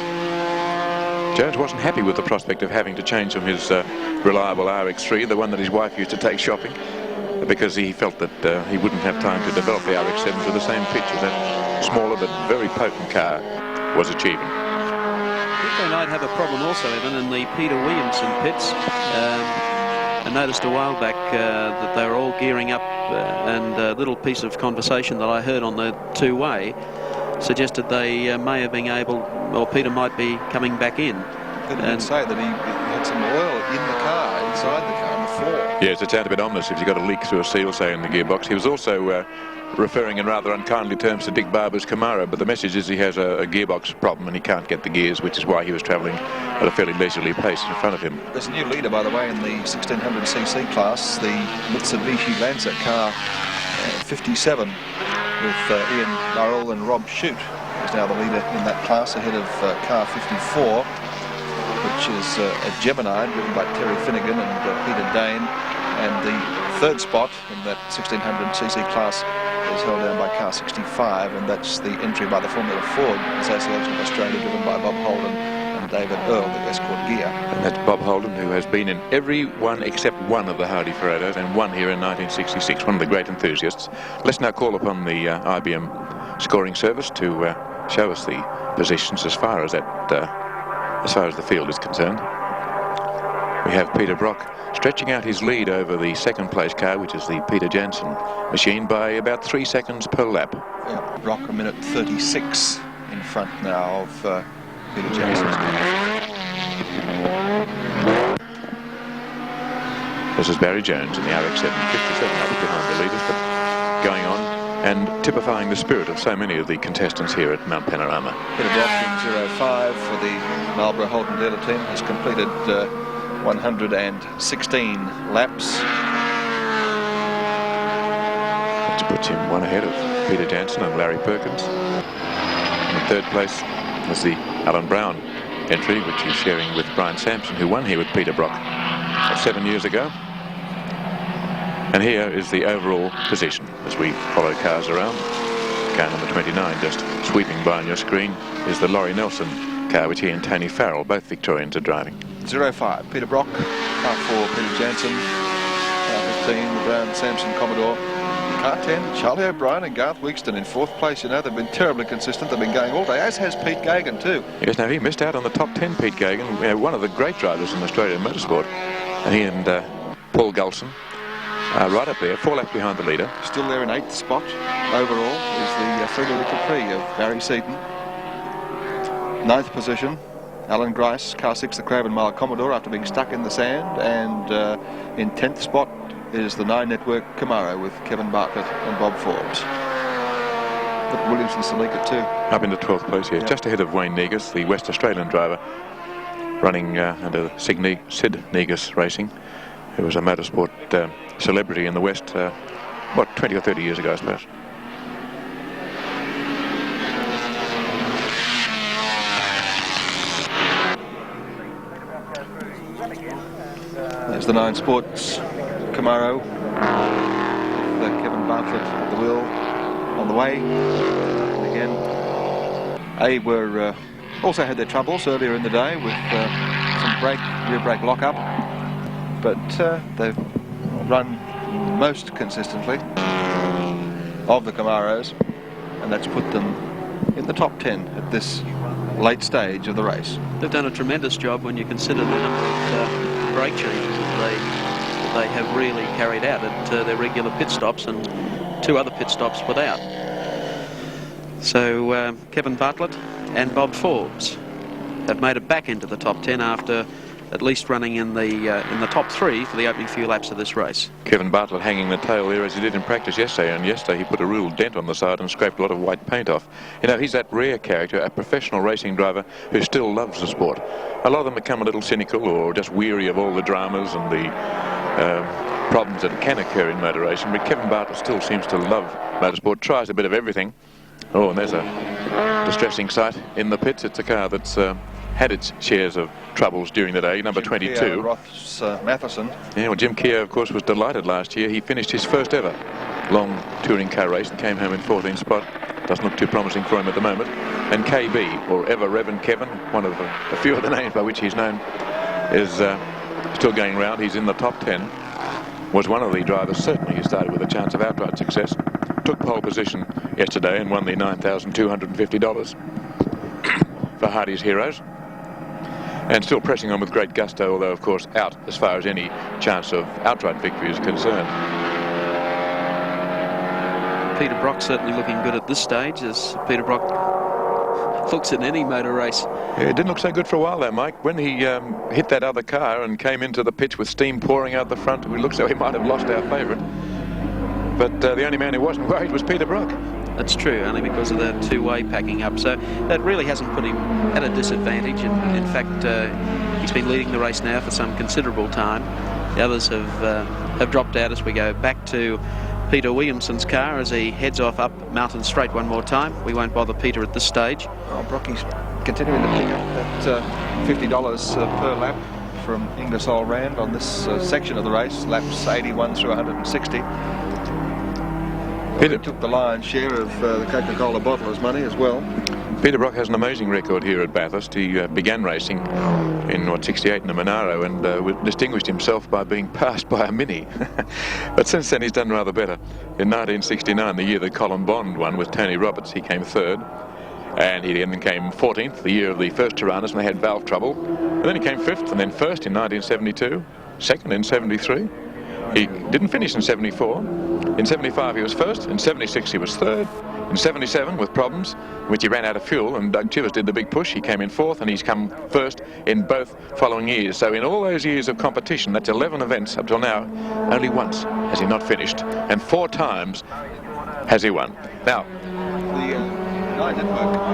Jones wasn't happy with the prospect of having to change from his reliable RX-3, the one that his wife used to take shopping, because he felt that he wouldn't have time to develop the RX-7 to the same pitch as that smaller but very potent car was achieving. I think they might have a problem also, Evan, in the Peter Williamson pits. I noticed a while back that they were all gearing up, and a little piece of conversation that I heard on the two-way suggested they may have been able, or Peter might be coming back in. Didn't say that he had some oil in the car, inside the car, on the floor. Yes, it sounded a bit ominous if you got a leak through a seal, say, in the gearbox. He was also referring in rather unkindly terms to Dick Barber's Camaro, but the message is he has a gearbox problem and he can't get the gears, which is why he was travelling at a fairly leisurely pace in front of him. There's a new leader, by the way, in the 1600cc class, the Mitsubishi Lancer car 57, with Ian Burrell and Rob Shute. He's now the leader in that class, ahead of car 54, which is a Gemini driven by Terry Finnegan and Peter Dane. And the third spot in that 1600cc class is held down by car 65, and that's the entry by the Formula Ford Association of Australia, driven by Bob Holden and David Earl, the Escort gear. And that's Bob Holden, who has been in every one except one of the Hardie Ferodos, and one here in 1966, one of the great enthusiasts. Let's now call upon the IBM scoring service to show us the positions as far as the field is concerned. We have Peter Brock stretching out his lead over the second place car, which is the Peter Jansen machine, by about 3 seconds per lap. Yeah, Brock a minute 36 in front now of Peter Jansen's car. This is Barry Jones in the RX-7, 57 up behind the leaders, but going on and typifying the spirit of so many of the contestants here at Mount Panorama. Peter Brock in 05 for the Marlborough Holden dealer team has completed 116 laps. Which puts him one ahead of Peter Jansen and Larry Perkins. In third place was the Alan Brown entry, which he's sharing with Brian Sampson, who won here with Peter Brock 7 years ago. And here is the overall position as we follow cars around. Car number 29, just sweeping by on your screen, is the Laurie Nelson car, which he and Tony Farrell, both Victorians, are driving. 05, Peter Brock, car 4, Peter Jansen, car 15, the Brown Sampson Commodore, Car 10, Charlie O'Brien and Garth Wigston in 4th place. You know, they've been terribly consistent. They've been going all day, as has Pete Gagan too. Yes, now he missed out on the top 10, Pete Gagan, one of the great drivers in Australian motorsport. And he and Paul Gulson right up there, 4 laps behind the leader. Still there in 8th spot overall is the Ferodo Capri of Barry Seaton. 9th position, Alan Grice, car 6, the Craven Mile Commodore, after being stuck in the sand. And in 10th spot is the 9 Network Camaro with Kevin Bartlett and Bob Forbes. But Williamson Salika too. Up into 12th place here, just ahead of Wayne Negus, the West Australian driver, running under Sid Negus Racing, who was a motorsport celebrity in the West, what, 20 or 30 years ago, I suppose. There's the 9 Sports Camaro, the Kevin Bartlett at the wheel on the way. And again, were also had their troubles earlier in the day with some rear brake lock-up, but they've run most consistently of the Camaros, and that's put them in the top 10 at this late stage of the race. They've done a tremendous job when you consider the number of brake changes that they have really carried out at their regular pit stops, and 2 other pit stops without. So Kevin Bartlett and Bob Forbes have made it back into the top 10 after at least running in the top 3 for the opening few laps of this race. Kevin Bartlett hanging the tail there as he did in practice yesterday, and yesterday he put a real dent on the side and scraped a lot of white paint off. You know, he's that rare character, a professional racing driver who still loves the sport. A lot of them become a little cynical or just weary of all the dramas and the problems that can occur in motor racing, but Kevin Bartlett still seems to love motorsport, tries a bit of everything. Oh, and there's a distressing sight in the pits. It's a car that's had its shares of troubles during the day, number 22. Ross Matheson. Yeah, well, Jim Keogh, of course, was delighted last year. He finished his first ever long touring car race and came home in 14th spot. Doesn't look too promising for him at the moment. And KB, or Ever Reverend Kevin, one of a few of the names by which he's known, is still going round. He's in the top 10. Was one of the drivers, certainly, who started with a chance of outright success. Took pole position yesterday and won the $9,250 for Hardie's Heroes. And still pressing on with great gusto, although, of course, out as far as any chance of outright victory is concerned. Peter Brock certainly looking good at this stage, as Peter Brock looks in any motor race. Yeah, it didn't look so good for a while there, Mike. When he hit that other car and came into the pitch with steam pouring out the front, it looked so he might have lost our favourite. But the only man who wasn't worried was Peter Brock. That's true, only because of the two-way packing up. So that really hasn't put him at a disadvantage. In fact, he's been leading the race now for some considerable time. The others have dropped out as we go back to Peter Williamson's car as he heads off up Mountain Straight one more time. We won't bother Peter at this stage. Oh, Brocky's continuing to pick up that $50 per lap from Ingersoll Rand on this section of the race, laps 81 through 160. Peter took the lion's share of the Coca-Cola bottlers' money as well. Peter Brock has an amazing record here at Bathurst. He began racing in, 68 in the Monaro and distinguished himself by being passed by a Mini. But since then he's done rather better. In 1969, the year that Colin Bond won with Tony Roberts, he came 3rd. And he then came 14th, the year of the first Tiranas, and they had valve trouble. And then he came 5th and then 1st in 1972, 2nd in 73. He didn't finish in 74. In 75 he was 1st. In 76 he was 3rd. In 77 with problems, in which he ran out of fuel, and Doug Chivers did the big push. He came in 4th, and he's come 1st in both following years. So in all those years of competition, that's 11 events up till now, only once has he not finished, and 4 times has he won. Now, the 9 Network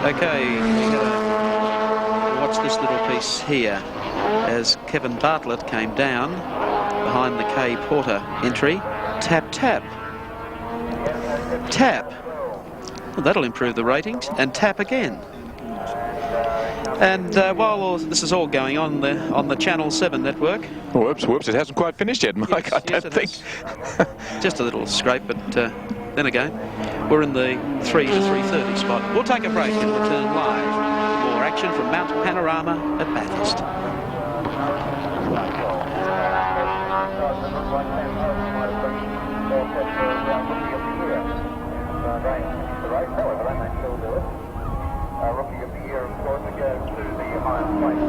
Okay, we're going to watch this little piece here as Kevin Bartlett came down behind the K Porter entry. Tap, tap. Tap. Well, that'll improve the ratings. And tap again. And while this is all going on the Channel 7 network... Whoops, it hasn't quite finished yet, Mike, yes, I don't think. Just a little scrape, but then again. we're in the 3 to 3:30 spot. We'll take a break and return live. More action from Mount Panorama at Bathurst. Rookie of the year, of course, it goes to the highest place.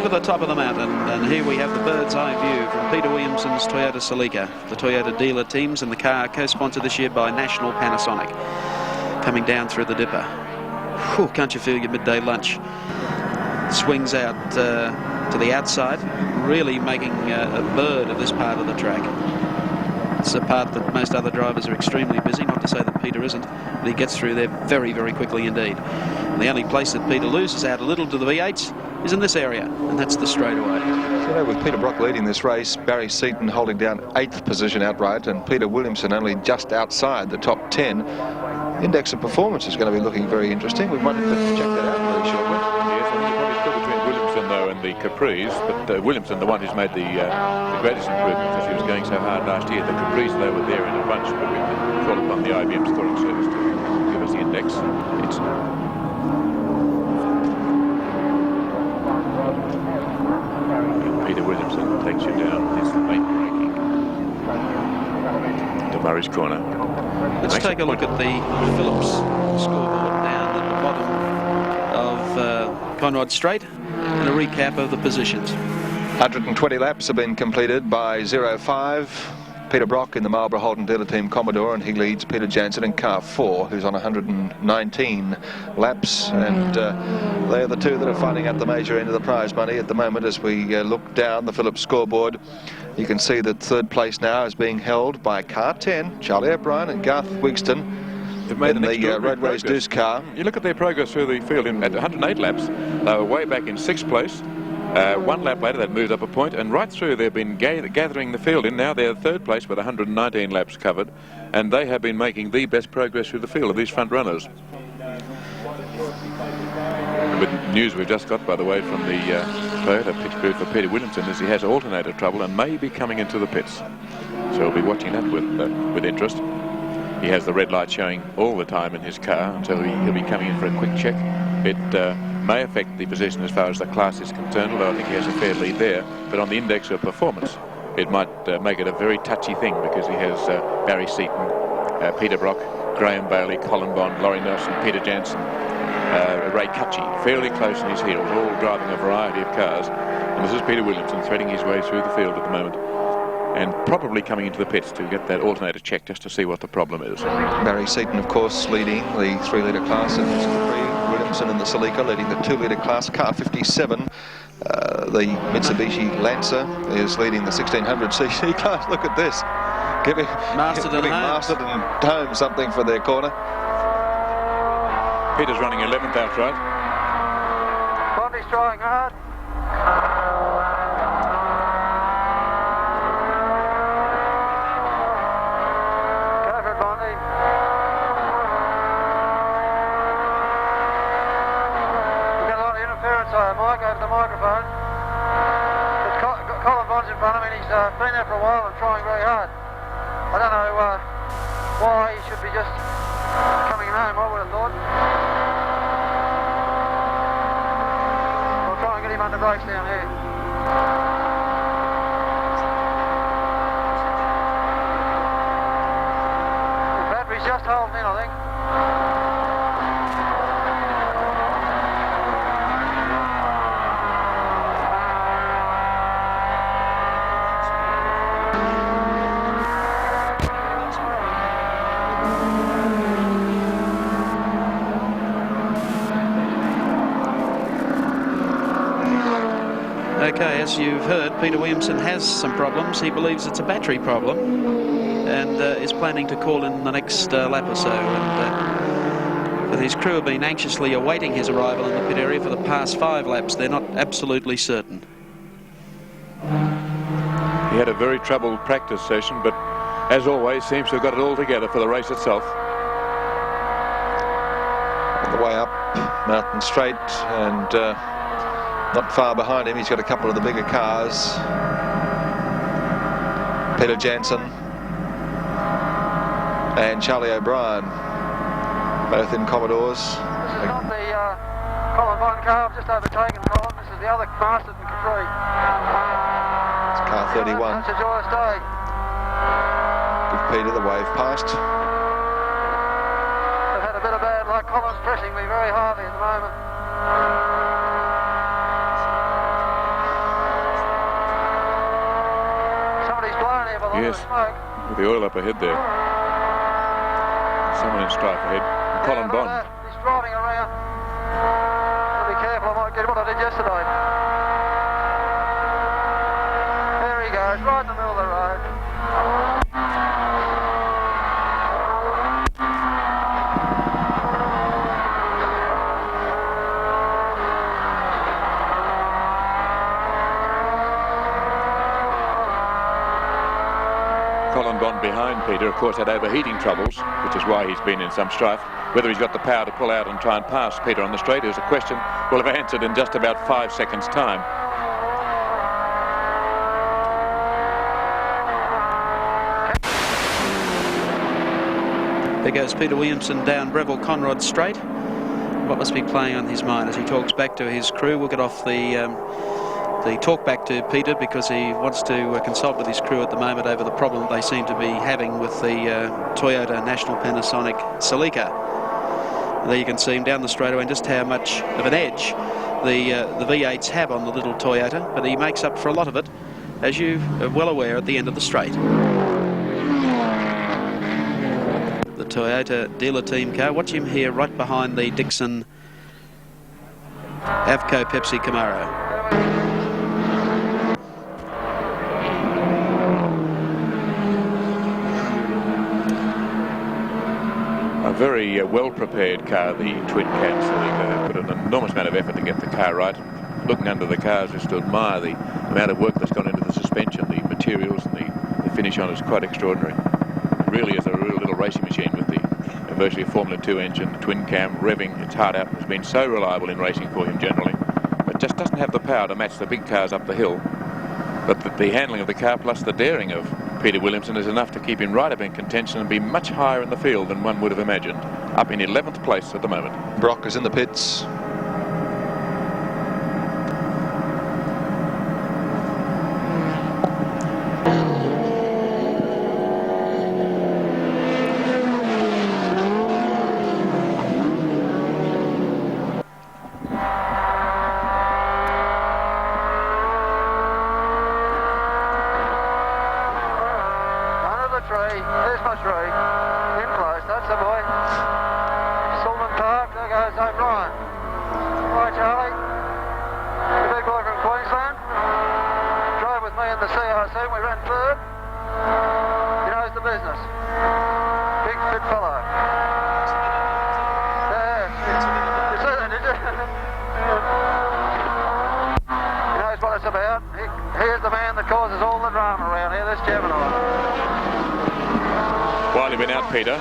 The top of the mountain, and here we have the bird's eye view from Peter Williamson's Toyota Celica, the Toyota dealer teams, and the car co-sponsored this year by National Panasonic, coming down through the dipper. Whew, can't you feel your midday lunch? Swings out to the outside, really making a bird of this part of the track. It's a part that most other drivers are extremely busy, not to say that Peter isn't, but he gets through there very, very quickly indeed. And the only place that Peter loses out a little to the V8s is in this area, and that's the straightaway. You know, with Peter Brock leading this race, Barry Seaton holding down 8th position outright, and Peter Williamson only just outside the top 10. Index of performance is going to be looking very interesting. We might have to check that out very shortly. Yes, I think it's probably still between Williamson, though, and the Capri's, but Williamson, the one who's made the greatest improvement, because he was going so hard last year. The Capri's, they were there in a bunch, but we can call upon the IBM scoring service to give us the index. It's Peter Williamson takes you down his late braking to Murray's corner. Let's take a look at the Phillips scoreboard down at the bottom of Conrod Straight and a recap of the positions. 120 laps have been completed by 05. Peter Brock in the Marlborough Holden dealer team Commodore, and he leads Peter Jansen in car 4, who's on 119 laps, and they're the two that are fighting out the major end of the prize money at the moment. As we look down the Phillips scoreboard, you can see that third place now is being held by car 10, Charlie O'Brien and Garth Wigston in the Roadways Deuce car. You look at their progress through the field at 108 laps. They were way back in 6th place. 1 lap later, they'd moved up a point, and right through they've been gathering the field in. Now they're 3rd place with 119 laps covered, and they have been making the best progress through the field of these front runners. With news we've just got, by the way, from the Toyota pit crew for Peter Williamson is he has alternator trouble and may be coming into the pits. So we'll be watching that with interest. He has the red light showing all the time in his car, and so he'll be coming in for a quick check. It may affect the position as far as the class is concerned, although I think he has a fair lead there. But on the index of performance, it might make it a very touchy thing, because he has Barry Seaton, Peter Brock, Graham Bailey, Colin Bond, Laurie Nelson, Peter Jansen, Ray Cutchy, fairly close in his heels, all driving a variety of cars. And this is Peter Williamson threading his way through the field at the moment, and probably coming into the pits to get that alternator check just to see what the problem is. Barry Seaton, of course, leading the 3-litre class in his Capri. Williamson in the Celica leading the 2-litre class, car 57. The Mitsubishi Lancer is leading the 1600cc class. Look at this. giving Masterton home something for their corner. Peter's running 11th outright. Bondi's trying hard. Go for it, Bondi. You've got a lot of interference there, Mike, over the microphone. Colin Bond's in front of him, and he's been there for a while and trying very hard. I don't know why he should be just coming home, I would have thought. We'll try and get him under brakes down here. The battery's just holding in, I think. Okay, as you've heard, Peter Williamson has some problems. He believes it's a battery problem and is planning to call in the next lap or so. And his crew have been anxiously awaiting his arrival in the pit area for the past 5 laps. They're not absolutely certain. He had a very troubled practice session, but as always seems to have got it all together for the race itself. On the way up Mountain Straight, and not far behind him, he's got a couple of the bigger cars. Peter Jansen and Charlie O'Brien, both in Commodores. This is not the Colin Bond car. I've just overtaken Colin. This is the other Masterton Capri. It's car 31. That's a joyous day. Give Peter the wave past. I've had a bit of bad luck. Colin's pressing me very hardly at the moment. Yes, with the oil up ahead there. Someone in strife ahead. Colin Bond. He's driving around. I'll be careful, I might get what I did yesterday. There he goes, right in the middle of the road. Colin Bond behind Peter, of course, had overheating troubles, which is why he's been in some strife. Whether he's got the power to pull out and try and pass Peter on the straight is a question we'll have answered in just about 5 seconds' time. There goes Peter Williamson down Breville Conrod Straight. What must be playing on his mind as he talks back to his crew? We'll get off the talk back to Peter because he wants to consult with his crew at the moment over the problem they seem to be having with the Toyota National Panasonic Celica. There you can see him down the straightaway and just how much of an edge the V8s have on the little Toyota, but he makes up for a lot of it, as you are well aware, at the end of the straight. The Toyota dealer team car. Watch him here right behind the Dixon Avco Pepsi Camaro. A very well-prepared car, the twin cam Celica. Put an enormous amount of effort to get the car right. Looking under the cars just to admire the amount of work that's gone into the suspension, the materials, and the finish on it is quite extraordinary. It really is a real little racing machine with the virtually Formula 2 engine, the twin cam, revving its heart out. Has been so reliable in racing for him generally, but just doesn't have the power to match the big cars up the hill. But the handling of the car plus the daring of Peter Williamson is enough to keep him right up in contention and be much higher in the field than one would have imagined. Up in 11th place at the moment. Brock is in the pits. There's my tree. In close, that's the boy. Sullivan Park, there goes O'Brien. Hi Charlie. The big boy from Queensland. Drove with me in the CRC, we ran third. He knows the here's the man that causes all the drama around here, this Gemini. While you've been out, Peter.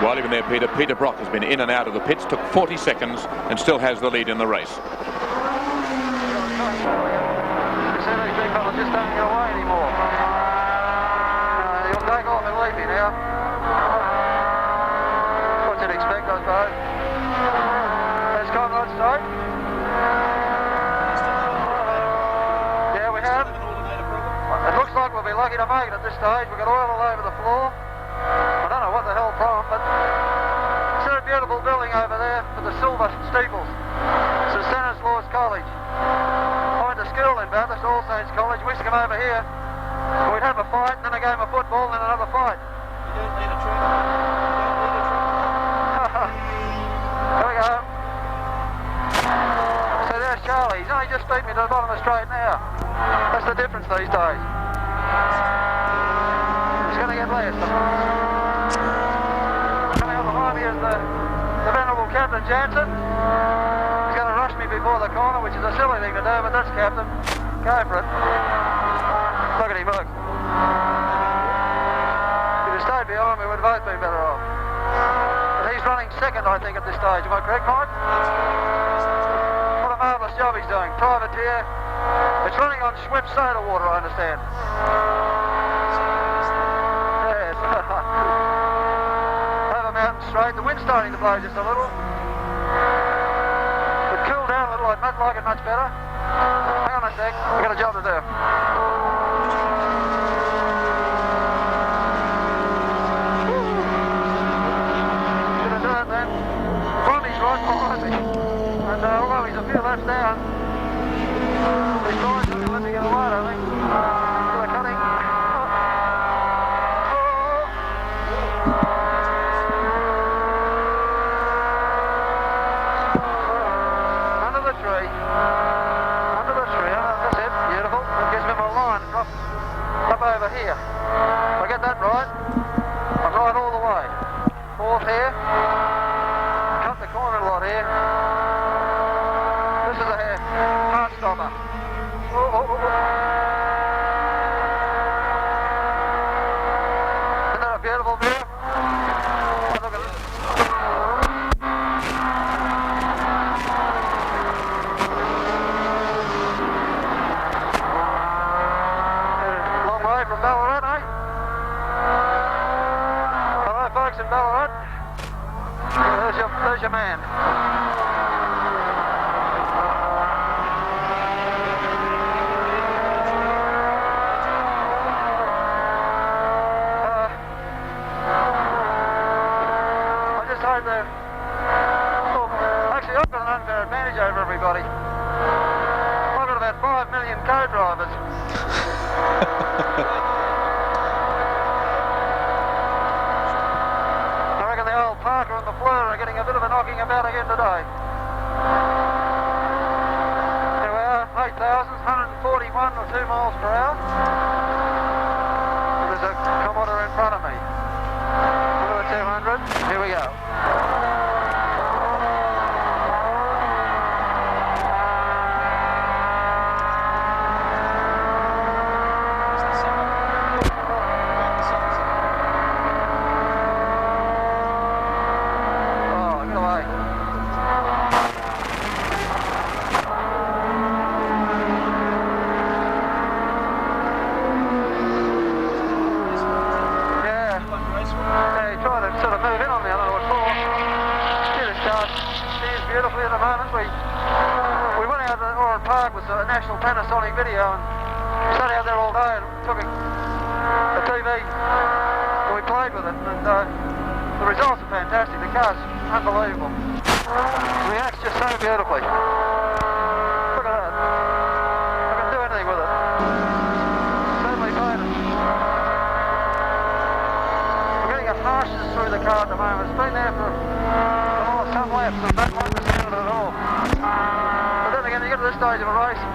While you've been there, Peter, Peter Brock has been in and out of the pits, took 40 seconds and still has the lead in the race. You see these big fellas just don't get away anymore. He'll take off and leave me now. What you'd expect, I suppose. There's Conrad straight. Yeah, we have. It looks like we'll be lucky to make it at this stage. We've got oil all over the floor. I don't know what the hell from, but it's a beautiful building over there with the silver steeples. It's St. Stanislaus College. I went to school in Bathurst, All Saints College. We used to come over here and we'd have a fight, and then a game of football, and then another fight. You don't need a train. Here we go. So there's Charlie. He's only just beat me to the bottom of the straight now. That's the difference these days. He's going to get less. Coming up behind me is the venerable Captain Jansen. He's going to rush me before the corner, which is a silly thing to do, but that's Captain. Go for it. Look at him, look. If he'd stayed behind me, we'd both been better off. But he's running second, I think, at this stage. Am I correct, Mike? What a marvellous job he's doing. Privateer. It's running on Schweppes soda water, I understand. Yes. Over Mountain Straight. The wind's starting to blow just a little. It cooled down a little. I'd like it much better. Hang on a sec. We've got a job to do. Gonna do it then. Ronnie's right behind me. And although he's a few laps down, he's trying to let me get away, I think. They're cutting. Under the tree. Under the tree. That's it. Beautiful. That gives me my line. Drop up over here. If I get that right, I'm right all the way. Fourth here. Cut the corner a lot here. This is a heart stopper. Isn't that a beautiful view? Look at this. Long way from Ballarat, eh? Hello, folks in Ballarat. There's your man. Actually, I've got an unfair advantage over everybody. I've got about 5 million co-drivers. I reckon the old Parker and the Fleur are getting a bit of a knocking about again today. Here we are, 8,000, 141 or 2 miles per hour. There's a Commodore in front of me. Look at the 200. Here we go. National Panasonic video and sat out there all day and took a TV and we played with it, and the results are fantastic. The car's unbelievable. It reacts just so beautifully. Look at that. I can do anything with it. Certainly made it. We're getting a harshness through the car at the moment. It's been there for some laps and don't like the sound of it at all. But then again, you get to this stage of a race, you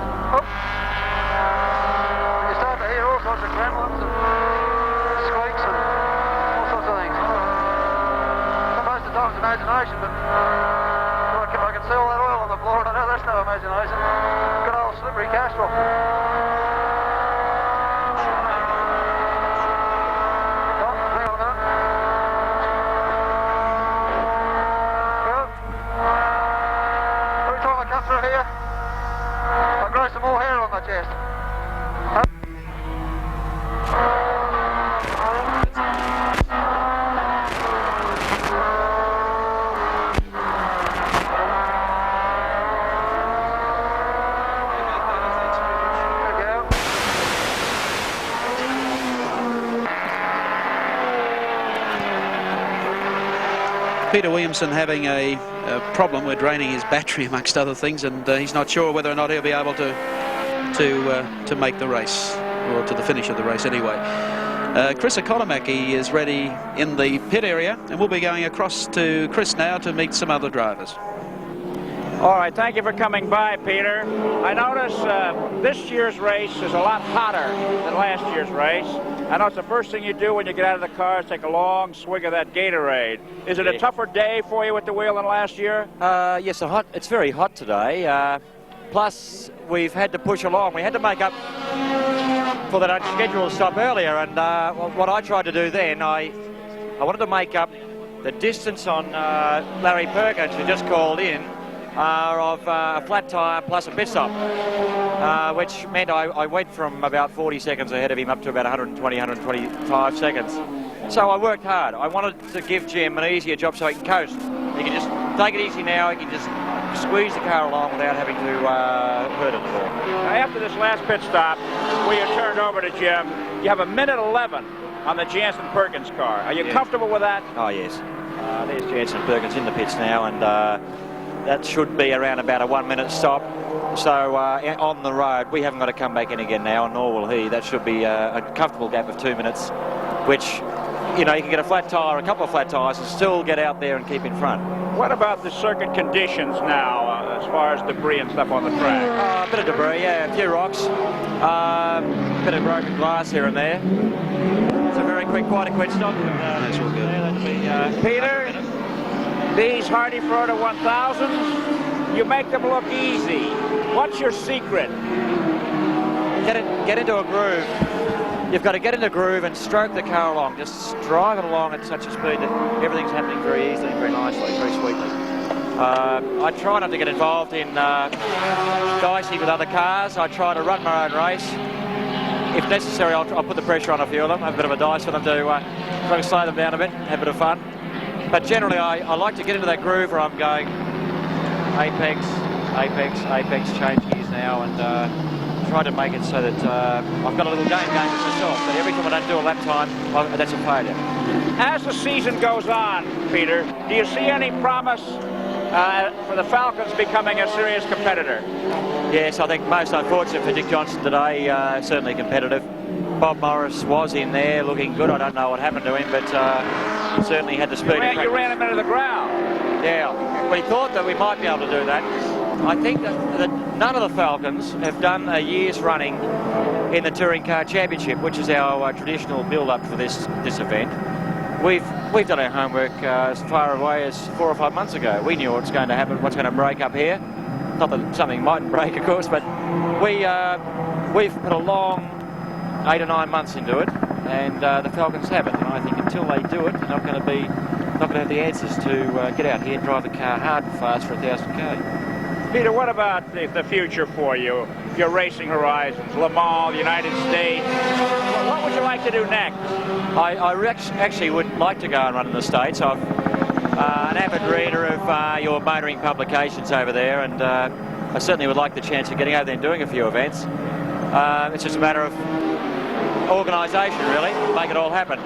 start to hear all sorts of gremlins and squeaks and all sorts of things. Most of the time it's imagination, but I can see all that oil on the floor and I know that's no imagination. slippery Castrol. Every time I come through here, I grow some more hair on my chest. Peter Williamson having a problem. We're draining his battery amongst other things, and he's not sure whether or not he'll be able to make the race, or to the finish of the race anyway. Chris Economaki is ready in the pit area, and we'll be going across to Chris now to meet some other drivers. All right, thank you for coming by, Peter. I notice this year's race is a lot hotter than last year's race. I know it's the first thing you do when you get out of the car is take a long swig of that Gatorade. Is it a tougher day for you with the wheel than last year? Yes, it's very hot today. Plus, we've had to push along. We had to make up for that unscheduled stop earlier, and what I tried to do then, I wanted to make up the distance on Larry Perkins, who just called in, of a flat tyre plus a pit stop, which meant I went from about 40 seconds ahead of him up to about 125 seconds. So I worked hard. I wanted to give Jim an easier job so he can coast. He can just take it easy now. He can just squeeze the car along without having to hurt it at all. Now, after this last pit stop, where you turned over to Jim, you have a minute 11 on the Jansen Perkins car. Are you comfortable with that? Oh, yes. There's Jansen Perkins in the pits now, and that should be around about a 1 minute stop. So on the road, we haven't got to come back in again now, nor will he. That should be a comfortable gap of 2 minutes, which, you know, you can get a flat tyre, a couple of flat tyres, and still get out there and keep in front. What about the circuit conditions now, as far as debris and stuff on the track? A bit of debris, yeah, a few rocks, a bit of broken glass here and there. It's a very quick, quite a quick stop. That's all good. Peter, these Hardie Ferodo 1000s, you make them look easy. What's your secret? Get into a groove. You've got to get in the groove and stroke the car along. Just drive it along at such a speed that everything's happening very easily, very nicely, very sweetly. I try not to get involved in dicey with other cars. I try to run my own race. If necessary, I'll put the pressure on a few of them, have a bit of a dice with them to try to slow them down a bit, have a bit of fun. But generally, I like to get into that groove where I'm going apex, apex, apex, change gears now, and try to make it so that I've got a little game with myself. But every time I don't do a lap time, that's a failure. As the season goes on, Peter, do you see any promise for the Falcons becoming a serious competitor? Yes, I think most unfortunate for Dick Johnson today, certainly competitive. Bob Morris was in there looking good. I don't know what happened to him, but certainly had the speed. You ran him into the ground. Yeah, we thought that we might be able to do that. I think that none of the Falcons have done a year's running in the Touring Car Championship, which is our traditional build-up for this event. We've done our homework as far away as 4 or 5 months ago. We knew what's going to happen, what's going to break up here. Not that something mightn't break, of course, but we've put a long 8 or 9 months into it, and the Falcons haven't. And I think until they do it, they're not going to have the answers to get out here and drive the car hard and fast for 1,000k. Peter, what about the future for you? Your racing horizons, Le Mans, the United States. What would you like to do next? I actually would like to go and run in the States. I'm an avid reader of your motoring publications over there, and I certainly would like the chance of getting over there and doing a few events. It's just a matter of organisation, really, make it all happen.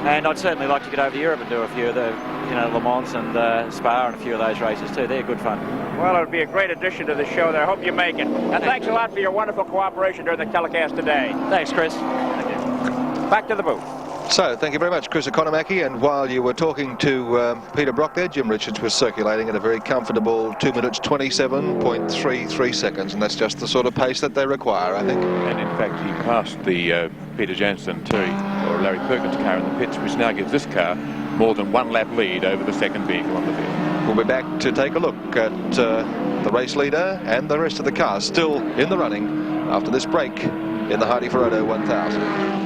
And I'd certainly like to get over to Europe and do a few of the, Le Mans and Spa and a few of those races too. They're good fun. Well, it would be a great addition to the show there. I hope you make it. And thanks a lot for your wonderful cooperation during the telecast today. Thanks, Chris. Thank you. Back to the booth. So, thank you very much, Chris Economaki. And while you were talking to Peter Brock there, Jim Richards was circulating at a very comfortable 2 minutes 27.33 seconds, and that's just the sort of pace that they require, I think. And in fact, he passed the Peter Jansen or Larry Perkins car in the pits, which now gives this car more than 1 lap lead over the second vehicle on the field. We'll be back to take a look at the race leader and the rest of the cars still in the running after this break in the Hardie Ferodo 1000.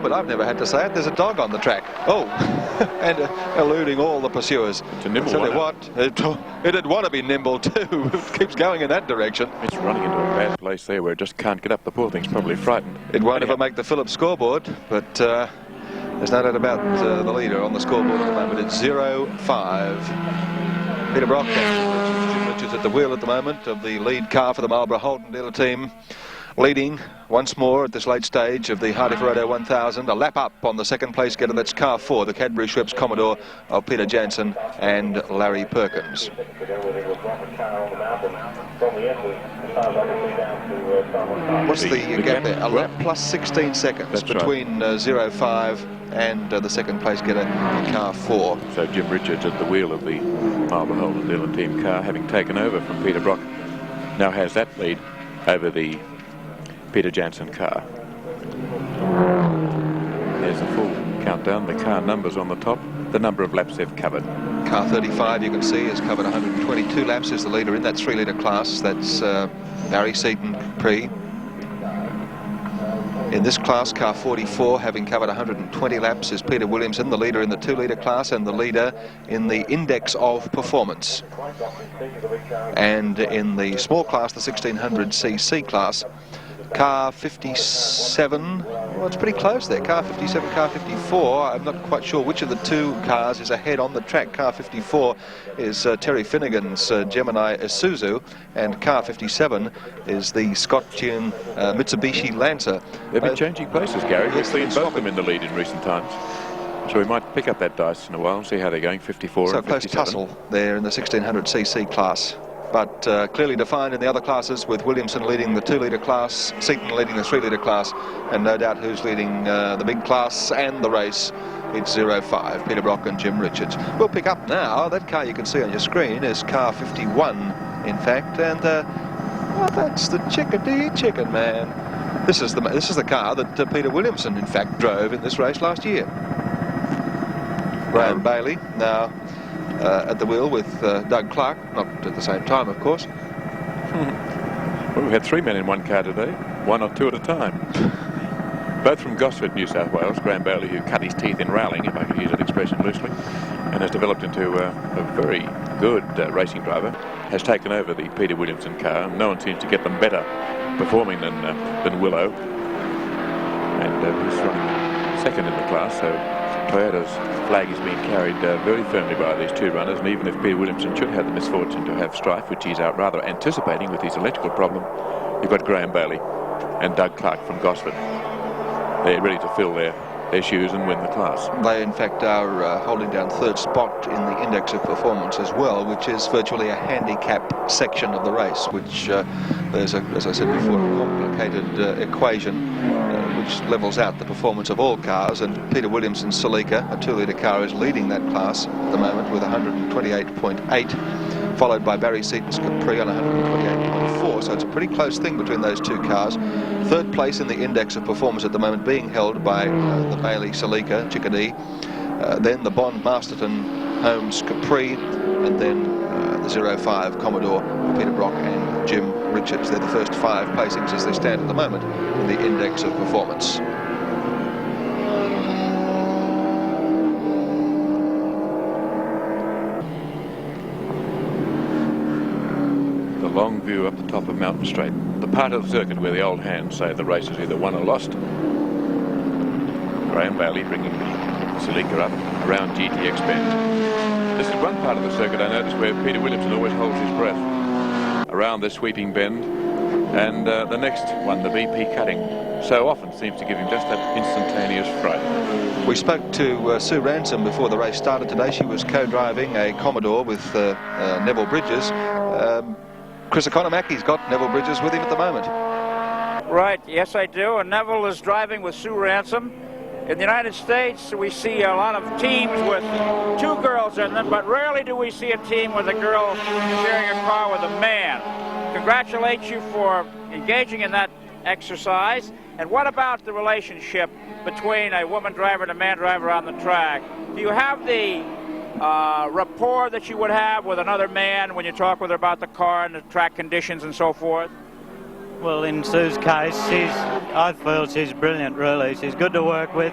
But I've never had to say it. There's a dog on the track. Oh, and eluding all the pursuers. It's a nimble Tell you one. what, it'd want to be nimble too. It keeps going in that direction. It's running into a bad place there where it just can't get up. The poor thing's probably frightened. It won't ever make the Phillips scoreboard, but there's no doubt about the leader on the scoreboard at the moment. It's 0-5. Peter Brock and Jim Richards at the wheel at the moment of the lead car for the Marlborough Holden dealer team. Leading once more at this late stage of the Hardie Ferodo 1000. A lap up on the second place getter, that's car 4, the Cadbury Schweppes Commodore of Peter Jansen and Larry Perkins. What's the gap there? A lap plus 16 seconds. That's between 0-5 and the second place getter, car 4. So Jim Richards at the wheel of the Marlborough Holden dealer team car, having taken over from Peter Brock, now has that lead over the Peter Jansen car. There's a full countdown, the car numbers on the top, the number of laps they've covered. Car 35, you can see, has covered 122 laps, is the leader in that 3-litre class. That's Barry Seaton Pre. In this class, car 44, having covered 120 laps, is Peter Williamson, the leader in the 2-litre class and the leader in the Index of Performance. And in the small class, the 1600cc class, car 57, well, it's pretty close there. Car 57, car 54. I'm not quite sure which of the two cars is ahead on the track. Car 54 is Terry Finnegan's Gemini Isuzu, and car 57 is the Scott Tune Mitsubishi Lancer. They've been changing places, Gary. We've seen both of them in the lead in recent times. So we might pick up that dice in a while and see how they're going, 54 so and 57. So close tussle there in the 1600cc class. But clearly defined in the other classes, with Williamson leading the 2-litre class, Seaton leading the 3-litre class, and no doubt who's leading the big class and the race. It's 0-5, Peter Brock and Jim Richards. We'll pick up now. That car you can see on your screen is car 51, in fact, and well, that's the Chickadee Chicken Man. This is the car that Peter Williamson, in fact, drove in this race last year. Graham Bailey now at the wheel with Doug Clark, not at the same time, of course. Well, we've had 3 men in one car today, 1 or 2 at a time. Both from Gosford, New South Wales. Graham Bailey, who cut his teeth in rallying, if I could use that expression loosely, and has developed into a very good racing driver, has taken over the Peter Williamson car. No one seems to get them better performing than Willow. And he's running second in the class, so Toyota's flag is being carried very firmly by these 2 runners, and even if Peter Williamson should have the misfortune to have strife, which he's out rather anticipating with his electrical problem, you've got Graham Bailey and Doug Clark from Gosford. They're ready to fill their shoes and win the class. They, in fact, are holding down 3rd spot in the index of performance as well, which is virtually a handicap section of the race, which there's, as I said before, a complicated equation which levels out the performance of all cars, and Peter Williamson's Celica, a 2-litre car, is leading that class at the moment with 128.8, followed by Barry Seaton's Capri on 128.4, so it's a pretty close thing between those 2 cars. 3rd place in the index of performance at the moment being held by the Bailey Celica Chickadee, then the Bond Masterton Holmes Capri, and then the 05 Commodore Peter Brock and Jim Richards. They're the first 5 placings as they stand at the moment in the index of performance. The long view up the top of Mountain Straight, the part of the circuit where the old hands say the race is either won or lost. Graham Bailey bringing Celica up around GTX bend. This is one part of the circuit I noticed where Peter Williamson always holds his breath around this sweeping bend, and the next one, the VP cutting, so often seems to give him just that instantaneous fright. We spoke to Sue Ransom before the race started today. She was co-driving a Commodore with Neville Bridges. Chris Economacki's got Neville Bridges with him at the moment. Right, yes I do, and Neville is driving with Sue Ransom. In the United States, we see a lot of teams with 2 girls in them, but rarely do we see a team with a girl sharing a car with a man. Congratulate you for engaging in that exercise. And what about the relationship between a woman driver and a man driver on the track? Do you have the rapport that you would have with another man when you talk with her about the car and the track conditions and so forth? Well, in Sue's case, I feel she's brilliant, really. She's good to work with,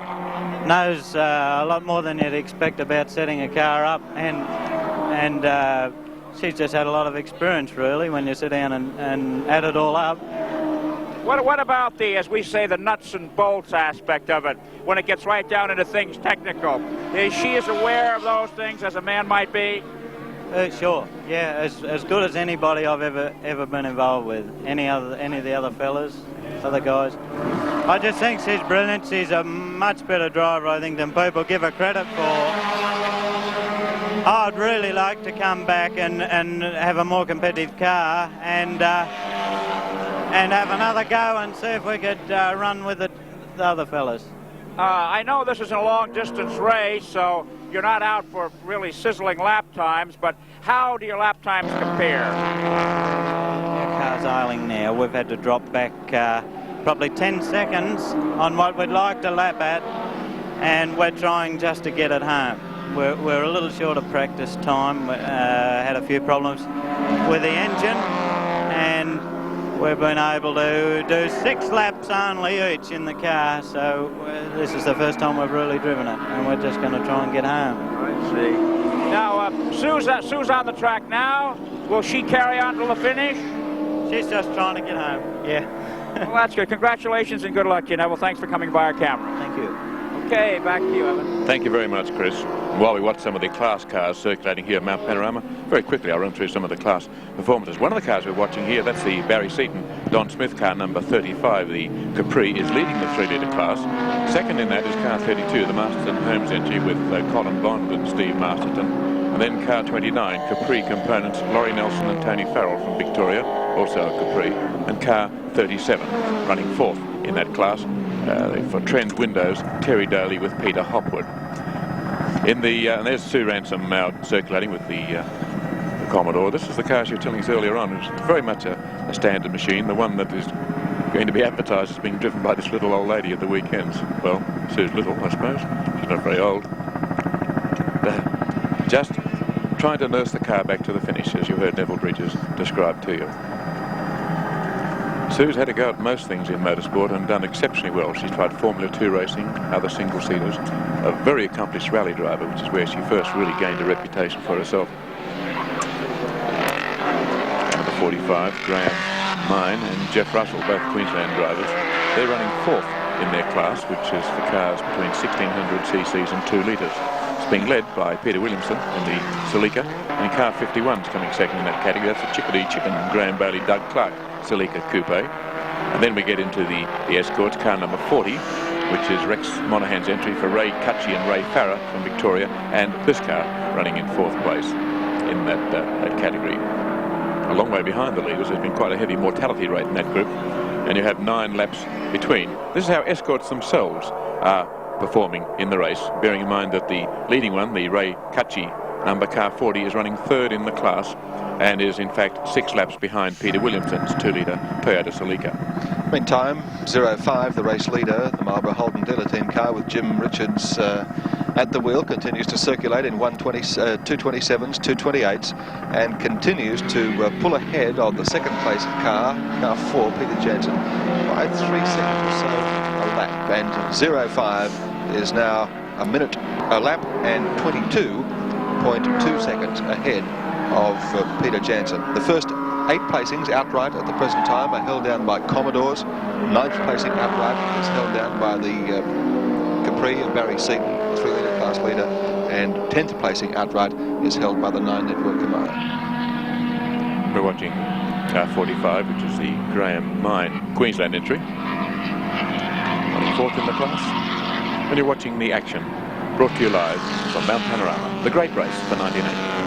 knows a lot more than you'd expect about setting a car up, and she's just had a lot of experience, really, when you sit down and add it all up. What about the, as we say, the nuts and bolts aspect of it, when it gets right down into things technical? Is she as aware of those things as a man might be? Sure, yeah, as good as anybody I've ever been involved with. Any of the other fellas, other guys. I just think she's brilliant. She's a much better driver, I think, than people give her credit for. I'd really like to come back and have a more competitive car and have another go and see if we could run with the other fellas. I know this is a long-distance race, so you're not out for really sizzling lap times, but how do your lap times compare? Our car's ailing now. We've had to drop back probably 10 seconds on what we'd like to lap at, and we're trying just to get it home. We're a little short of practice time. Had a few problems with the engine, and we've been able to do 6 laps only each in the car, so this is the first time we've really driven it, and we're just going to try and get home. I see. Now, Sue's on the track now. Will she carry on till the finish? She's just trying to get home, yeah. Well, that's good. Congratulations and good luck, you know. Well, thanks for coming by our camera. Thank you. Okay, back to you, Evan. Thank you very much, Chris. While we watch some of the class cars circulating here at Mount Panorama, very quickly I'll run through some of the class performances. One of the cars we're watching here, that's the Barry Seaton Don Smith car number 35. The Capri is leading the 3-litre class. Second in that is car 32, the Masterton Holmes entry with Colin Bond and Steve Masterton. And then car 29, Capri components, Laurie Nelson and Tony Farrell from Victoria, also a Capri. And car 37, running 4th in that class. For Trend Windows, Terry Daly with Peter Hopwood. And there's Sue Ransom now circulating with the Commodore. This is the car she was telling us earlier on. It's very much a standard machine, the one that is going to be advertised as being driven by this little old lady at the weekends. Well, Sue's little, I suppose. She's not very old. just trying to nurse the car back to the finish, as you heard Neville Bridges describe to you. Sue's had a go at most things in motorsport and done exceptionally well. She's tried Formula 2 racing, other single-seaters, a very accomplished rally driver, which is where she first really gained a reputation for herself. Number 45, Graham Mine and Jeff Russell, both Queensland drivers. They're running fourth in their class, which is for cars between 1600 cc's and 2 litres. It's being led by Peter Williamson in the Celica, and car 51's coming second in that category. That's the Chickadee Chicken, Graham Bailey, Doug Clark Celica Coupe. And then we get into the escorts, car number 40, which is Rex Monaghan's entry for Ray Cutchy and Ray Farah from Victoria, and this car running in fourth place in that category. A long way behind the leaders. There's been quite a heavy mortality rate in that group, and you have 9 laps between. This is how escorts themselves are performing in the race, bearing in mind that the leading one, the Ray Cutchy number car 40, is running third in the class and is in fact 6 laps behind Peter Williamson's 2-litre Toyota Celica. Meantime, 05, the race leader, the Marlborough Holden dealer team car with Jim Richards at the wheel, continues to circulate in 227s, 228s, and continues to pull ahead of the second place car 4, Peter Jansen, by 3 seconds or so a lap. And 05 is now a lap and 22.2 seconds ahead of Peter Jansen. The first 8 placings outright at the present time are held down by Commodores. 9th placing outright is held down by the Capri of Barry Seaton, 3-litre class leader, and 10th placing outright is held by the 9 Network Camaro. We're watching car 45, which is the Graham Mine Queensland entry, running fourth in the class, and you're watching the action brought to you live from Mount Panorama, the great race for 1980.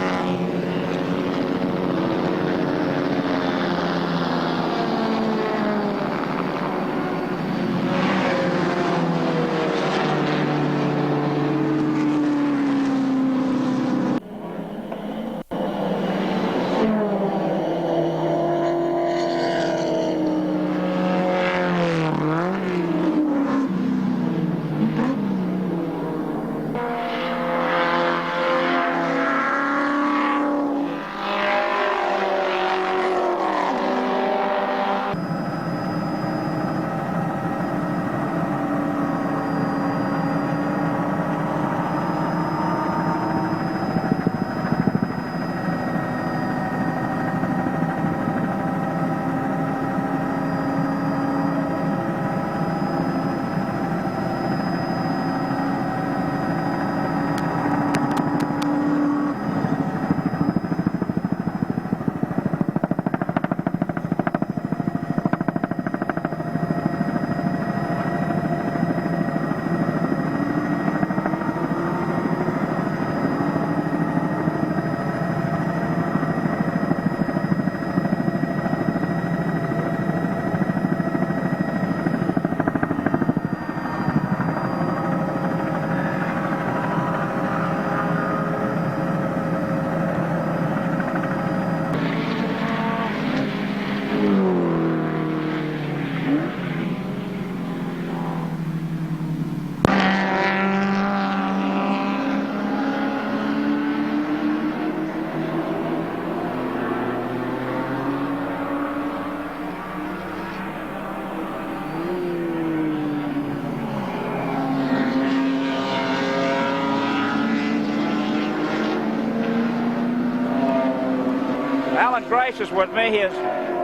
Grace is with me. He has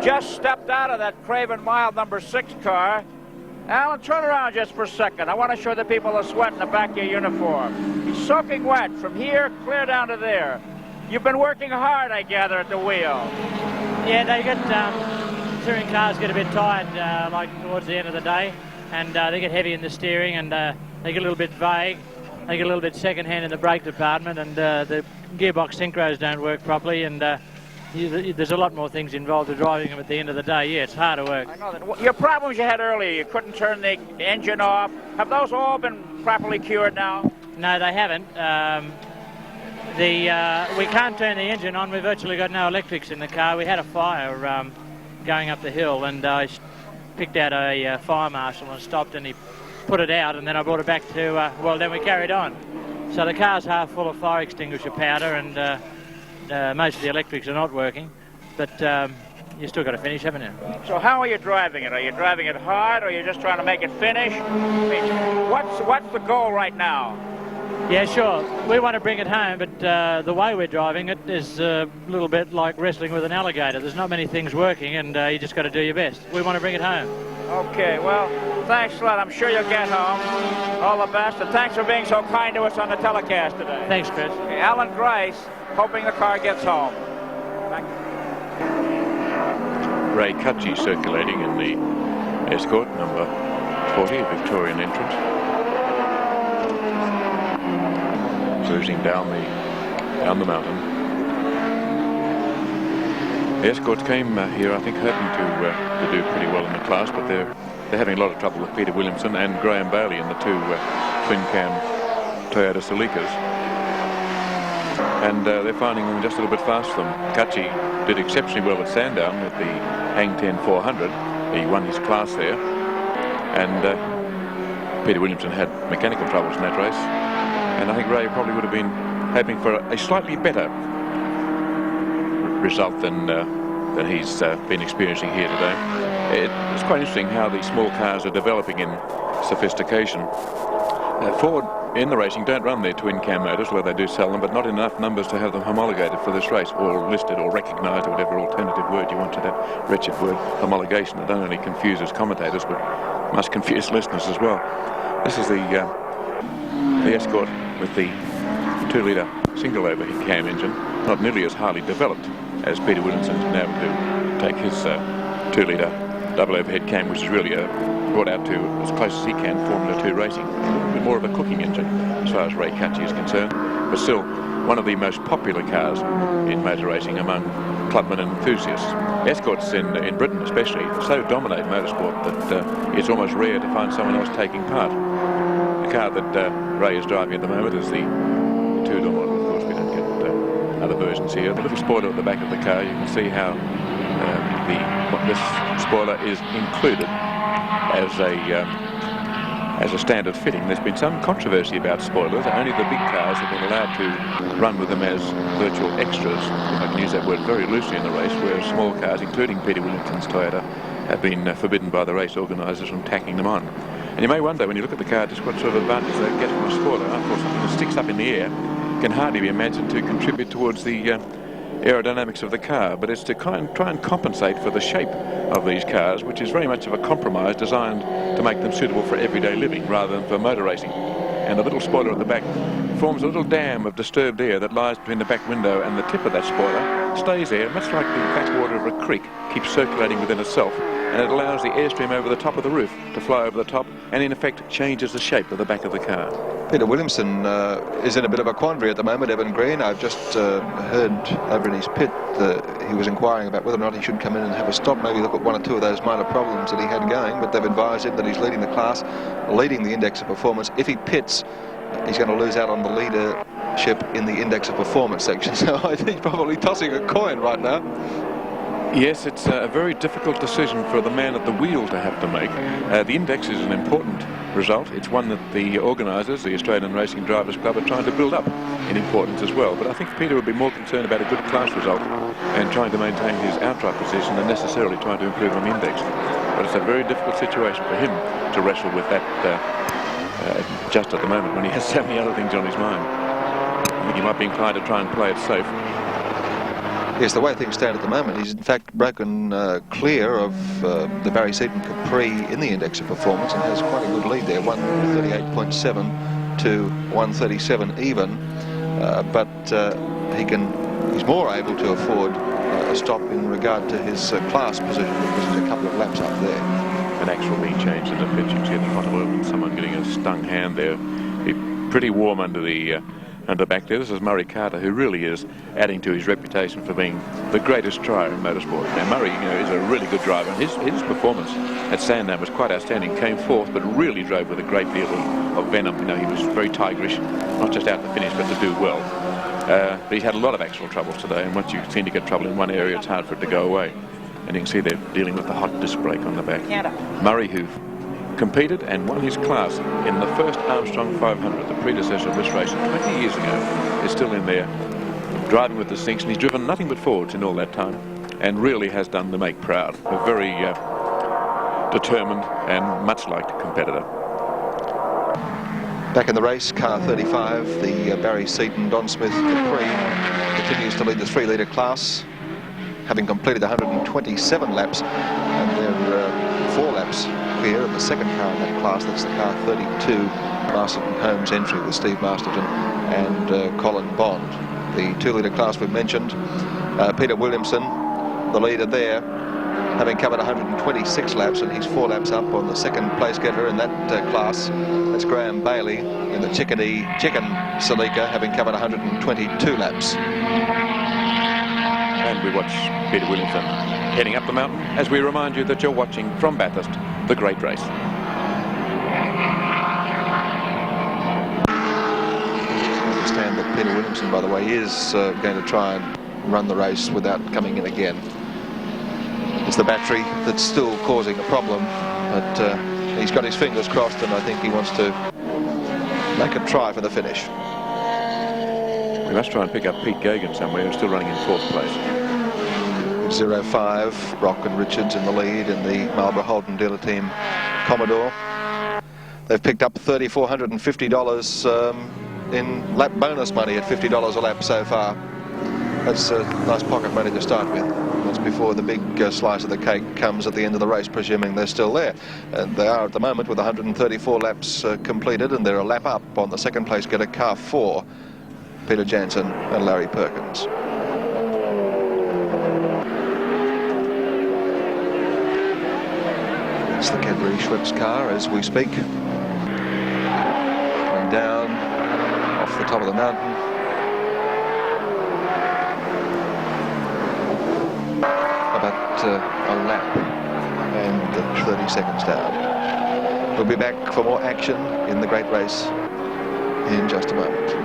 just stepped out of that Craven Mild number 6 car. Alan, turn around just for a second. I want to show the people the sweat in the back of your uniform. He's soaking wet from here clear down to there. You've been working hard, I gather, at the wheel. Yeah, they get touring cars get a bit tired like towards the end of the day, and they get heavy in the steering, and they get a little bit vague. They get a little bit second-hand in the brake department, and the gearbox synchros don't work properly, and there's a lot more things involved with driving them at the end of the day. Yeah, it's hard work. I know that. Your problems you had earlier, you couldn't turn the engine off. Have those all been properly cured now? No, they haven't. We can't turn the engine on. We've virtually got no electrics in the car. We had a fire going up the hill, and I picked out a fire marshal and stopped, and he put it out, and then I brought it back to, well, then we carried on. So the car's half full of fire extinguisher powder, and most of the electrics are not working. But you still got to finish, haven't you? So how are you driving it? Are you driving it hard, or are you just trying to make it finish? I mean, what's the goal right now? Yeah, sure. We want to bring it home, but the way we're driving it is a little bit like wrestling with an alligator. There's not many things working, and you just got to do your best. We want to bring it home. Okay, well, thanks a lot. I'm sure you'll get home. All the best, and thanks for being so kind to us on the telecast today. Thanks, Chris. Okay, Alan Grice, hoping the car gets home. Thank you. Ray Cutchy circulating in the Escort, number 40, Victorian entrant. Cruising down the mountain. The Escorts came here, I think, hoping to do pretty well in the class, but they're having a lot of trouble with Peter Williamson and Graham Bailey in the two twin-cam Toyota Celicas. And they're finding them just a little bit fast for them. Cutchy did exceptionally well at Sandown with the Hang 10 400. He won his class there. And Peter Williamson had mechanical troubles in that race. And I think Ray probably would have been hoping for a slightly better result than he's been experiencing here today. It's quite interesting how these small cars are developing in sophistication. Ford in the racing don't run their twin cam motors, although they do sell them, but not enough numbers to have them homologated for this race, or listed or recognised, or whatever alternative word you want to that wretched word, homologation, that not only confuses commentators but must confuse listeners as well. This is the Escort with the 2-litre single overhead cam engine, not nearly as highly developed as Peter Williamson's been able to take his 2-litre double overhead cam, which is really brought out to as close as he can Formula 2 racing. A little bit more of a cooking engine as far as Ray Cutchy is concerned, but still one of the most popular cars in motor racing among clubmen and enthusiasts. Escorts in Britain especially so dominate motorsport that it's almost rare to find someone else taking part. The car that Ray is driving at the moment is the 2-door model. Of course, we don't get other versions here. The little spoiler at the back of the car, you can see how this spoiler is included as a standard fitting. There's been some controversy about spoilers. Only the big cars have been allowed to run with them as virtual extras, if I can use that word very loosely in the race, whereas small cars, including Peter Williamson's Toyota, have been forbidden by the race organisers from tacking them on. And you may wonder, when you look at the car, just what sort of advantage they get from a spoiler. Of course, something that sticks up in the air can hardly be imagined to contribute towards the aerodynamics of the car, but it's to try and compensate for the shape of these cars, which is very much of a compromise designed to make them suitable for everyday living rather than for motor racing. And the little spoiler at the back forms a little dam of disturbed air that lies between the back window and the tip of that spoiler, stays there, much like the backwater of a creek, keeps circulating within itself, and it allows the airstream over the top of the roof to flow over the top, and in effect changes the shape of the back of the car. Peter Williamson is in a bit of a quandary at the moment, Evan Green. I've just heard over in his pit that he was inquiring about whether or not he should come in and have a stop, maybe look at one or two of those minor problems that he had going, but they've advised him that he's leading the class, leading the index of performance. If he pits, he's going to lose out on the leadership in the index of performance section, so I think he's probably tossing a coin right now. Yes, it's a very difficult decision for the man at the wheel to have to make. The index is an important result. It's one that the organisers, the Australian Racing Drivers Club, are trying to build up in importance as well. But I think Peter would be more concerned about a good class result and trying to maintain his outright position than necessarily trying to improve on the index. But it's a very difficult situation for him to wrestle with that just at the moment when he has so many other things on his mind. I think he might be inclined to try and play it safe. Yes, the way things stand at the moment, he's in fact broken clear of the Barry Seaton Capri in the index of performance and has quite a good lead there, 138.7 to 137 even, but he's more able to afford a stop in regard to his class position because he's a couple of laps up there. An actual lead change in the pitch. You can see at the front of someone getting a stung hand there. He's pretty warm under the back there. This is Murray Carter, who really is adding to his reputation for being the greatest driver in motorsport. Now Murray, is a really good driver. His performance at Sandown was quite outstanding. Came fourth, but really drove with a great deal of venom. He was very tigerish, not just out to finish, but to do well. But he's had a lot of actual troubles today, and once you seem to get trouble in one area, it's hard for it to go away. And you can see they're dealing with the hot disc brake on the back. Murray, who competed and won his class in the first Armstrong 500, the predecessor of this race 20 years ago, is still in there driving with distinction. He's driven nothing but forwards in all that time and really has done the make proud. A very determined and much liked competitor. Back in the race, car 35, the Barry Seaton Don Smith Capri continues to lead the 3-litre class, having completed 127 laps, and they're 4 laps clear of the second car in that class. That's the car 32, Masterton Holmes entry with Steve Masterton and Colin Bond. The 2-litre class we've mentioned, Peter Williamson, the leader there, having covered 126 laps, and he's 4 laps up on the second place getter in that class. That's Graham Bailey in the Chicken Salika, having covered 122 laps. And we watch Peter Williamson heading up the mountain as we remind you that you're watching from Bathurst, the great race. I understand that Peter Williamson, by the way, is going to try and run the race without coming in again. It's the battery that's still causing a problem, but he's got his fingers crossed, and I think he wants to make a try for the finish. We must try and pick up Pete Gagan somewhere, who's still running in 4th place. 0-5, Brock and Richards in the lead in the Marlborough Holden dealer team Commodore. They've picked up $3,450 in lap bonus money at $50 a lap so far. That's nice pocket money to start with. That's before the big slice of the cake comes at the end of the race, presuming they're still there. And they are at the moment with 134 laps completed, and they're a lap up on the second place getter, car 4, Peter Jansen and Larry Perkins. It's the Cadbury Schweppes car as we speak. Coming down off the top of the mountain. About a lap and 30 seconds down. We'll be back for more action in the great race in just a moment.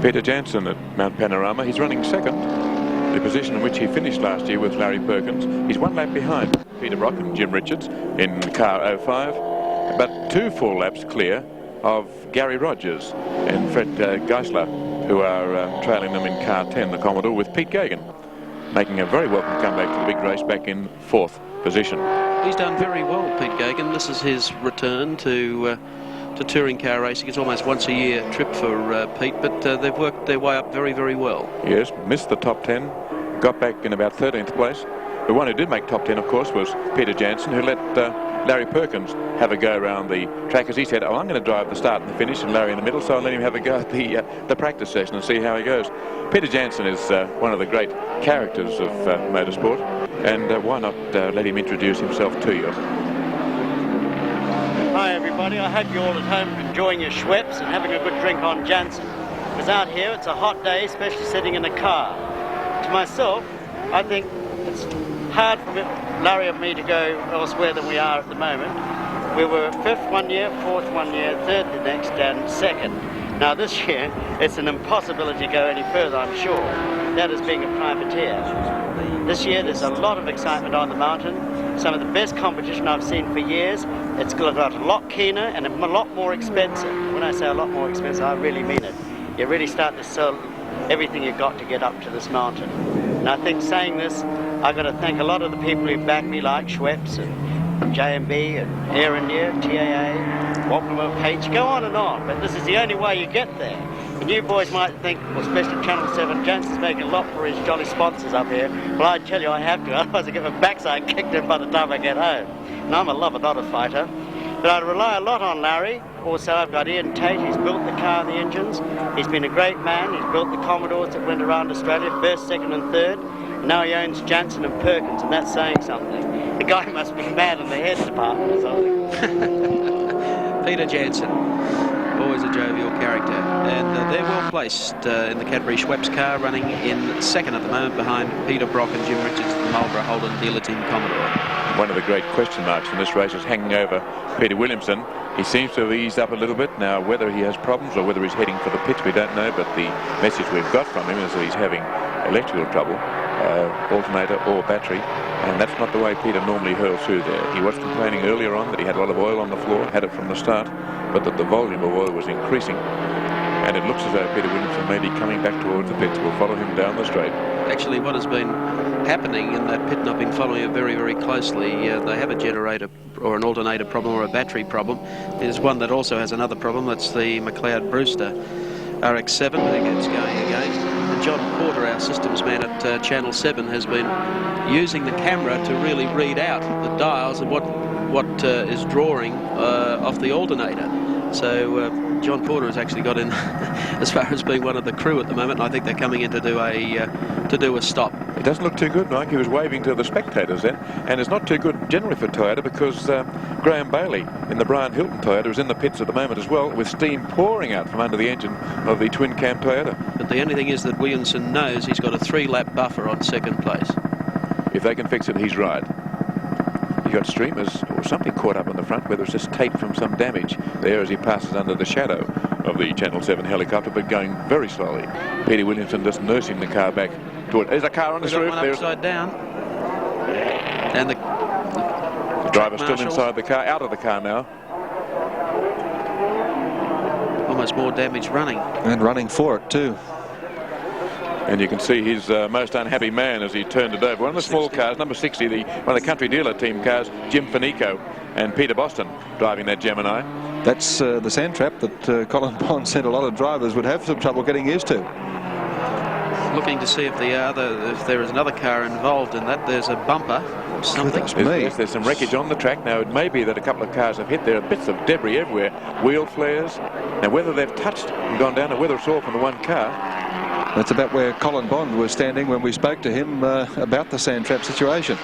Peter Jansen at Mount Panorama. He's running second, the position in which he finished last year with Larry Perkins. He's 1 lap behind Peter Brock and Jim Richards in car 05, but 2 full laps clear of Gary Rogers and Fred Geisler, who are trailing them in car 10, the Commodore, with Pete Gagan making a very welcome comeback to the big race, back in 4th position. He's done very well, Pete Gagan. This is his return to touring car racing. It's almost once a year trip for Pete, but they've worked their way up very, very well. Yes, missed the top 10, got back in about 13th place. The one who did make top 10, of course, was Peter Jansen, who let Larry Perkins have a go around the track, as he said, I'm going to drive the start and the finish and Larry in the middle, so I'll let him have a go at the practice session and see how he goes. Peter Jansen is one of the great characters of motorsport, and why not let him introduce himself to you. Hi everybody, I hope you're all at home enjoying your Schweppes and having a good drink on Jansen. Because out here it's a hot day, especially sitting in a car. To myself, I think it's hard for Larry and me to go elsewhere than we are at the moment. We were 5th one year, 4th one year, 3rd the next, and 2nd. Now this year, it's an impossibility to go any further, I'm sure. That is being a privateer. This year there's a lot of excitement on the mountain, some of the best competition I've seen for years. It's got a lot keener and a lot more expensive. When I say a lot more expensive, I really mean it. You really start to sell everything you've got to get up to this mountain. And I think saying this, I've got to thank a lot of the people who backed me, like Schweppes and J&B and Air India, TAA, Wampanoag, H, go on and on. But this is the only way you get there. And you boys might think, well, especially Channel 7, Jansen's making a lot for his jolly sponsors up here. Well, I tell you, I have to, otherwise I get my backside kicked in by the time I get home. And I'm a lover, not a fighter. But I rely a lot on Larry. Also, I've got Ian Tate, he's built the car and the engines. He's been a great man. He's built the Commodores that went around Australia, first, second and third. And now he owns Jansen and Perkins, and that's saying something. The guy must be mad in the head department or something. Peter Jansen, always a jovial character. And they're well placed in the Cadbury Schweppes car, running in second at the moment behind Peter Brock and Jim Richards, the Marlborough Holden dealer team Commodore. One of the great question marks in this race is hanging over Peter Williamson. He seems to have eased up a little bit. Now, whether he has problems or whether he's heading for the pits, we don't know, but the message we've got from him is that he's having electrical trouble, alternator or battery, and that's not the way Peter normally hurls through there. He was complaining earlier on that he had a lot of oil on the floor, had it from the start, but that the volume of oil was increasing. And it looks as though Peter Williamson may be coming back towards the pits. We'll follow him down the straight. Actually, what has been happening in that pit, and I've been following it very, very closely, they have a generator or an alternator problem or a battery problem. There's one that also has another problem. That's the McLeod Brewster RX-7. There gets going again. And John Porter, our systems man at Channel 7, has been using the camera to really read out the dials and what is drawing off the alternator. So John Porter has actually got in as far as being one of the crew at the moment, and I think they're coming in to do a stop. It doesn't look too good, Mike. He was waving to the spectators then, and it's not too good generally for Toyota because Graham Bailey in the Brian Hilton Toyota is in the pits at the moment as well, with steam pouring out from under the engine of the twin cam Toyota. But the only thing is that Williamson knows he's got a 3-lap buffer on second place. If they can fix it, he's right. He got streamers or something caught up on the front, whether it's just tape from some damage there as he passes under the shadow of the Channel 7 helicopter, but going very slowly. Peter Williamson just nursing the car back toward. There's a car on the roof. There's upside down. And the driver's still inside the car, out of the car now. Almost more damage running. And running for it too. And you can see his most unhappy man as he turned it over. One of the small cars, number 60, one of the country dealer team cars, Jim Fanico and Peter Boston driving that Gemini. That's the sand trap that Colin Bond said a lot of drivers would have some trouble getting used to. Looking to see if there is another car involved in that. There's a bumper or something. There's some wreckage on the track. Now, it may be that a couple of cars have hit. There are bits of debris everywhere, wheel flares. Now, whether they've touched and gone down or whether it's all from the one car. That's about where Colin Bond was standing when we spoke to him about the sand trap situation.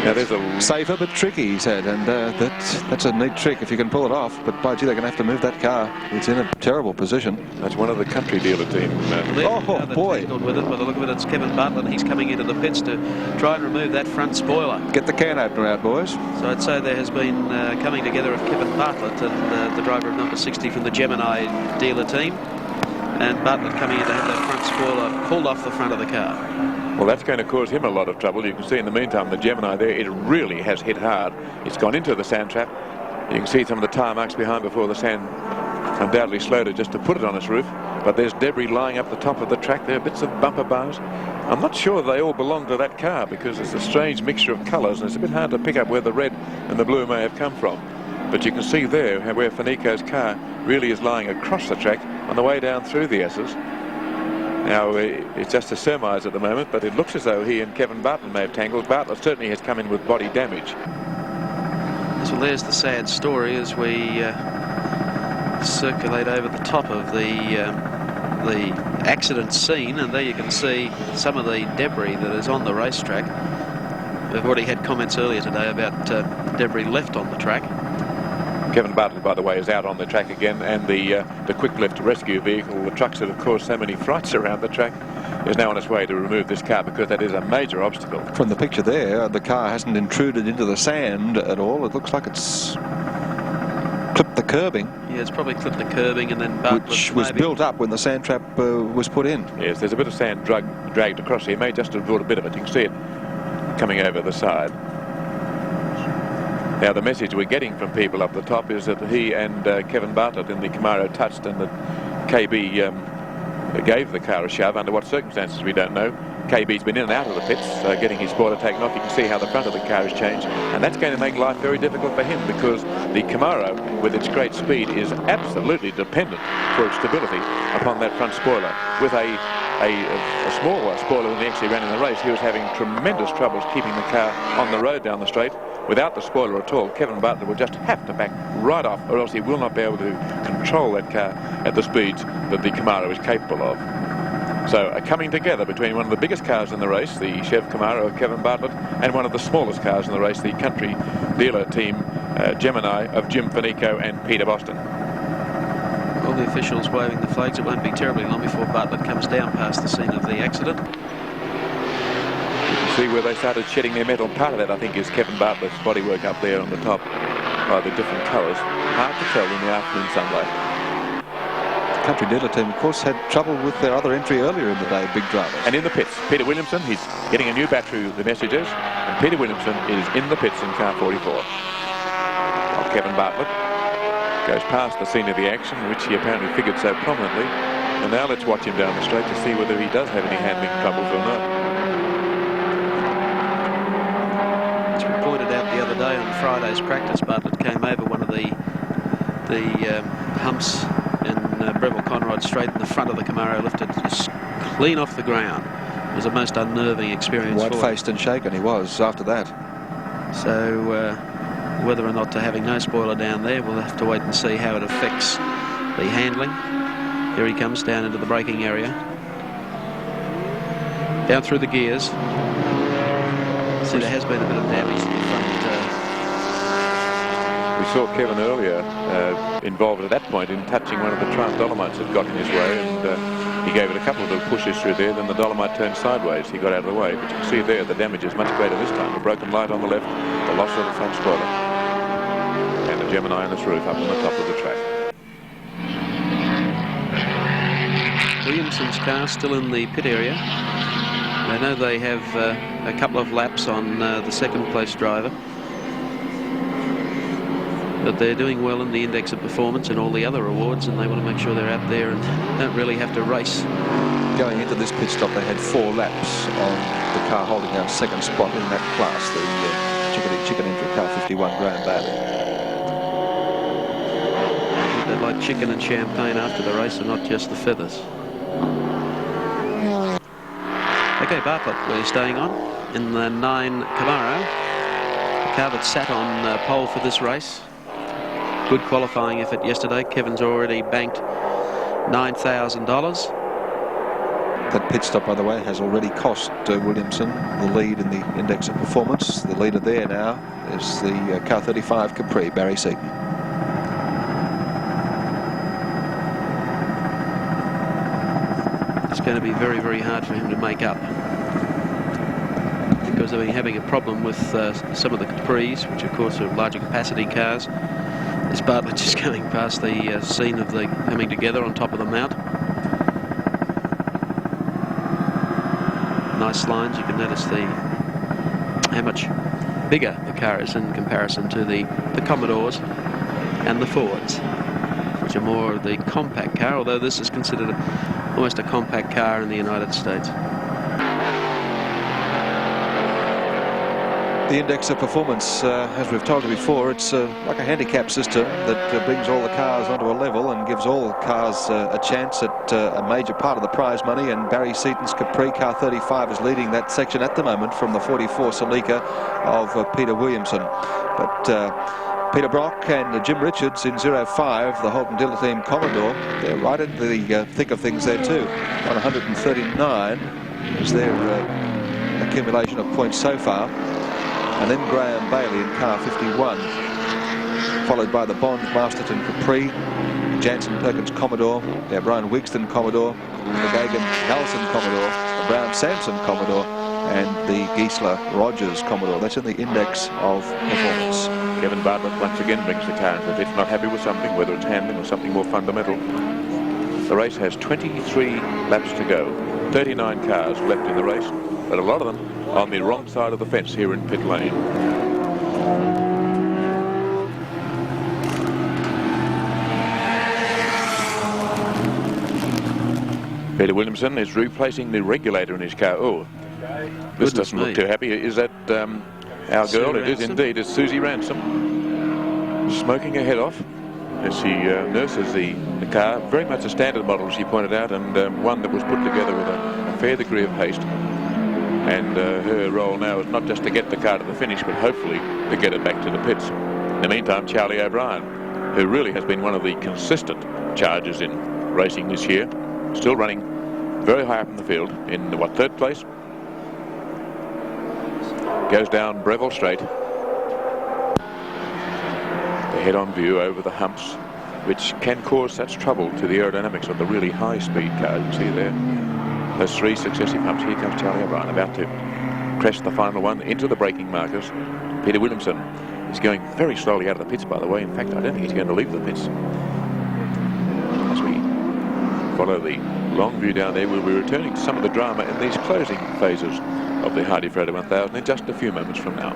Now there's a safer but tricky, he said, and that's a neat trick if you can pull it off. But by gee, they're going to have to move that car. It's in a terrible position. That's one of the country dealer team. Oh boy! With it, by the look of it, it's Kevin Bartlett. He's coming into the pits to try and remove that front spoiler. Get the can opener out, boys. So I'd say there has been coming together of Kevin Bartlett and the driver of number 60 from the Gemini dealer team. And Bartlett coming in to have that front spoiler pulled off the front of the car. Well, that's going to cause him a lot of trouble. You can see in the meantime the Gemini there, it really has hit hard. It's gone into the sand trap. You can see some of the tire marks behind before the sand undoubtedly slowed it just to put it on its roof. But there's debris lying up the top of the track there, bits of bumper bars. I'm not sure they all belong to that car because it's a strange mixture of colours and it's a bit hard to pick up where the red and the blue may have come from. But you can see there where Fanico's car really is lying across the track on the way down through the S's. Now, it's just a surmise at the moment, but it looks as though he and Kevin Bartlett may have tangled. Bartlett certainly has come in with body damage. So there's the sad story as we circulate over the top of the accident scene, and there you can see some of the debris that is on the racetrack. We've already had comments earlier today about debris left on the track. Kevin Bartlett, by the way, is out on the track again, and the quick lift rescue vehicle, the trucks that have caused so many frights around the track, is now on its way to remove this car because that is a major obstacle. From the picture there, the car hasn't intruded into the sand at all. It looks like it's clipped the curbing. Yeah, it's probably clipped the curbing, and then Bartlett which was built up when the sand trap was put in. Yes, there's a bit of sand dragged across here. May just have brought a bit of it. You can see it coming over the side. Now, the message we're getting from people up the top is that he and Kevin Bartlett in the Camaro touched, and that KB gave the car a shove. Under what circumstances, we don't know. KB's been in and out of the pits, getting his spoiler taken off. You can see how the front of the car has changed, and that's going to make life very difficult for him, because the Camaro, with its great speed, is absolutely dependent for its stability upon that front spoiler. With a smaller spoiler than he actually ran in the race, he was having tremendous troubles keeping the car on the road down the straight. Without the spoiler at all, Kevin Bartlett will just have to back right off, or else he will not be able to control that car at the speeds that the Camaro is capable of. So a coming together between one of the biggest cars in the race, the Chev Camaro of Kevin Bartlett, and one of the smallest cars in the race, the country dealer team Gemini of Jim Fanico and Peter Boston. All the officials waving the flags. It won't be terribly long before Bartlett comes down past the scene of the accident. You can see where they started shedding their metal. Part of that, I think, is Kevin Bartlett's bodywork up there on the top by the different colours. Hard to tell in the afternoon sunlight. The country dealer team, of course, had trouble with their other entry earlier in the day, Big Dramas. And in the pits, Peter Williamson, he's getting a new battery with the messages, and Peter Williamson is in the pits in car 44. While Kevin Bartlett goes past the scene of the action, which he apparently figured so prominently. And now let's watch him down the straight to see whether he does have any handling troubles or not. As we pointed out the other day on Friday's practice, Bartlett came over one of the humps in Breville Conrod Straight in the front of the Camaro, lifted just clean off the ground. It was a most unnerving experience. White-faced and shaken he was after that. So whether or not to having no spoiler down there, we'll have to wait and see how it affects the handling. Here he comes down into the braking area, down through the gears. See, there has been a bit of damage to the front. We saw Kevin earlier involved at that point in touching one of the Trans Dolomites that got in his way, and he gave it a couple of little pushes through there. Then the Dolomite turned sideways. He got out of the way. But you can see there the damage is much greater this time. A broken light on the left, the loss of the front spoiler, and the Gemini on its roof up on the top of the track. Williamson's car still in the pit area. I know they have a couple of laps on the second place driver, but they're doing well in the index of performance and all the other awards, and they want to make sure they're out there and don't really have to race. Going into this pit stop, they had 4 laps on the car holding down second spot in that class, the chicken entry car 51 Graham Bailey. They'd like chicken and champagne after the race and not just the feathers. Okay, Bartlett we're staying on in the 9 Camaro, a car that sat on pole for this race. Good qualifying effort yesterday. Kevin's already banked $9,000. That pit stop, by the way, has already cost Williamson the lead in the index of performance. The leader there now is the car 35 Capri, Barry Seaton. It's going to be very, very hard for him to make up, because they've been having a problem with some of the Capris, which of course are larger capacity cars. There's Bartlett just going past the scene of the coming together on top of the mount. Nice lines. You can notice how much bigger the car is in comparison to the Commodores and the Fords, which are more of the compact car, although this is considered almost a compact car in the United States. The index of performance, as we've told you before, it's like a handicap system that brings all the cars onto a level and gives all cars a chance at a major part of the prize money. And Barry Seaton's Capri car 35 is leading that section at the moment from the 44 Celica of Peter Williamson. But Peter Brock and Jim Richards in 05, the Holden Dealer Team Commodore, they're right in the thick of things there too. 139 is their accumulation of points so far. And then Graham Bailey in car 51, followed by the Bond Masterton Capri, Jansen Perkins Commodore, the Brian Wigston Commodore, the Gagan Nelson Commodore, the Brown Sampson Commodore, and the Giesler Rogers Commodore. That's in the index of performance. Kevin Bartlett once again brings the car into the pits, not happy with something, whether it's handling or something more fundamental. The race has 23 laps to go, 39 cars left in the race, but a lot of them on the wrong side of the fence here in pit lane. Peter Williamson is replacing the regulator in his car. Oh, this doesn't look too happy. Is that our girl? It is indeed. It's Susie Ransom, smoking her head off as she nurses the car. Very much a standard model, as she pointed out, and one that was put together with a fair degree of haste. And her role now is not just to get the car to the finish, but hopefully to get it back to the pits. In the meantime, Charlie O'Brien, who really has been one of the consistent chargers in racing this year, still running very high up in the field in, what, third place? Goes down Breville Straight. The head-on view over the humps, which can cause such trouble to the aerodynamics of the really high-speed car. You can see there those three successive humps. Here comes Charlie O'Brien, about to crest the final one into the braking markers. Peter Williamson is going very slowly out of the pits, by the way. In fact, I don't think he's going to leave the pits. As we follow the long view down there, we'll be returning to some of the drama in these closing phases of the Hardie Ferodo 1000 in just a few moments from now.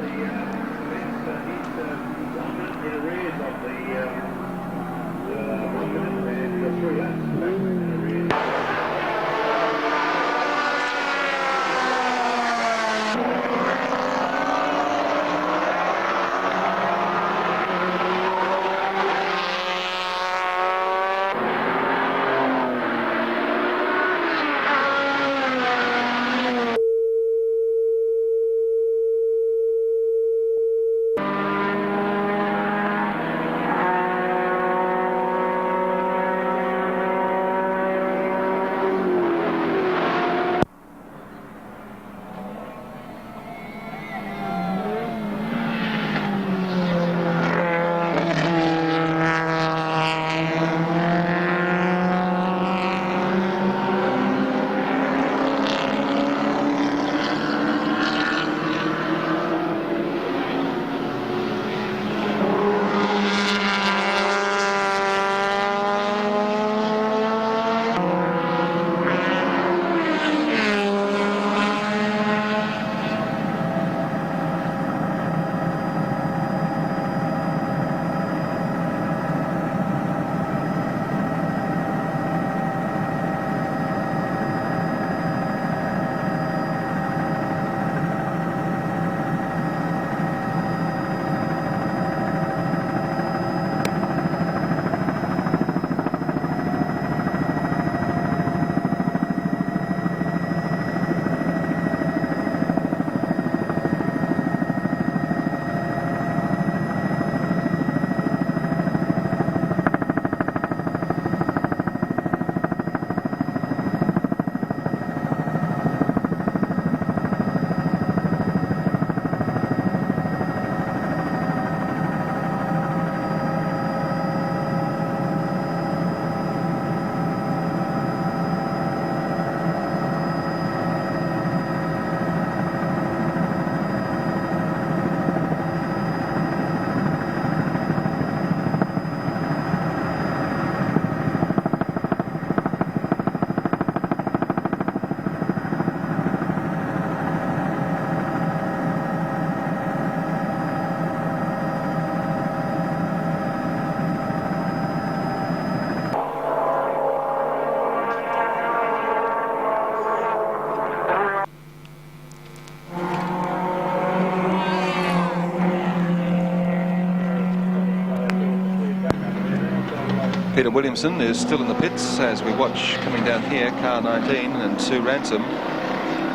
Peter Williamson is still in the pits as we watch coming down here, car 19 and Sue Ransom,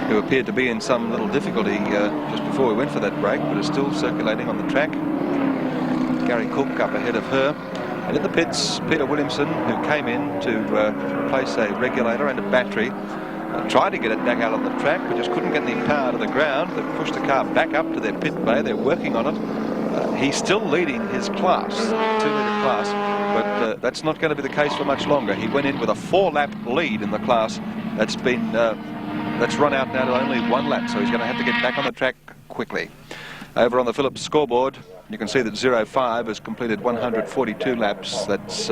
who appeared to be in some little difficulty just before we went for that break, but is still circulating on the track. Gary Cook up ahead of her. And in the pits, Peter Williamson, who came in to replace a regulator and a battery, tried to get it back out on the track, but just couldn't get any power to the ground. They pushed the car back up to their pit bay. They're working on it. He's still leading his class, 2-litre class, but that's not going to be the case for much longer. He went in with a 4-lap lead in the class. That's run out now to only 1 lap, so he's going to have to get back on the track quickly. Over on the Phillips scoreboard, You can see that 05 has completed 142 laps. That's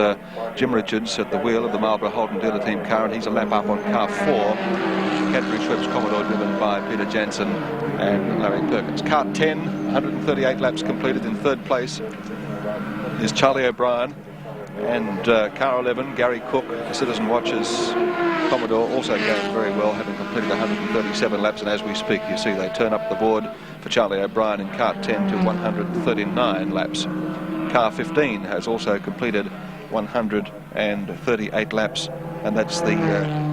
Jim Richards at the wheel of the Marlborough Holden dealer team car, and he's a lap up on car 4. Cadbury Schweppes Commodore, driven by Peter Jansen and Larry Perkins. Car 10, 138 laps completed. In third place is Charlie O'Brien, and car 11, Gary Cook, the Citizen Watches Commodore, also going very well, having completed 137 laps. And as we speak, you see they turn up the board for Charlie O'Brien in car 10 to 139 laps. Car 15 has also completed 138 laps, and that's the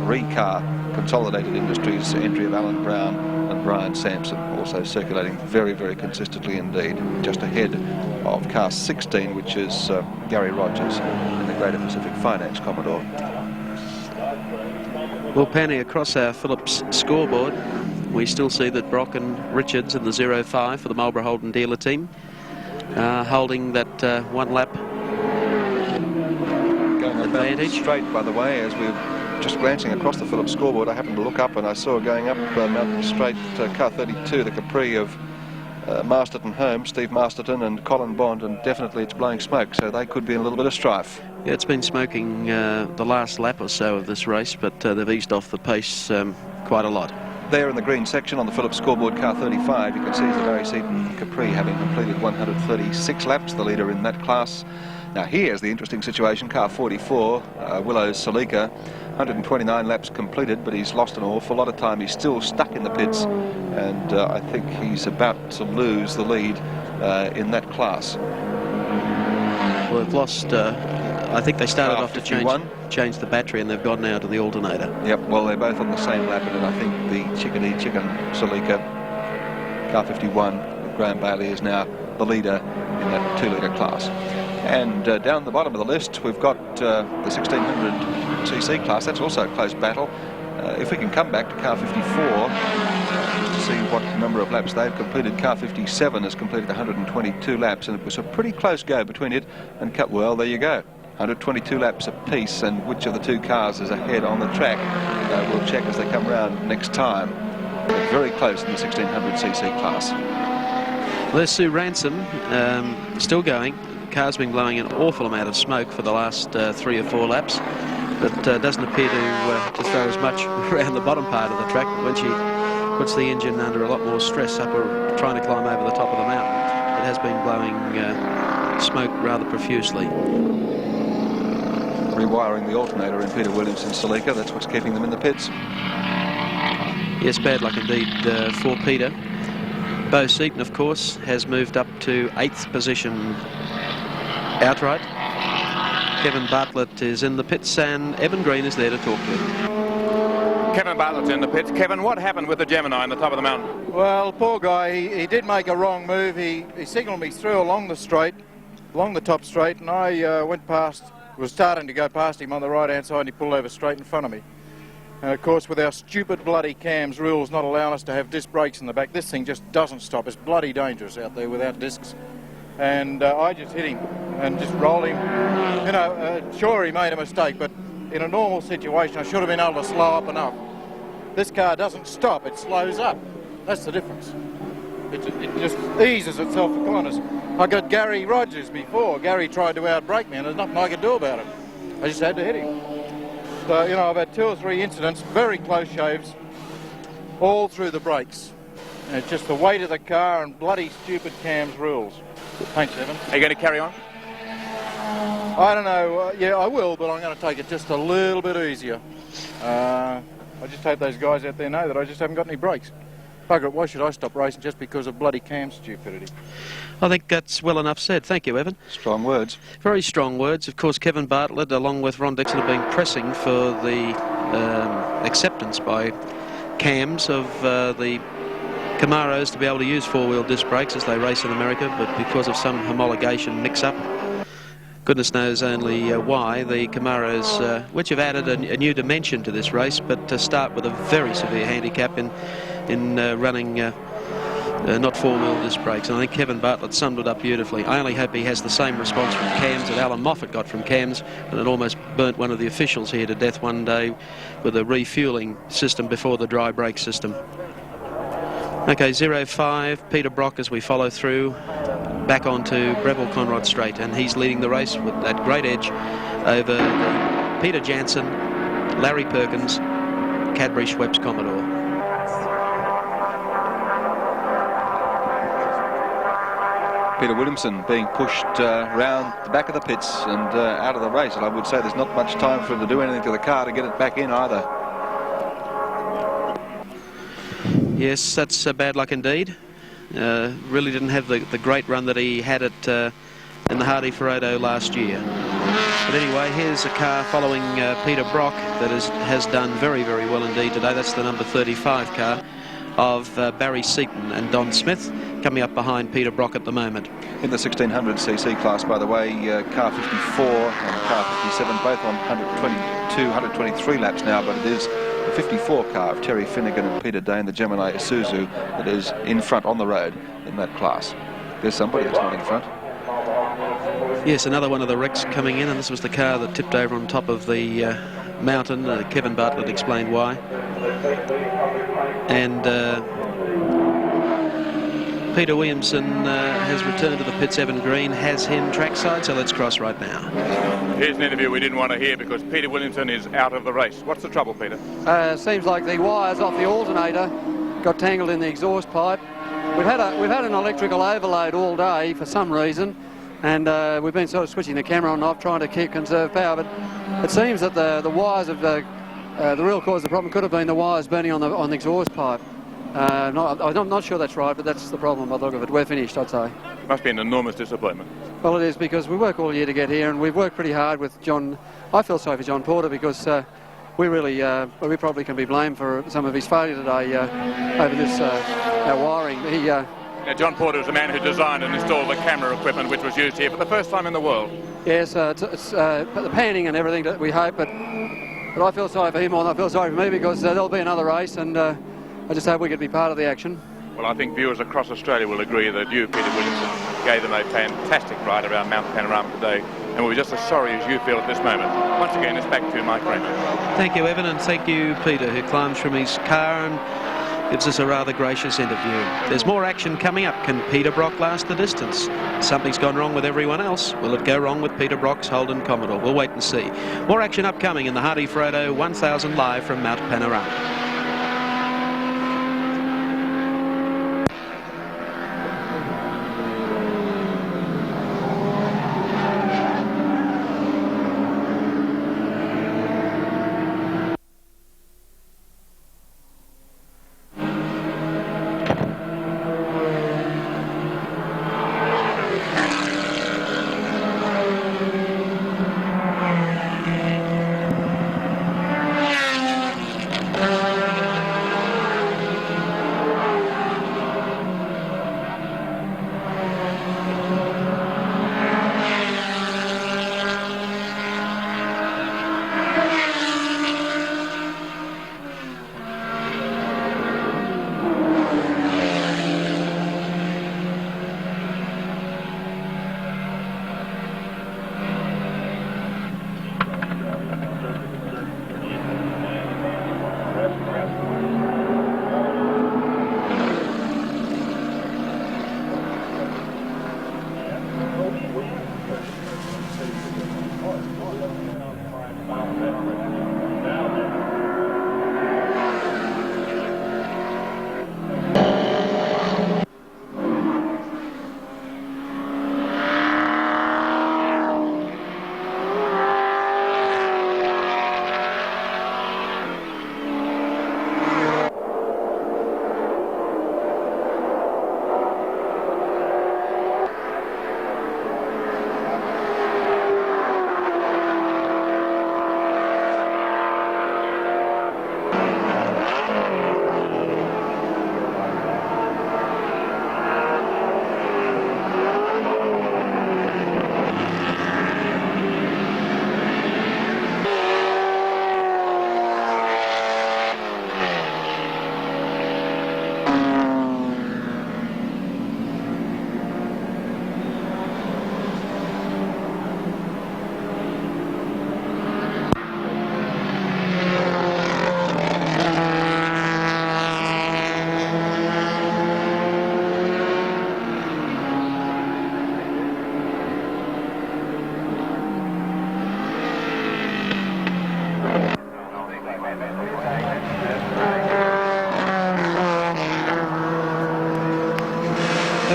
Recar Consolidated Industries entry of Alan Brown and Brian Sampson, also circulating very, very consistently indeed, just ahead of car 16, which is Gary Rogers in the Greater Pacific Finance Commodore. Well, panning across our Phillips scoreboard, we still see that Brock and Richards in the 05 for the Marlborough Holden dealer team, holding that 1 lap advantage. Straight, by the way, as we're just glancing across the Phillips scoreboard, I happened to look up and I saw going up Mountain Straight car 32, the Capri of Masterton Holmes, Steve Masterton and Colin Bond, and definitely it's blowing smoke, so they could be in a little bit of strife. Yeah, it's been smoking the last lap or so of this race, but they've eased off the pace quite a lot. There in the green section on the Phillips scoreboard, car 35, you can see is the Barry Seaton Capri, having completed 136 laps, the leader in that class. Now here's the interesting situation, car 44, Willows Salika, 129 laps completed, but he's lost an awful lot of time. He's still stuck in the pits, and I think he's about to lose the lead in that class. Well, they've lost, I think they started off to change the battery, and they've gone now to the alternator. Yep, well, they're both on the same lap, and I think the Chicken Salika, car 51, Graham Bailey, is now the leader in that 2-litre class. And down the bottom of the list, we've got the 1600cc class. That's also a close battle. If we can come back to car 54, just to see what number of laps they've completed. Car 57 has completed 122 laps, and it was a pretty close go between it and well, there you go. 122 laps apiece, and which of the two cars is ahead on the track, we'll check as they come round next time. They're very close in the 1600cc class. There's Sue Ransom, still going. The car's been blowing an awful amount of smoke for the last 3 or 4 laps, but doesn't appear to throw as much around the bottom part of the track. But when she puts the engine under a lot more stress up or trying to climb over the top of the mountain, it has been blowing smoke rather profusely. Rewiring the alternator in Peter Williamson's Salika, that's what's keeping them in the pits. Yes, bad luck indeed for Peter. Bo Seaton, of course, has moved up to 8th position outright. Kevin Bartlett is in the pits, and Evan Green is there to talk to him. Kevin Bartlett's in the pits. Kevin, what happened with the Gemini on the top of the mountain? Well, poor guy, he did make a wrong move. He signalled me through along the straight, along the top straight, and I went past, was starting to go past him on the right-hand side, and he pulled over straight in front of me. And of course, with our stupid bloody CAMS rules not allowing us to have disc brakes in the back, this thing just doesn't stop. It's bloody dangerous out there without discs. And I just hit him and just rolled him. You know, sure, he made a mistake, but in a normal situation, I should have been able to slow up enough. This car doesn't stop, it slows up. That's the difference. It just eases itself for corners. I got Gary Rogers before. Gary tried to outbrake me, and there's nothing I could do about it. I just had to hit him. So, you know, I've had 2 or 3 incidents, very close shaves, all through the brakes. And it's just the weight of the car and bloody stupid CAMS rules. Thanks, Evan. Are you going to carry on? I don't know. Yeah, I will, but I'm going to take it just a little bit easier. I just hope those guys out there know that I just haven't got any brakes. Bugger it, why should I stop racing just because of bloody CAMS stupidity? I think that's well enough said. Thank you, Evan. Strong words. Very strong words. Of course, Kevin Bartlett, along with Ron Dixon, have been pressing for the acceptance by CAMS of the Camaros to be able to use 4-wheel disc brakes as they race in America, but because of some homologation mix-up, goodness knows only why, the Camaros, which have added a new dimension to this race, but to start with a very severe handicap in running not 4-wheel disc brakes. And I think Kevin Bartlett summed it up beautifully. I only hope he has the same response from CAMS that Alan Moffat got from CAMS, and it almost burnt one of the officials here to death one day with a refueling system before the dry brake system. Okay, 05, Peter Brock as we follow through. back onto Breville Conrod Straight, and he's leading the race with that great edge over Peter Jansen, Larry Perkins, Cadbury Schweppes Commodore. Peter Williamson being pushed round the back of the pits and out of the race, and I would say there's not much time for him to do anything to the car to get it back in either. Yes, that's bad luck indeed. Really didn't have the great run that he had in the Hardie Ferodo last year. But anyway, here's a car following Peter Brock that has done very, very well indeed today. That's the number 35 car of Barry Seaton and Don Smith, coming up behind Peter Brock at the moment. In the 1600cc class, by the way, car 54 and car 57, both on 122, 123 laps now, but it is the 54 car of Terry Finnegan and Peter Dane, the Gemini Isuzu, that is in front on the road in that class. There's somebody that's not in front. Yes, another one of the wrecks coming in, and this was the car that tipped over on top of the mountain. Kevin Bartlett explained why. And Peter Williamson has returned to the pits. Evan Green has him trackside, so let's cross right now. Here's an interview we didn't want to hear because Peter Williamson is out of the race. What's the trouble, Peter? Seems like the wires off the alternator got tangled in the exhaust pipe. We've had an electrical overload all day for some reason, and we've been sort of switching the camera on and off, trying to conserve power. But it seems that the wires of the real cause of the problem could have been the wires burning on the exhaust pipe. I'm not sure that's right, but that's the problem by the look of it. We're finished, I'd say. Must be an enormous disappointment. Well, it is, because we work all year to get here, and we've worked pretty hard with John. I feel sorry for John Porter, because we probably can be blamed for some of his failure today over this our wiring. Now, John Porter is the man who designed and installed the camera equipment which was used here for the first time in the world. Yes, it's the panning and everything that we hope, but I feel sorry for him more than I feel sorry for me, because there'll be another race, and I just hope we can be part of the action. Well, I think viewers across Australia will agree that you, Peter Williamson, gave them a fantastic ride around Mount Panorama today, and we're just as sorry as you feel at this moment. Once again, it's back to you, Mike Ranger. Thank you, Evan, and thank you, Peter, who climbs from his car and gives us a rather gracious interview. There's more action coming up. Can Peter Brock last the distance? Something's gone wrong with everyone else. Will it go wrong with Peter Brock's Holden Commodore? We'll wait and see. More action upcoming in the Hardie Ferodo 1000 live from Mount Panorama.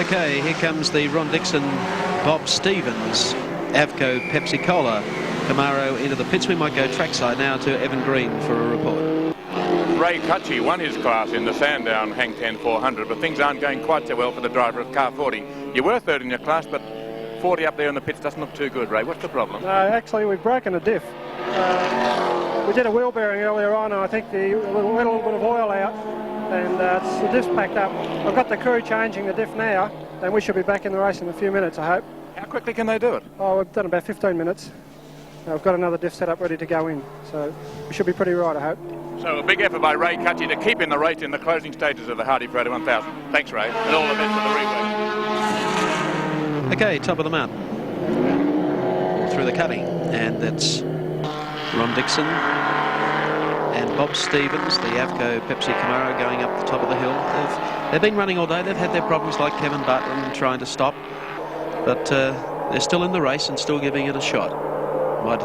Okay, here comes the Ron Dixon, Bob Stevens, Avco Pepsi Cola Camaro into the pits. We might go trackside now to Evan Green for a report. Ray Cutchy won his class in the Sandown Hang 10 400, but things aren't going quite so well for the driver of car 40. You were third in your class, but 40 up there in the pits doesn't look too good, Ray. What's the problem? Actually, we've broken a diff. We did a wheel bearing earlier on, and I think we let a little bit of oil out, and the diff's packed up. I've got the crew changing the diff now, and we should be back in the race in a few minutes, I hope. How quickly can they do it? Oh, we've done about 15 minutes. I've got another diff set up ready to go in, so we should be pretty right, I hope. So a big effort by Ray Cutchy to keep in the race in the closing stages of the Hardie Ferodo 1000. Thanks, Ray, and all the best for the rework. Okay, top of the mountain. Through the cutting, and that's Ron Dixon and Bob Stevens, the Avco Pepsi Camaro, going up the top of the hill. They've been running all day. They've had their problems like Kevin Bartlett trying to stop, but they're still in the race and still giving it a shot. Might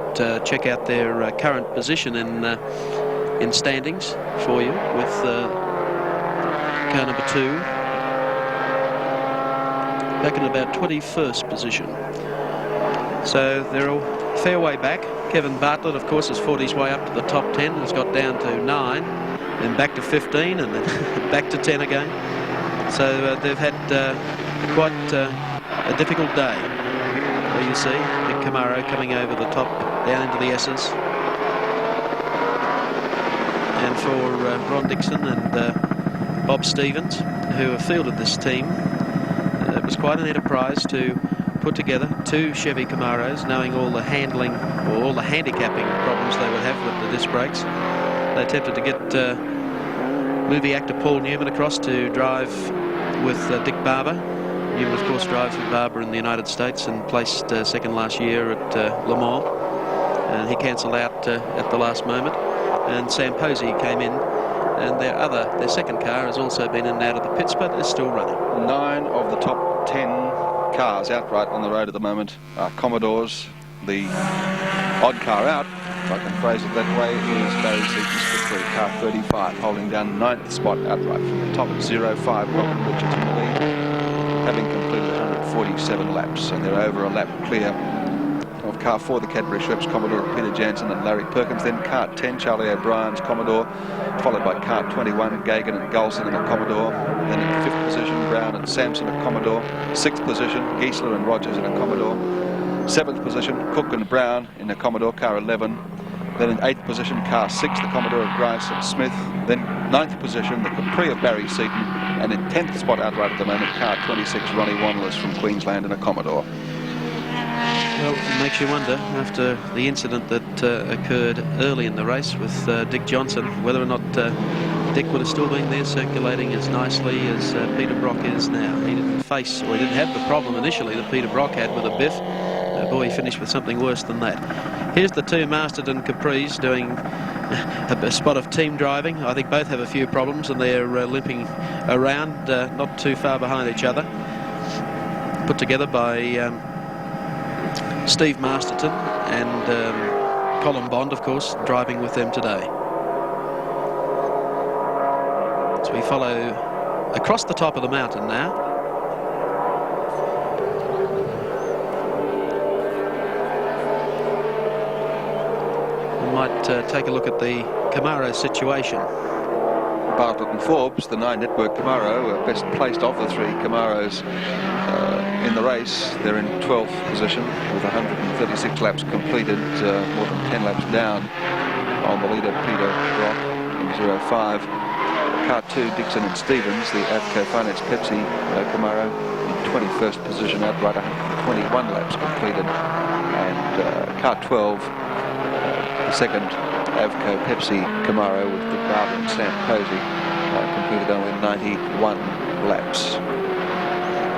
check out their current position in standings for you with car number 2 back in about 21st position. So they're a fair way back. Kevin Bartlett, of course, has fought his way up to the top 10, has got down to 9, then back to 15, and then back to 10 again. So they've had quite a difficult day. There you see the Camaro coming over the top, down into the S's. And for Ron Dixon and Bob Stevens, who have fielded this team, it was quite an enterprise to put together 2 Chevy Camaros, knowing all the handling or all the handicapping problems they would have with the disc brakes. They attempted to get movie actor Paul Newman across to drive with Dick Barber. Newman, of course, drives with Barber in the United States and placed second last year at Le Mans. And he cancelled out at the last moment. And Sam Posey came in, and their second car has also been in and out of the pits, but is still running. 9 of the top 10 cars outright on the road at the moment are Commodores. The odd car out, if I can phrase it that way, is Barry Seaton's victory, car 35, holding down 9th spot outright from the top at 0.5. Robin Richards in the lead, having completed 147 laps, and they're over a lap clear of car 4, the Cadbury Schweppes Commodore, Peter Jansen and Larry Perkins. Then car 10, Charlie O'Brien's Commodore, followed by car 21, Gagan and Golson in a Commodore. Then in 5th position, Brown and Sampson a Commodore. 6th position, Giesler and Rogers in a Commodore. 7th position, Cook and Brown in a Commodore, car 11. Then in 8th position, car 6, the Commodore of Grice and Smith. Then 9th position, the Capri of Barry Seaton. And in 10th spot outright at the moment, car 26, Ronnie Wanless from Queensland in a Commodore. Well, it makes you wonder, after the incident that occurred early in the race with Dick Johnson, whether or not Dick would have still been there circulating as nicely as Peter Brock is now. He didn't face, or he didn't have the problem initially that Peter Brock had with a biff. Boy, he finished with something worse than that. Here's the 2 Masterton Capris doing a spot of team driving. I think both have a few problems, and they're limping around, not too far behind each other. Put together by Steve Masterton and Colin Bond, of course, driving with them today. So we follow across the top of the mountain now. We might take a look at the Camaro situation. Bartlett and Forbes, the 9 Network Camaro, are best placed of the 3 Camaros in the race. They're in 12th position with 136 laps completed, more than 10 laps down on the leader Peter Brock in 0.5. Car 2, Dixon and Stevens, the Avco Finance Pepsi Camaro, in 21st position outright, 121 laps completed. And car 12, the second Avco Pepsi Camaro with Dick Barber and Sam Posey, completed only 91 laps.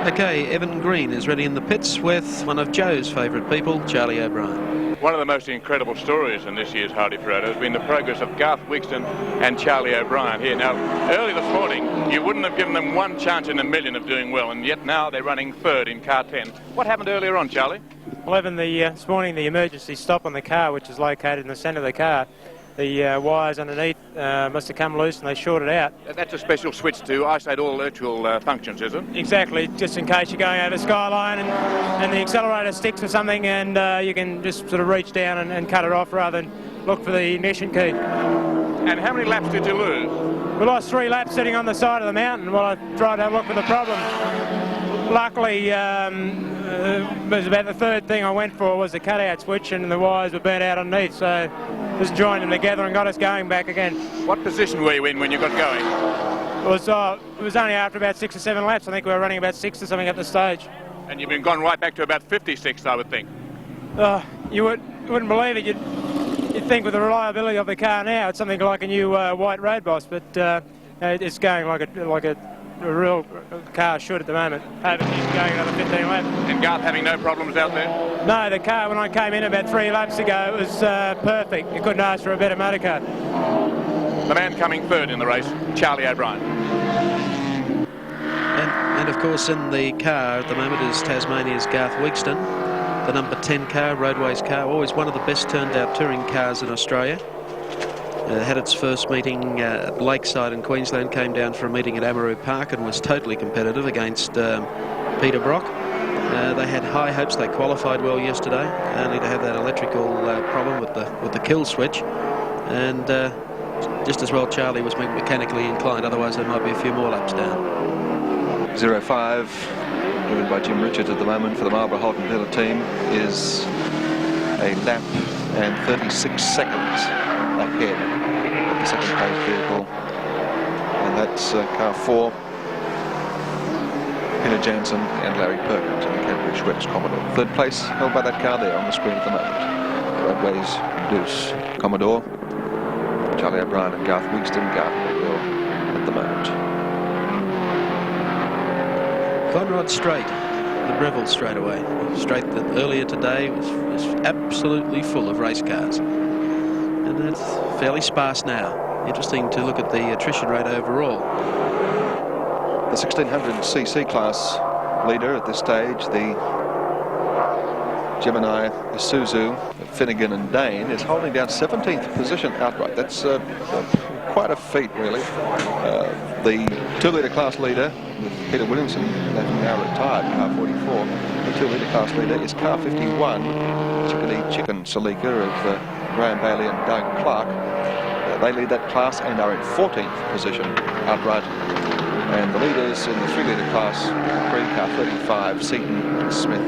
Okay, Evan Green is ready in the pits with one of Joe's favourite people, Charlie O'Brien. One of the most incredible stories in this year's Hardie Ferodo has been the progress of Garth Wigston and Charlie O'Brien here. Now, early this morning, you wouldn't have given them one chance in a million of doing well, and yet now they're running 3rd in car 10. What happened earlier on, Charlie? Well, Evan, this morning the emergency stop on the car, which is located in the centre of the car, the wires underneath must have come loose and they shorted out. That's a special switch to isolate all electrical functions, is it? Exactly, just in case you're going over the skyline and the accelerator sticks or something, and you can just sort of reach down and cut it off rather than look for the ignition key. And how many laps did you lose? We lost 3 laps sitting on the side of the mountain while I tried to have a look for the problem. Luckily, it was about the third thing I went for was the cutout switch, and the wires were burnt out underneath, so just joined them together and got us going back again. What position were you in when you got going? It was only after about 6 or 7 laps. I think we were running about 6 or something at the stage. And you've been gone right back to about 56, I would think. You wouldn't believe it. You'd think with the reliability of the car now, it's something like a new white road boss, but it's going like a real car should at the moment. Hoping he's going another 15 laps. And Garth having no problems out there? No, the car, when I came in about 3 laps ago, it was perfect. You couldn't ask for a better motor car. The man coming third in the race, Charlie O'Brien. And of course in the car at the moment is Tasmania's Garth Wigston, the number 10 car, Roadways car, always one of the best turned out touring cars in Australia. Had its first meeting at Lakeside in Queensland, came down for a meeting at Amaroo Park and was totally competitive against Peter Brock. They had high hopes. They qualified well yesterday, only to have that electrical problem with the kill switch. And just as well Charlie was mechanically inclined, otherwise there might be a few more laps down. 05, driven by Jim Richards at the moment for the Marlborough Holton Dealer team, is a lap and 36 seconds ahead of the second place vehicle, and that's car 4, Peter Jansen and Larry Perkins in the Cadbury Schweppes Commodore. Third place held by that car there on the screen at the moment. Roadways Deuce Commodore, Charlie O'Brien and Garth Wigston. Garth at the moment. Conrod Straight, the Breville straightaway. Straight that earlier today was absolutely full of race cars. And it's fairly sparse now. Interesting to look at the attrition rate overall. The 1600cc class leader at this stage, the Gemini Isuzu, Finnegan and Dane, is holding down 17th position outright. That's quite a feat, really. The 2-litre class leader, Peter Williamson, now retired, car 44. The 2-litre class leader is car 51, Chicken Salika of Graham Bailey and Doug Clark. They lead that class and are in 14th position outright. And the leaders in the 3-litre class, car 35, Seaton and Smith,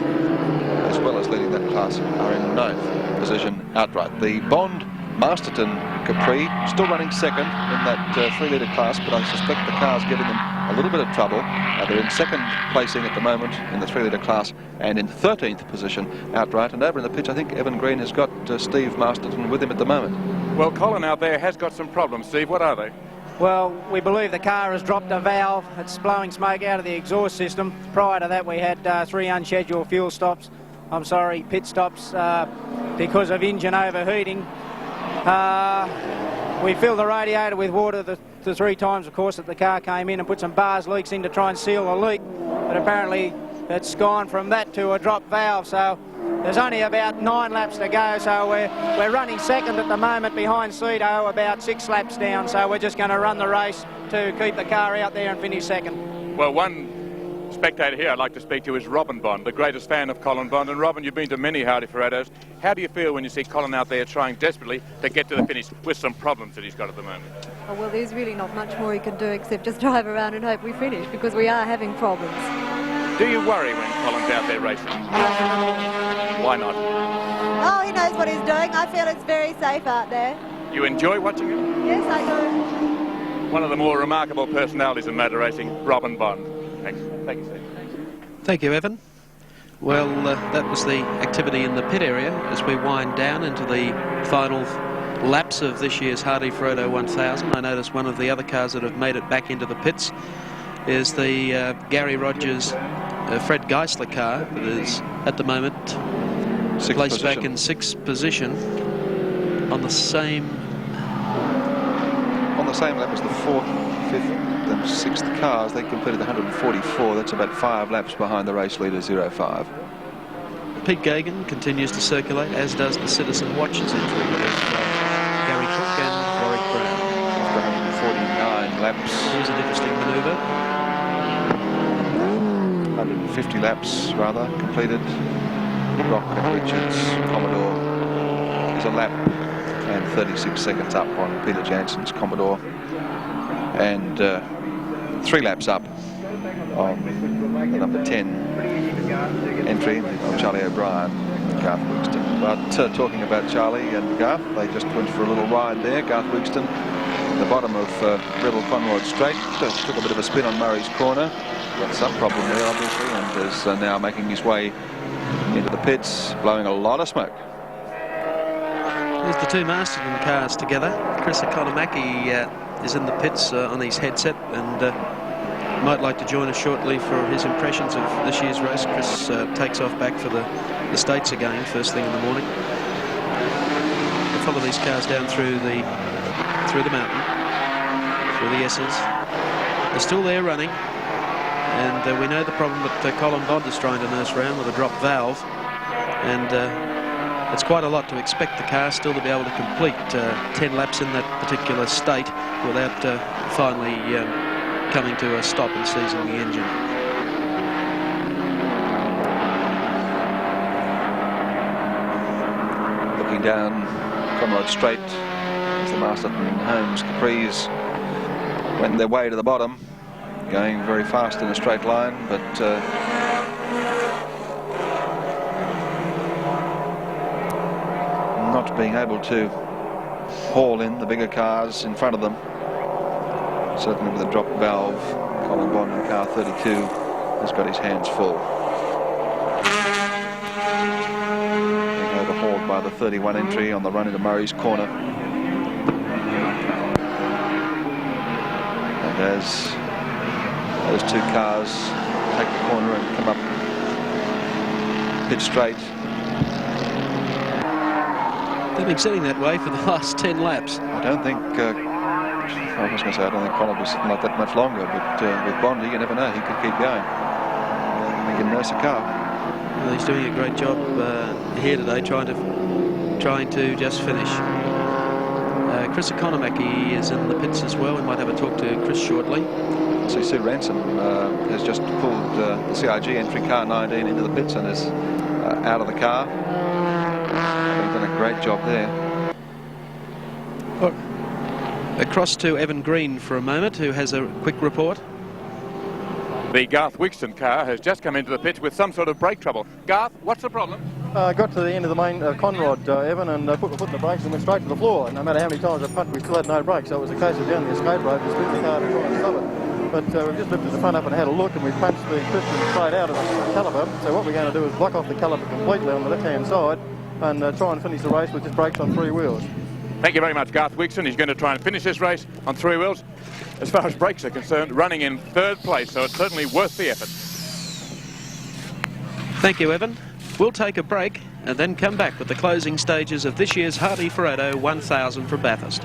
as well as leading that class, are in 9th position outright. The Bond Masterton Capri still running second in that 3-litre class, but I suspect the car's giving them a little bit of trouble. They're in second placing at the moment in the 3-litre class and in 13th position outright. And over in the pitch, I think Evan Green has got Steve Masterton with him at the moment. Well, Colin out there has got some problems. Steve, what are they? Well, we believe the car has dropped a valve. It's blowing smoke out of the exhaust system. Prior to that, we had 3 unscheduled fuel stops. Pit stops because of engine overheating. We filled the radiator with water the 3 times, of course, that the car came in, and put some bars leaks in to try and seal the leak. But apparently it's gone from that to a drop valve. So there's only about 9 laps to go. So we're running second at the moment behind Cedo, about 6 laps down. So we're just going to run the race to keep the car out there and finish second. Well, one spectator here I'd like to speak to is Robin Bond, the greatest fan of Colin Bond. And Robin, you've been to many Hardie Ferodos. How do you feel when you see Colin out there trying desperately to get to the finish with some problems that he's got at the moment? Oh, well, there's really not much more he can do except just drive around and hope we finish, because we are having problems. Do you worry when Colin's out there racing? Why not? Oh, he knows what he's doing. I feel it's very safe out there. You enjoy watching him? Yes, I do. One of the more remarkable personalities in motor racing, Robin Bond. Thanks. Thank you, Steve. Thank you, Evan. Well, that was the activity in the pit area as we wind down into the final laps of this year's Hardie Ferodo 1000. I noticed one of the other cars that have made it back into the pits is the Gary Rogers Fred Geisler car that is at the moment placed back in 6th position on the same lap as the 4th, 5th and 6th cars. They completed 144. That's about 5 laps behind the race leader 05. Pete Gagan continues to circulate, as does the Citizen Watches entry. Gary Cook laps. Here's an interesting manoeuvre. 150 laps, rather, completed. Rock and Richards, Commodore is a lap and 36 seconds up on Peter Jansen's Commodore. And 3 laps up on the number 10 entry of Charlie O'Brien, Garth Wigston. But talking about Charlie and Garth, they just went for a little ride there. Garth Wigston, the bottom of Rebel Conrod Straight, took a bit of a spin on Murray's Corner. Got some problem there, obviously, and is now making his way into the pits, blowing a lot of smoke. There's the two Masterton cars together. Chris Economaki is in the pits on his headset and might like to join us shortly for his impressions of this year's race. Chris takes off back for the States again, first thing in the morning. We'll follow these cars down through the mountain, through the S's. They're still there running. And we know the problem that Colin Bond is trying to nurse around with a drop valve. And it's quite a lot to expect the car still to be able to complete 10 laps in that particular state without finally coming to a stop and seizing the engine. Looking down Conrod Straight as the Masterton and Holmes Capris went their way to the bottom, going very fast in a straight line, but not being able to haul in the bigger cars in front of them. Certainly with a drop valve, Colin Bond in car 32 has got his hands full. Being overhauled by the 31 entry on the run into Murray's Corner. And as those two cars take the corner and come up pit straight. They've been sitting that way for the last 10 laps. I don't think, I was going to say, I don't think Colin was sitting like that much longer, but with Bondi, you never know, he could keep going. He can nurse a car. Well, he's doing a great job here today, trying to just finish. Chris Economaki is in the pits as well. We might have a talk to Chris shortly. See, Sue Ransom has just pulled the CIG entry car 19 into the pits and is out of the car. He's done a great job there. Well, across to Evan Green for a moment, who has a quick report. The Garth Wigston car has just come into the pit with some sort of brake trouble. Garth, what's the problem? Got to the end of the main Conrod, Evan, and put my foot in the brakes and went straight to the floor. No matter how many times I pumped, we still had no brakes, so it was a case of down the escape road to spin the car to try and stop it. But we've just lifted the front up and had a look, and we punched the piston straight out of the caliper. So what we're going to do is block off the caliper completely on the left-hand side and try and finish the race with just brakes on 3 wheels. Thank you very much, Garth Wigston. He's going to try and finish this race on 3 wheels. As far as brakes are concerned, running in 3rd place, so it's certainly worth the effort. Thank you, Evan. We'll take a break and then come back with the closing stages of this year's Hardie Ferodo 1000 from Bathurst.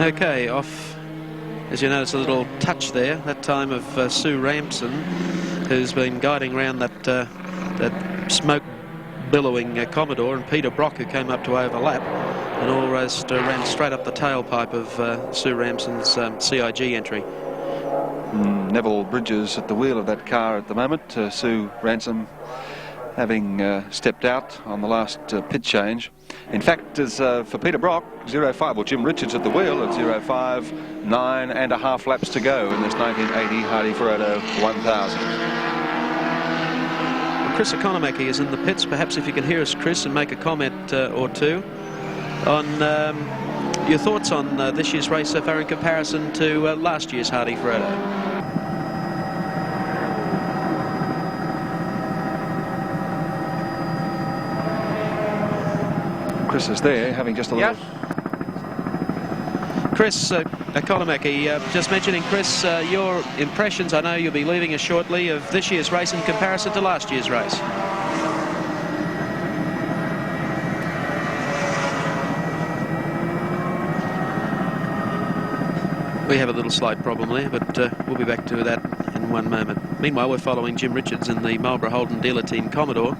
Okay, off, as you notice, a little touch there, that time of Sue Ramson, who's been guiding around that smoke billowing Commodore, and Peter Brock, who came up to overlap, and almost ran straight up the tailpipe of Sue Ramson's CIG entry. Neville Bridges at the wheel of that car at the moment. Sue Ransom having stepped out on the last pit change. In fact, as for Peter Brock, 0.5, well, Jim Richards at the wheel at 0.5, 9.5 laps to go in this 1980 Hardie Ferodo 1000. Well, Chris Economaki is in the pits. Perhaps if you can hear us, Chris, and make a comment or two on your thoughts on this year's race so far in comparison to last year's Hardie Ferodo. Chris is there, having just a little... Yes. Chris Economaki, just mentioning, Chris, your impressions, I know you'll be leaving us shortly, of this year's race in comparison to last year's race. We have a little slight problem there, but we'll be back to that in one moment. Meanwhile, we're following Jim Richards in the Marlborough Holden dealer team Commodore.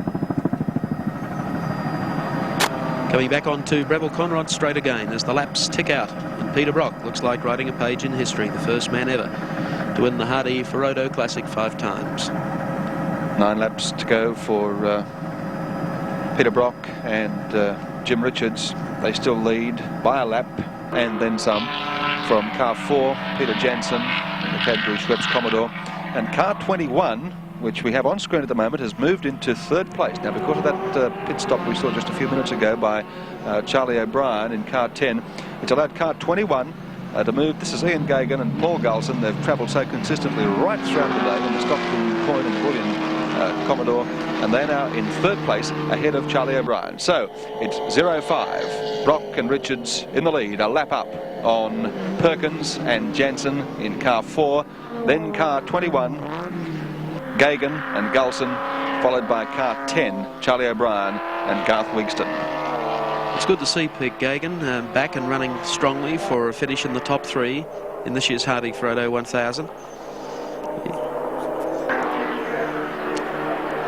Coming back onto Breville Conrod straight again as the laps tick out. And Peter Brock looks like writing a page in history, the first man ever to win the Hardie Ferodo Classic 5 times. 9 laps to go for Peter Brock and Jim Richards. They still lead by a lap and then some from car 4, Peter Jansen, the Cadbury Schweppes Commodore, and car 21, which we have on screen at the moment, has moved into 3rd place. Now, because of that pit stop we saw just a few minutes ago by Charlie O'Brien in car 10, it's allowed car 21 to move. This is Ian Gagan and Paul Gulson. They've travelled so consistently right throughout the day in the Stockton Coin and Bullion Commodore, and they're now in 3rd place ahead of Charlie O'Brien. So it's 0.5. Brock and Richards in the lead, a lap up on Perkins and Jansen in car 4, then car 21, Gagan and Gulson, followed by car 10, Charlie O'Brien and Garth Wigston. It's good to see Pete Gagan back and running strongly for a finish in the top 3 in this year's Hardie Ferodo 1000.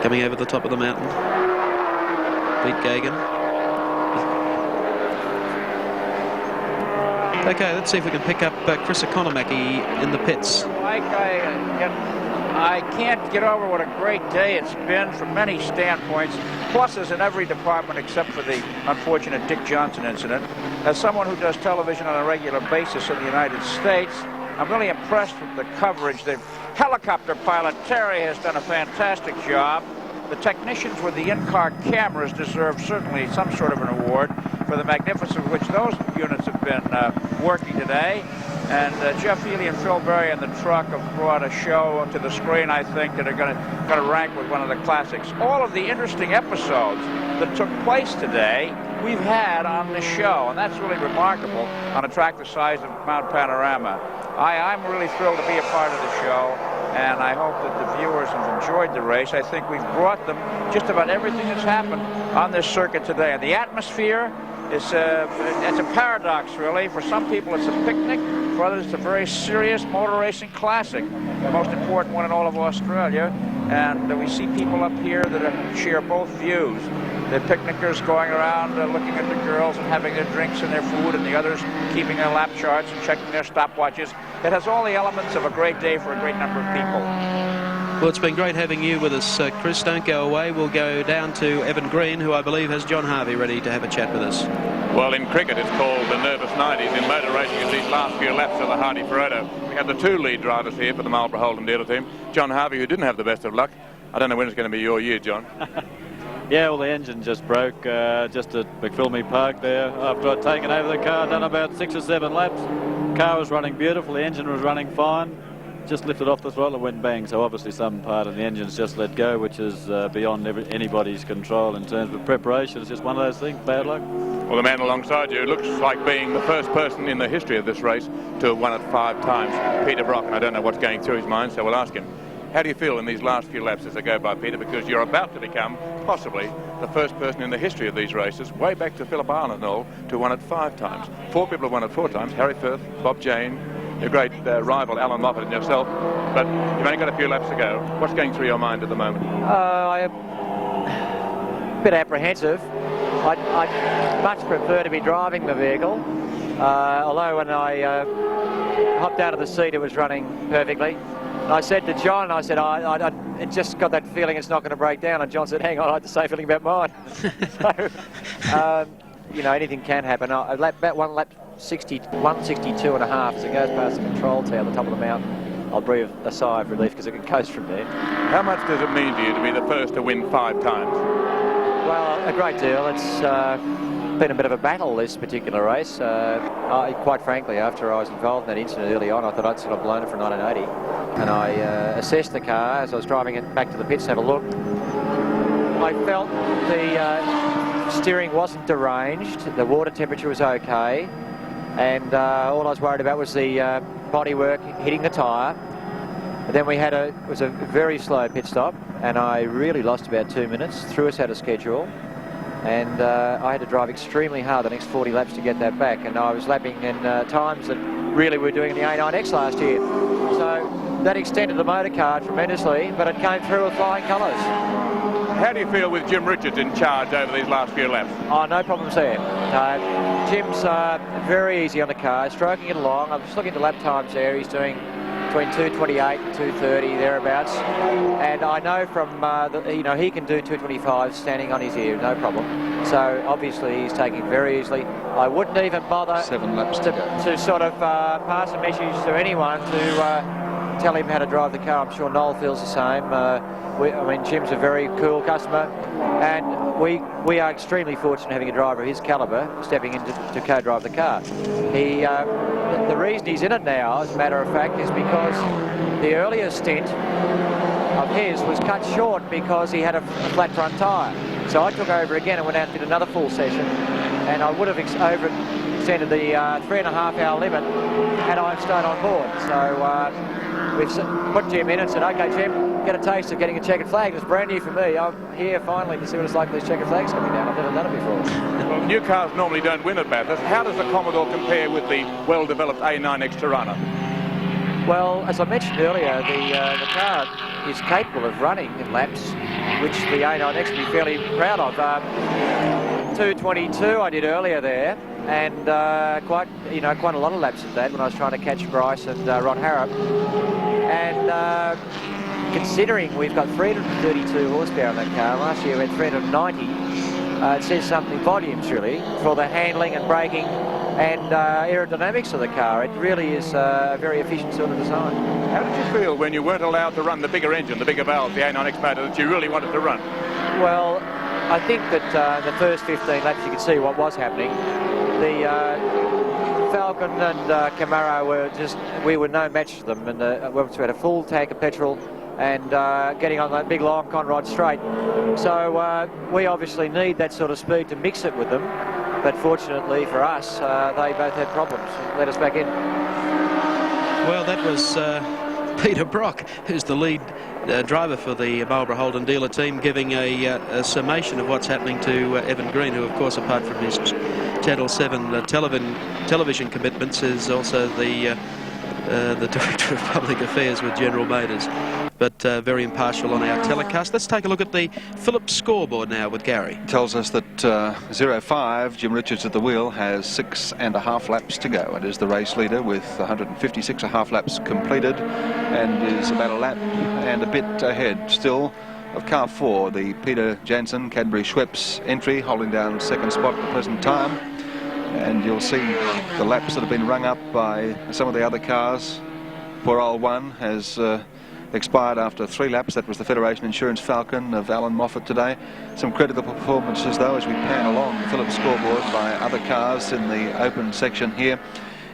Coming over the top of the mountain, Pete Gagan. Okay, let's see if we can pick up Chris Economaki in the pits. Mike, I can't get over what a great day it's been from many standpoints. Pluses in every department except for the unfortunate Dick Johnson incident. As someone who does television on a regular basis in the United States, I'm really impressed with the coverage. The helicopter pilot, Terry, has done a fantastic job. The technicians with the in-car cameras deserve certainly some sort of an award for the magnificence with which those units have been working today. And Jeff Healy and Phil Berry in the truck have brought a show to the screen, I think, that are going to rank with one of the classics. All of the interesting episodes that took place today we've had on the show, and that's really remarkable on a track the size of Mount Panorama. I'm really thrilled to be a part of the show, and I hope that the viewers have enjoyed the race. I think we've brought them just about everything that's happened on this circuit today. And the atmosphere is it's a paradox, really. For some people, it's a picnic. For others, it's a very serious motor racing classic, the most important one in all of Australia. And we see people up here that share both views. The picnickers going around looking at the girls and having their drinks and their food, and the others keeping their lap charts and checking their stopwatches. It has all the elements of a great day for a great number of people. Well, it's been great having you with us, Chris. Don't go away. We'll go down to Evan Green, who I believe has John Harvey ready to have a chat with us. Well, in cricket, it's called the nervous 90s. In motor racing, it's these last few laps of the Hardie Ferodo. We have the 2 lead drivers here for the Marlborough Holden dealer team. John Harvey, who didn't have the best of luck. I don't know when it's going to be your year, John. Yeah, well, the engine just broke just at McPhilmy Park there. After I'd taken over the car, done about 6 or 7 laps. Car was running beautiful, the engine was running fine. Just lifted off the throttle and went bang. So obviously some part of the engine's just let go, which is beyond anybody's control in terms of preparation. It's just one of those things, bad luck. Well, the man alongside you looks like being the first person in the history of this race to have won it 5 times, Peter Brock. And I don't know what's going through his mind, so we'll ask him. How do you feel in these last few laps as they go by, Peter? Because you're about to become, possibly, the first person in the history of these races, way back to Philip Island and all, to won it 5 times. 4 people have won it 4 times. Harry Firth, Bob Jane, your great rival Alan Moffat and yourself. But you've only got a few laps to go. What's going through your mind at the moment? I'm a bit apprehensive. I'd much prefer to be driving the vehicle. Although when I hopped out of the seat, it was running perfectly. And I said to John, I said, I just got that feeling it's not going to break down. And John said, hang on, I had the same feeling about mine. So, you know, anything can happen. About one lap 162 and a half, as it goes past the control tower at the top of the mountain, I'll breathe a sigh of relief because it can coast from there. How much does it mean to you to be the first to win 5 times? Well, a great deal. It's been a bit of a battle, this particular race. Quite frankly, after I was involved in that incident early on, I thought I'd sort of blown it for 1980. And I assessed the car as I was driving it back to the pits to have a look. I felt the steering wasn't deranged, the water temperature was okay, and all I was worried about was the bodywork hitting the tyre. Then we had it was a very slow pit stop, and I really lost about 2 minutes, threw us out of schedule, and I had to drive extremely hard the next 40 laps to get that back, and I was lapping in times that really we were doing in the A9X last year. So that extended the motor car tremendously, but it came through with flying colours. How do you feel with Jim Richards in charge over these last few laps? Oh, no problems there. Jim's very easy on the car, stroking it along. I was looking at the lap times there. He's doing between 2:28 and 2:30 thereabouts, and I know from you know, he can do 2:25 standing on his ear, no problem. So obviously he's taking it very easily. I wouldn't even bother 7 laps to sort of pass a message to anyone to tell him how to drive the car. I'm sure Noel feels the same. I mean, Jim's a very cool customer, and we are extremely fortunate having a driver of his calibre stepping in to co-drive the car. The reason he's in it now, as a matter of fact, is because the earlier stint of his was cut short because he had a flat front tyre. So I took over again and went out and did another full session, and I would have extended the 3.5 hour limit had I stayed on board. So we've put Jim in and said, OK, Jim, get a taste of getting a checkered flag. It's brand new for me. I'm here finally to see what it's like with these checkered flags coming down. I've never done it before. Well, new cars normally don't win at Bathurst. How does the Commodore compare with the well-developed A9X Tirana? Well, as I mentioned earlier, the car is capable of running in laps, which the A9X would be fairly proud of. 2:22 I did earlier there, and quite a lot of laps of that when I was trying to catch Bryce and Ron Harrop. And considering we've got 332 horsepower in that car, last year we had 390, it says something volumes really for the handling and braking and aerodynamics of the car. It really is a very efficient sort of design. How did you feel when you weren't allowed to run the bigger engine, the bigger valve, the A9X motor that you really wanted to run? Well, I think that the first 15 laps you could see what was happening. The Falcon and Camaro we were no match to them, and we had a full tank of petrol and getting on that big long Conrod straight. So we obviously need that sort of speed to mix it with them, but fortunately for us, they both had problems. Let us back in. Well, that was Peter Brock, who's the lead driver for the Marlborough Holden dealer team, giving a summation of what's happening to Evan Green, who, of course, apart from his Channel 7 television commitments, is also the Director of Public Affairs with General Motors, but very impartial on our telecast. Let's take a look at the Phillips scoreboard now with Gary. Tells us that 05, Jim Richards at the wheel, has 6.5 laps to go. It is the race leader with 156.5 laps completed and is about a lap and a bit ahead still of car 4, the Peter Jansen Cadbury Schweppes entry, holding down second spot at the present time. And you'll see the laps that have been rung up by some of the other cars. Poor old one has expired after 3 laps. That was the Federation Insurance Falcon of Alan Moffat today. Some critical performances, though, as we pan along the Phillips scoreboard by other cars in the open section here.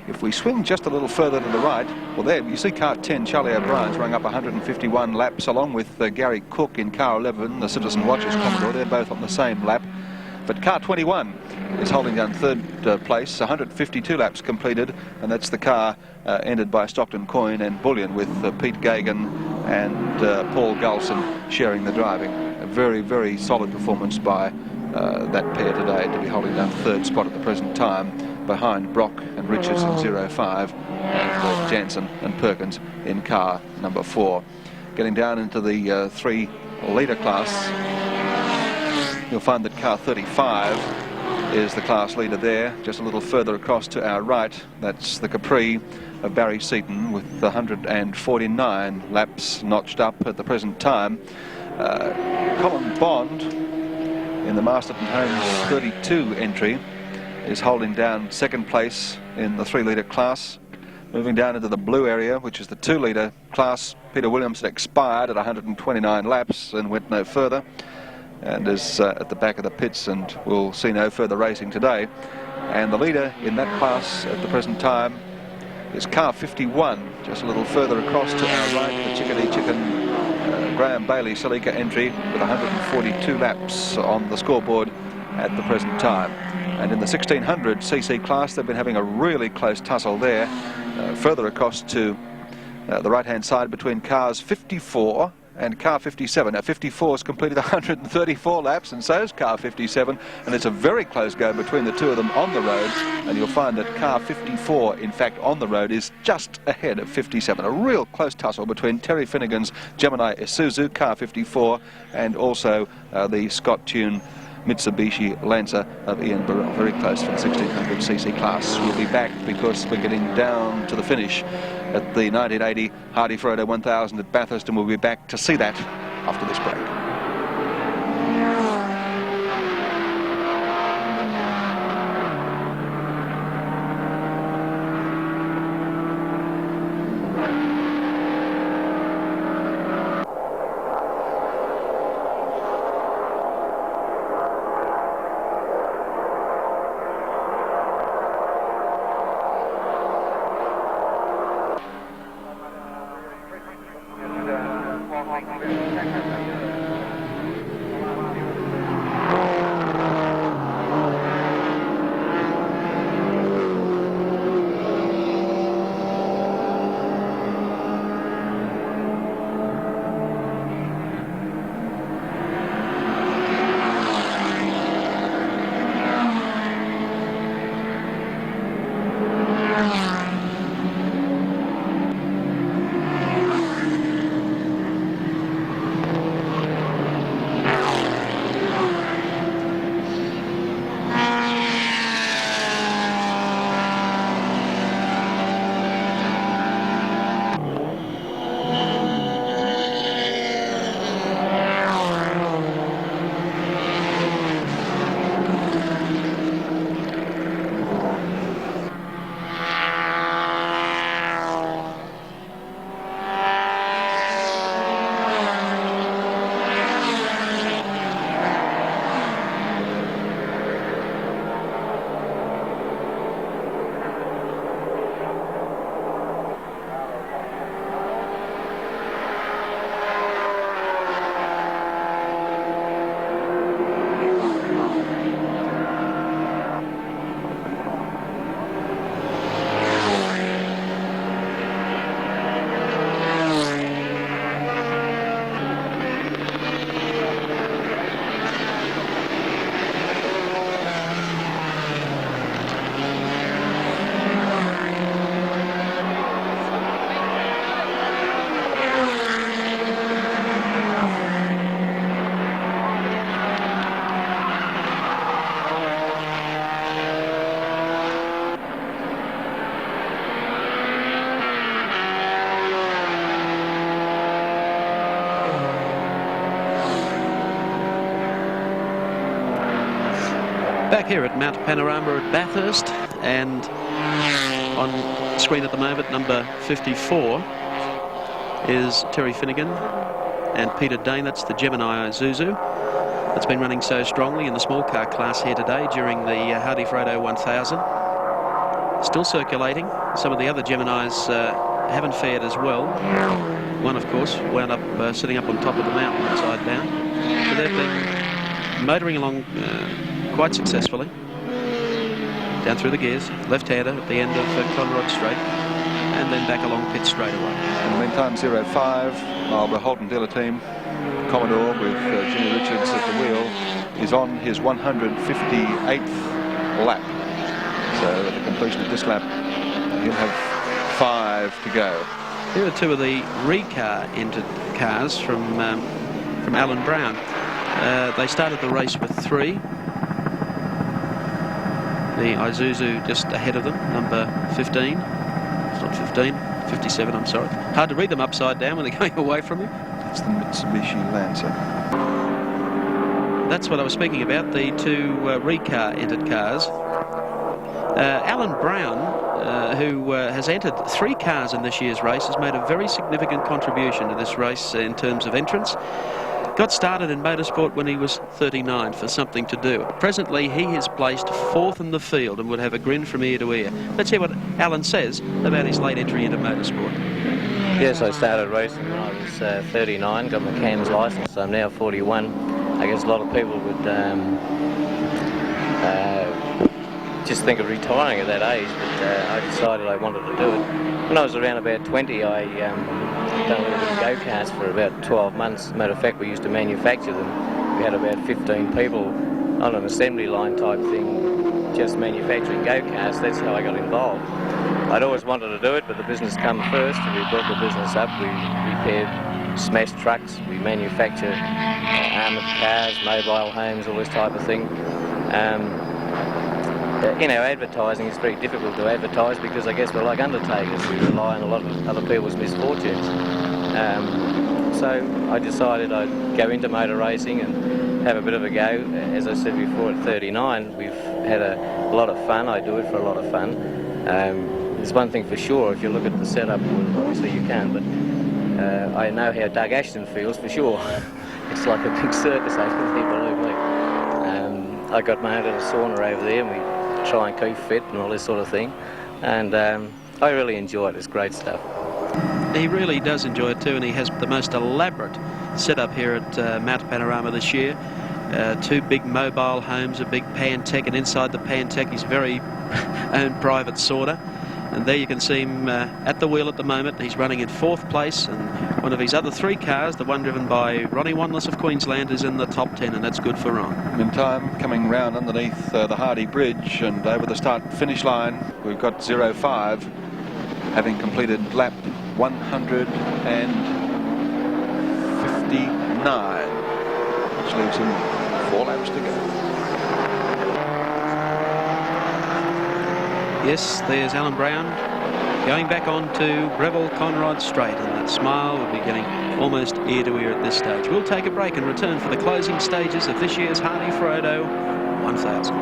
If we swing just a little further to the right, well, there you see car 10, Charlie O'Brien's rung up 151 laps, along with Gary Cook in car 11, the Citizen Watches Commodore. They're both on the same lap. But car 21 is holding down third place, 152 laps completed, and that's the car entered by Stockton Coyne and Bullion, with Pete Gagan and Paul Gulson sharing the driving. A very, very solid performance by that pair today to be holding down third spot at the present time behind Brock and Richards in 05 and Jansen and Perkins in car number 4. Getting down into the 3-litre class, you'll find that car 35 is the class leader there, just a little further across to our right. That's the Capri of Barry Seaton with 149 laps notched up at the present time. Colin Bond in the Masterton Homes 32 entry is holding down second place in the 3-litre class. Moving down into the blue area, which is the 2-litre class, Peter Williamson expired at 129 laps and went no further, and is at the back of the pits and will see no further racing today. And the leader in that class at the present time is car 51, just a little further across to our right, the Chickadee Chicken Graham Bailey Salika entry with 142 laps on the scoreboard at the present time. And in the 1600cc class, they've been having a really close tussle there, further across to the right-hand side between cars 54 and car 57. Now 54 has completed 134 laps, and so has car 57, and it's a very close go between the two of them on the road, and you'll find that car 54 in fact on the road is just ahead of 57. A real close tussle between Terry Finnegan's Gemini Isuzu car 54 and also the Scott Tune Mitsubishi Lancer of Ian Burrell. Very close for the 1600cc class. We'll be back because we're getting down to the finish at the 1980 Hardie Ferodo 1000 at Bathurst, and we'll be back to see that after this break. Back here at Mount Panorama at Bathurst, and on screen at the moment, number 54 is Terry Finnegan and Peter Dane. That's the Gemini Isuzu that's been running so strongly in the small car class here today during the Hardie Ferodo 1000. Still circulating. Some of the other Geminis haven't fared as well. One, of course, wound up sitting up on top of the mountain upside down. But they've been motoring along quite successfully. Down through the gears, left-hander at the end of Conrod Straight, and then back along pit straight away. In the meantime, 05, Marlborough Holden dealer team Commodore with Jimmy Richards at the wheel is on his 158th lap. So at the completion of this lap, he'll have 5 to go. Here are 2 of the Recar entered cars from Alan Brown. They started the race with 3. The Isuzu just ahead of them, number 15. It's not 15, 57, I'm sorry. Hard to read them upside down when they're going away from you. It's the Mitsubishi Lancer. That's what I was speaking about, the 2 Recar entered cars. Alan Brown, who has entered 3 cars in this year's race, has made a very significant contribution to this race in terms of entrance. Got started in motorsport when he was 39 for something to do. Presently, he is placed 4th in the field and would have a grin from ear to ear. Let's hear what Alan says about his late entry into motorsport. Yes, I started racing when I was 39, got my CAMS licence, so I'm now 41. I guess a lot of people would just think of retiring at that age, but I decided I wanted to do it. When I was around about 20, I done a little bit of go-karts for about 12 months. As a matter of fact, we used to manufacture them. We had about 15 people on an assembly line type thing, just manufacturing go-karts. That's how I got involved. I'd always wanted to do it, but the business came first, and we built the business up. We repaired smashed trucks, we manufacture armoured cars, mobile homes, all this type of thing. You know, advertising is very difficult to advertise because I guess we're like undertakers. We rely on a lot of other people's misfortunes. So I decided I'd go into motor racing and have a bit of a go. As I said before, at 39, we've had a lot of fun. I do it for a lot of fun. There's one thing for sure, if you look at the setup, well, obviously you can, but I know how Doug Ashton feels for sure. It's like a big circus over there, believe me. I got my own little sauna over there, and we try and keep fit and all this sort of thing, and I really enjoy it. It's great stuff. He really does enjoy it too, and he has the most elaborate setup here at Mount Panorama this year. 2 big mobile homes, a big Pantech, and inside the Pantech his very own private sauna. And there you can see him at the wheel at the moment. He's running in 4th place, and one of his other 3 cars, the one driven by Ronnie Wanless of Queensland, is in the top 10, and that's good for Ron. In time, coming round underneath the Hardie Bridge and over the start-finish line, we've got 05, having completed lap 159, which leaves him 4 laps to go. Yes, there's Alan Brown going back on to Breville Conrod Straight, and that smile will be getting almost ear to ear at this stage. We'll take a break and return for the closing stages of this year's Hardie Ferodo 1000.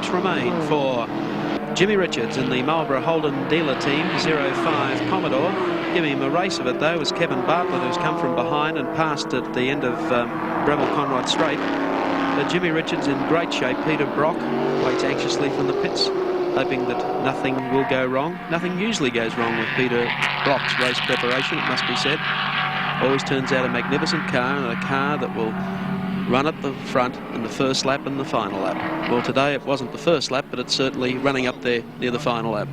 laps remain for Jimmy Richards in the Marlborough Holden dealer team, 05 Commodore. Giving him a race of it, though, was Kevin Bartlett, who's come from behind and passed at the end of Breville Conrod Straight. Jimmy Richards in great shape. Peter Brock waits anxiously from the pits, hoping that nothing will go wrong. Nothing usually goes wrong with Peter Brock's race preparation, it must be said. Always turns out a magnificent car, and a car that will run at the front in the first lap and the final lap. Well, today it wasn't the first lap, but it's certainly running up there near the final lap.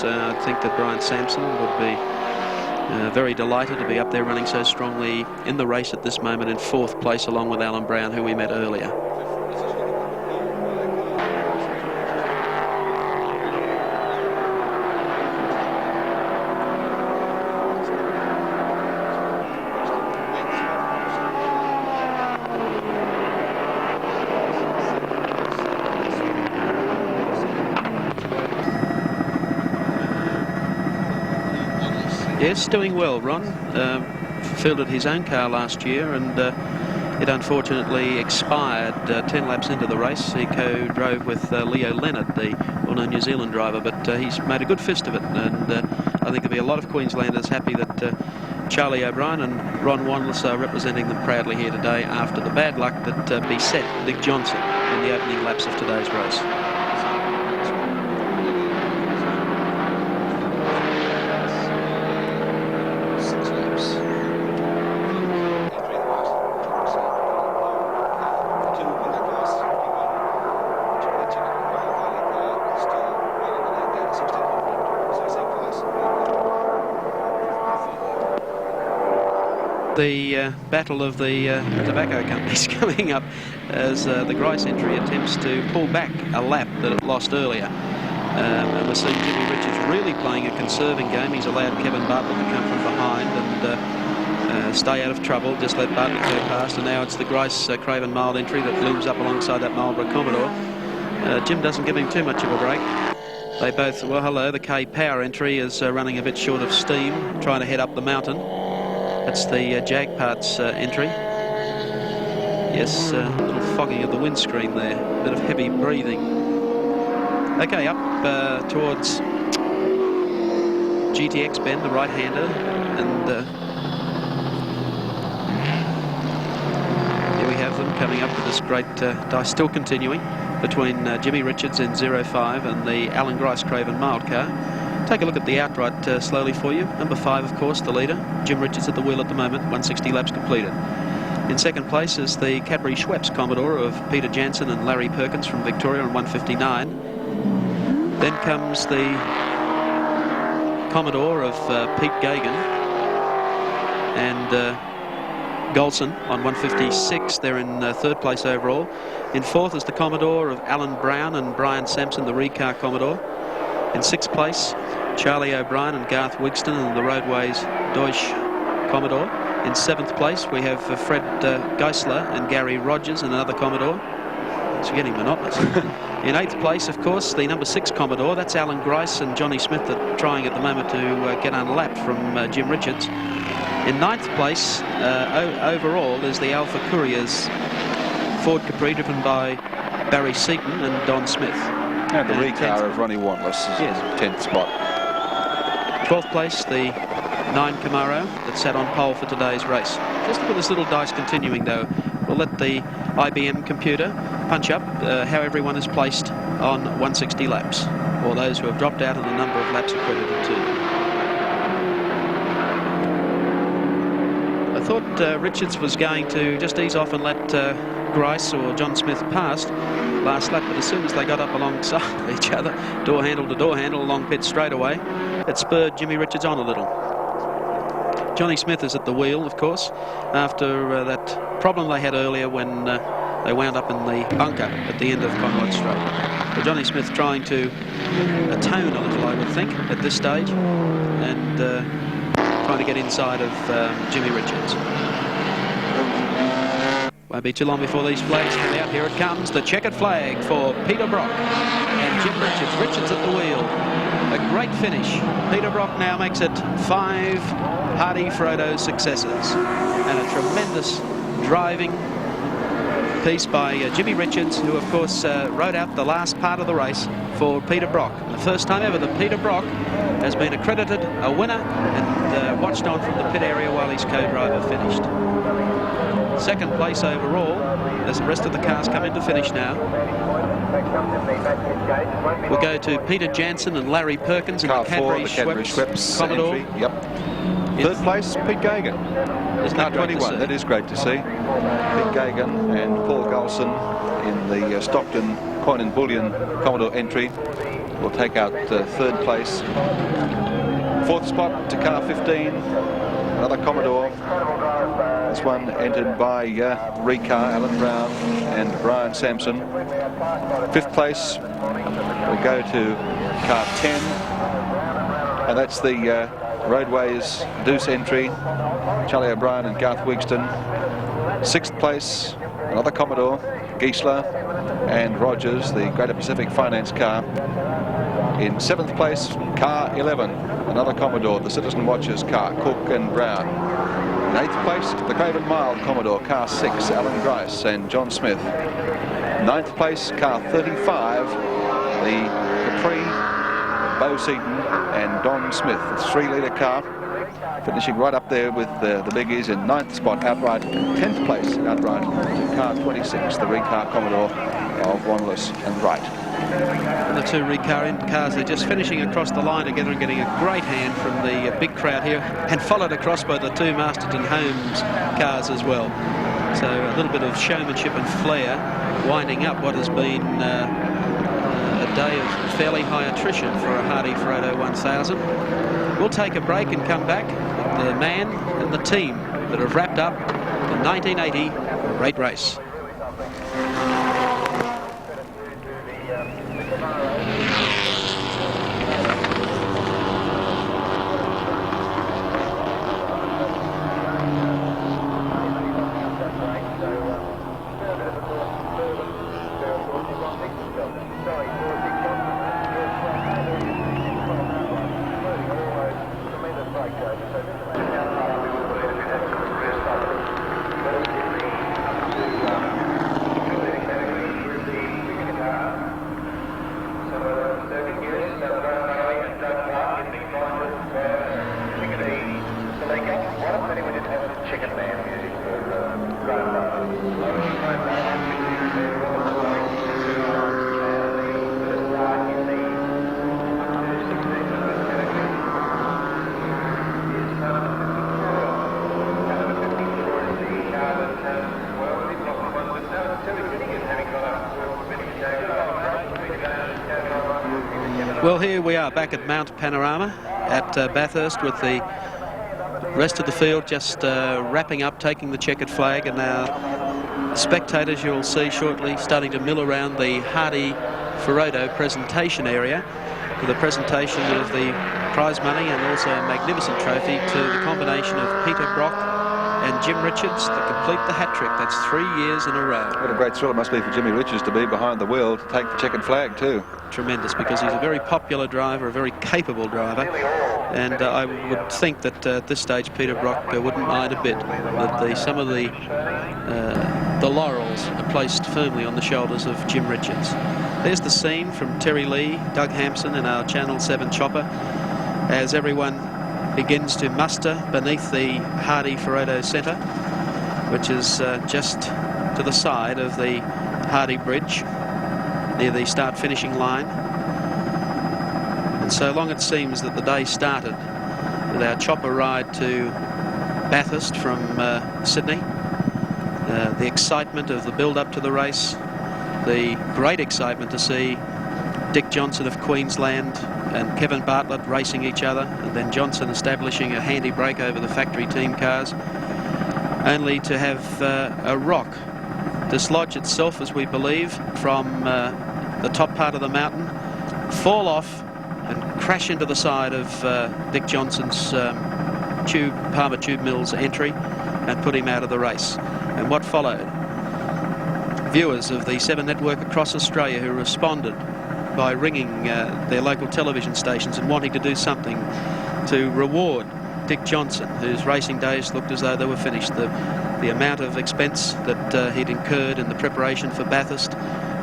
I think that Brian Sampson would be very delighted to be up there running so strongly in the race at this moment in 4th place, along with Alan Brown, who we met earlier. Yes, doing well, Ron. Fielded his own car last year, and it unfortunately expired 10 laps into the race. He co-drove with Leo Leonard, the well-known New Zealand driver, but he's made a good fist of it, and I think there'll be a lot of Queenslanders happy that Charlie O'Brien and Ron Wanless are representing them proudly here today after the bad luck that beset Dick Johnson in the opening laps of today's race. The battle of the tobacco companies coming up as the Grice entry attempts to pull back a lap that it lost earlier. And we're seeing Jimmy Richards really playing a conserving game. He's allowed Kevin Bartlett to come from behind and stay out of trouble, just let Bartlett go past, and now it's the Grice Craven Mild entry that looms up alongside that Marlborough Commodore. Jim doesn't give him too much of a break. They both, well, hello, the K Power entry is running a bit short of steam, trying to head up the mountain. That's the Jag Parts entry. Yes, a little fogging of the windscreen there, a bit of heavy breathing. Okay, up towards GTX Bend, the right-hander, and here we have them coming up with this great dice, still continuing between Jimmy Richards in 05 and the Alan Grice Craven Mild car. Take a look at the outright slowly for you. Number 5, of course, the leader. Jim Richards at the wheel at the moment, 160 laps completed. In second place is the Cadbury Schweppes Commodore of Peter Jansen and Larry Perkins from Victoria on 159. Then comes the Commodore of Pete Gagan and Golson on 156. They're in 3rd place overall. In 4th is the Commodore of Alan Brown and Brian Sampson, the Recar Commodore. In 6th place, Charlie O'Brien and Garth Wigston and the Roadways Deutsch Commodore. In 7th place, we have Fred Geisler and Gary Rogers and another Commodore. It's getting monotonous. In 8th place, of course, the number 6 Commodore. That's Alan Grice and Johnny Smith that are trying at the moment to get unlapped from Jim Richards. In 9th place, overall, is the Alpha Couriers Ford Capri driven by Barry Seaton and Don Smith. And the recar of Ronnie Wanless is in 10th spot. 12th place, the 9 Camaro that sat on pole for today's race. Just look at this little dice continuing, though. We'll let the IBM computer punch up how everyone is placed on 160 laps, or those who have dropped out and the number of laps accredited to them. I thought Richards was going to just ease off and let Grice or John Smith past last lap, but as soon as they got up alongside each other, door handle to door handle along pit straightaway, it spurred Jimmy Richards on a little. Johnny Smith is at the wheel, of course, after that problem they had earlier when they wound up in the bunker at the end of Conrod Straight. So Johnny Smith trying to atone a little, I would think, at this stage, and trying to get inside of Jimmy Richards. Won't be too long before these flags come out. Here it comes, the checkered flag for Peter Brock and Jim Richards. Richards at the wheel. A great finish. Peter Brock now makes it 5 Hardie Ferodo successes. And a tremendous driving piece by Jimmy Richards, who of course rode out the last part of the race for Peter Brock. The first time ever that Peter Brock has been accredited a winner and watched on from the pit area while his co-driver finished. Second place overall as the rest of the cars come into finish now. We'll go to Peter Jansen and Larry Perkins in the Cadbury Schweppes Commodore. Entry, yep. Third place, Pete Gagan. Car 21, that is great to see. Pete Gagan and Paul Golson in the Stockton Coin and Bullion Commodore entry will take out third place. Fourth spot to car 15, another Commodore. This one entered by Recar, Alan Brown and Brian Sampson. Fifth place, we go to car 10, and that's the Roadways Deuce entry, Charlie O'Brien and Garth Wigston. Sixth place, another Commodore, Giesler and Rogers, the Greater Pacific Finance car. In seventh place, car 11, another Commodore, the Citizen Watchers car, Cook and Brown. In eighth place, the Craven Mild Commodore, car 6, Alan Grice and John Smith. Ninth place, car 35, the Capri, Bo Seaton and Don Smith. It's a 3-litre car, finishing right up there with the biggies in ninth spot outright. 10th place outright to car 26, the Recar Commodore of Wanless and Wright. And the two Recar cars, they're just finishing across the line together and getting a great hand from the big crowd here, and followed across by the two Masterton Holmes cars as well. So a little bit of showmanship and flair, winding up what has been a day of fairly high attrition for a Hardie Ferodo 1000. We'll take a break and come back with the man and the team that have wrapped up the 1980 Great Race. Well, here we are back at Mount Panorama at Bathurst with the rest of the field just wrapping up, taking the checkered flag, and now spectators you'll see shortly starting to mill around the Hardie Ferodo presentation area for the presentation of the prize money and also a magnificent trophy to the combination of Peter Brock and Jim Richards to complete the hat-trick. That's 3 years in a row. What a great thrill it must be for Jimmy Richards to be behind the wheel to take the checkered flag too. Tremendous, because he's a very popular driver, a very capable driver, and I would think that at this stage Peter Brock wouldn't mind a bit that some of the laurels are placed firmly on the shoulders of Jim Richards. There's the scene from Terry Lee, Doug Hampson in our Channel 7 chopper as everyone begins to muster beneath the Hardie Ferodo Centre, which is just to the side of the Hardie Bridge near the start-finishing line. And so long it seems that the day started with our chopper ride to Bathurst from Sydney. The excitement of the build-up to the race, the great excitement to see Dick Johnson of Queensland and Kevin Bartlett racing each other, and then Johnson establishing a handy break over the factory team cars, only to have a rock dislodge itself, as we believe, from the top part of the mountain, fall off and crash into the side of Dick Johnson's Palmer Tube Mills entry and put him out of the race. And what followed? Viewers of the 7 Network across Australia who responded by ringing their local television stations and wanting to do something to reward Dick Johnson, whose racing days looked as though they were finished. The amount of expense that he'd incurred in the preparation for Bathurst,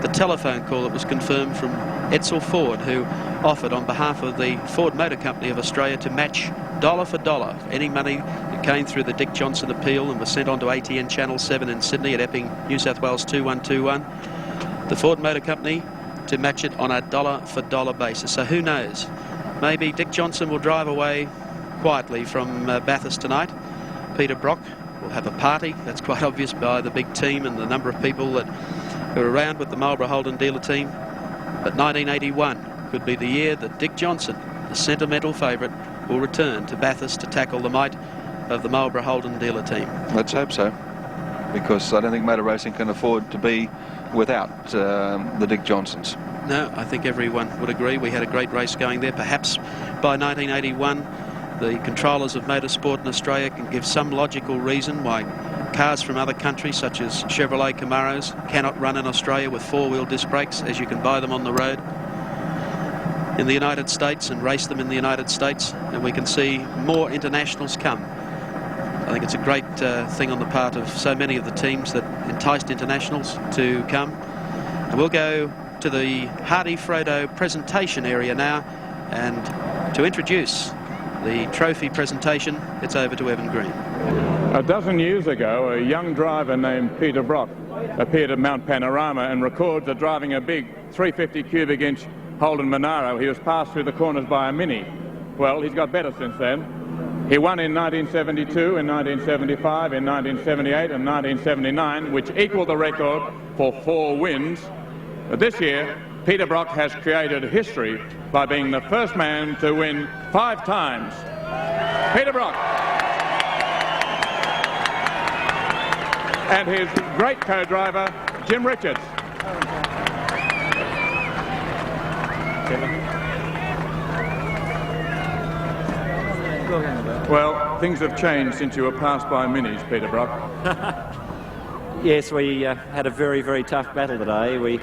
the telephone call that was confirmed from Edsel Ford, who offered on behalf of the Ford Motor Company of Australia to match dollar for dollar any money that came through the Dick Johnson appeal and was sent on to ATN Channel 7 in Sydney at Epping, New South Wales 2121. The Ford Motor Company to match it on a dollar for dollar basis. So who knows? Maybe Dick Johnson will drive away quietly from Bathurst tonight. Peter Brock will have a party. That's quite obvious by the big team and the number of people that are around with the Marlborough Holden dealer team. But 1981 could be the year that Dick Johnson, the sentimental favourite, will return to Bathurst to tackle the might of the Marlborough Holden dealer team. Let's hope so, because I don't think motor racing can afford to be without the Dick Johnsons. No, I think everyone would agree. We had a great race going there. Perhaps by 1981, the controllers of motorsport in Australia can give some logical reason why cars from other countries, such as Chevrolet Camaros, cannot run in Australia with 4-wheel disc brakes, as you can buy them on the road in the United States and race them in the United States, and we can see more internationals come. I think it's a great thing on the part of so many of the teams that enticed internationals to come. And we'll go to the Hardie Ferodo presentation area now, and to introduce the trophy presentation, it's over to Evan Green. A dozen years ago, a young driver named Peter Brock appeared at Mount Panorama and records that driving a big 350 cubic inch Holden Monaro, he was passed through the corners by a Mini. Well, he's got better since then. He won in 1972, in 1975, in 1978 and 1979, which equaled the record for 4 wins. But this year, Peter Brock has created history by being the first man to win 5 times. Peter Brock. And his great co-driver, Jim Richards. Well, things have changed since you were passed by Minis, Peter Brock. Yes, we had a very, very tough battle today. We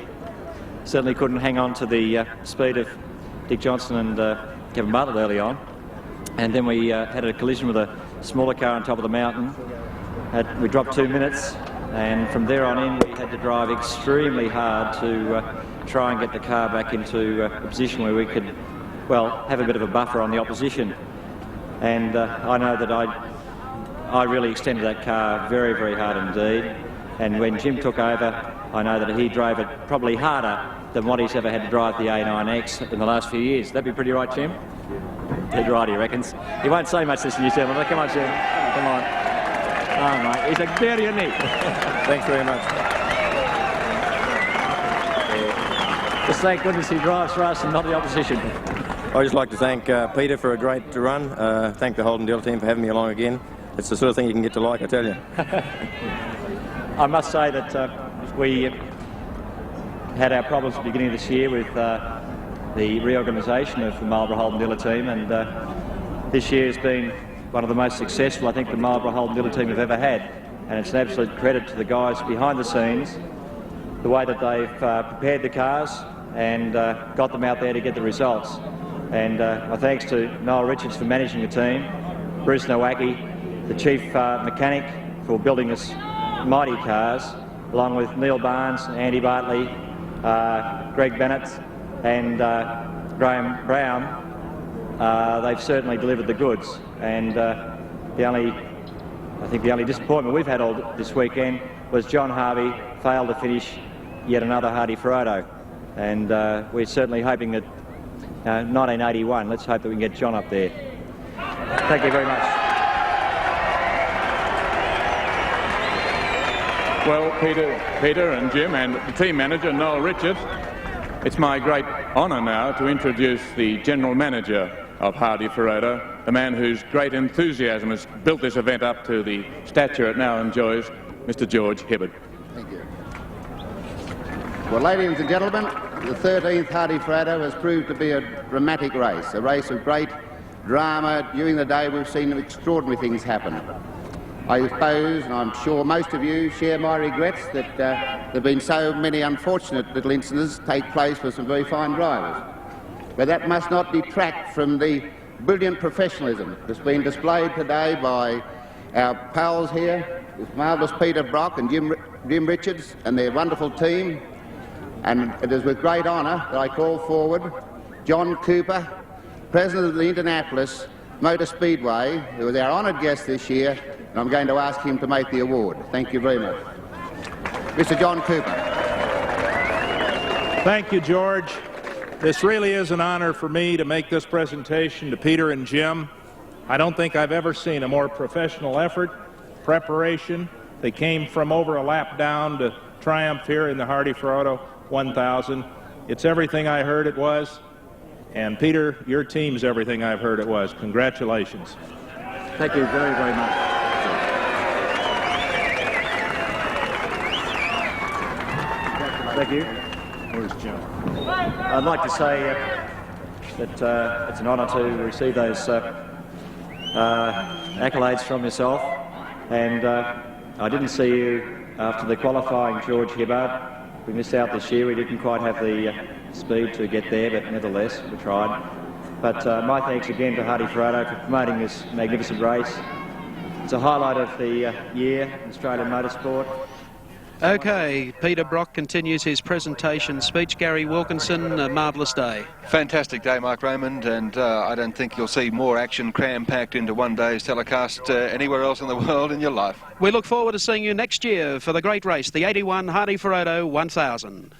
certainly couldn't hang on to the speed of Dick Johnson and Kevin Bartlett early on. And then we had a collision with a smaller car on top of the mountain. We dropped 2 minutes, and from there on in we had to drive extremely hard to try and get the car back into a position where we could, well, have a bit of a buffer on the opposition. And I know that I really extended that car very, very hard indeed. And when Jim took over, I know that he drove it probably harder than what he's ever had to drive the A9X in the last few years. That'd be pretty right, Jim? Dead right, he reckons. He won't say much this year, gentlemen, but come on, Jim. Come on. Oh, mate, he's a very unique. Thanks very much. Just thank goodness he drives for us and not the opposition. I'd just like to thank Peter for a great run. Thank the Holden dealer team for having me along again. It's the sort of thing you can get to like, I tell you. I must say that we had our problems at the beginning of this year with the reorganisation of the Marlborough Holden dealer team, and this year has been one of the most successful I think the Marlborough Holden dealer team have ever had, and it's an absolute credit to the guys behind the scenes, the way that they've prepared the cars and got them out there to get the results. And my thanks to Noel Richards for managing the team, Bruce Nowacki, the chief mechanic, for building us mighty cars, along with Neil Barnes, Andy Bartley, Greg Bennett and Graham Brown. They've certainly delivered the goods, and I think the only disappointment we've had all this weekend was John Harvey failed to finish yet another Hardie Ferodo, and we're certainly hoping that 1981, let's hope that we can get John up there. Thank you very much. Well, Peter and Jim and the team manager, Noel Richards, it's my great honour now to introduce the general manager of Hardie Ferodo, the man whose great enthusiasm has built this event up to the stature it now enjoys, Mr. George Hibbard. Thank you. Well, ladies and gentlemen, the 13th Hardie Ferodo has proved to be a dramatic race, a race of great drama. During the day we've seen extraordinary things happen. I suppose, and I'm sure most of you share my regrets, that there have been so many unfortunate little incidents take place with some very fine drivers. But that must not detract from the brilliant professionalism that's been displayed today by our pals here, this marvellous Peter Brock and Jim Richards and their wonderful team. And it is with great honour that I call forward John Cooper, President of the Indianapolis Motor Speedway, who is our honoured guest this year, and I'm going to ask him to make the award. Thank you very much. Mr. John Cooper. Thank you, George. This really is an honor for me to make this presentation to Peter and Jim. I don't think I've ever seen a more professional effort, preparation. They came from over a lap down to triumph here in the Hardie Ferodo 1000. It's everything I heard it was. And Peter, your team's everything I've heard it was. Congratulations. Thank you very, very much. Thank you. Where's Jim? I'd like to say that it's an honour to receive those accolades from yourself. And I didn't see you after the qualifying, George Hibbard. We missed out this year. We didn't quite have the speed to get there, but nevertheless, we tried. But my thanks again to Hardie Ferodo for promoting this magnificent race. It's a highlight of the year in Australian motorsport. Okay, Peter Brock continues his presentation speech. Gary Wilkinson, a marvellous day. Fantastic day, Mark Raymond, and I don't think you'll see more action cram-packed into one day's telecast anywhere else in the world in your life. We look forward to seeing you next year for the great race, the 81 Hardie Ferodo 1000.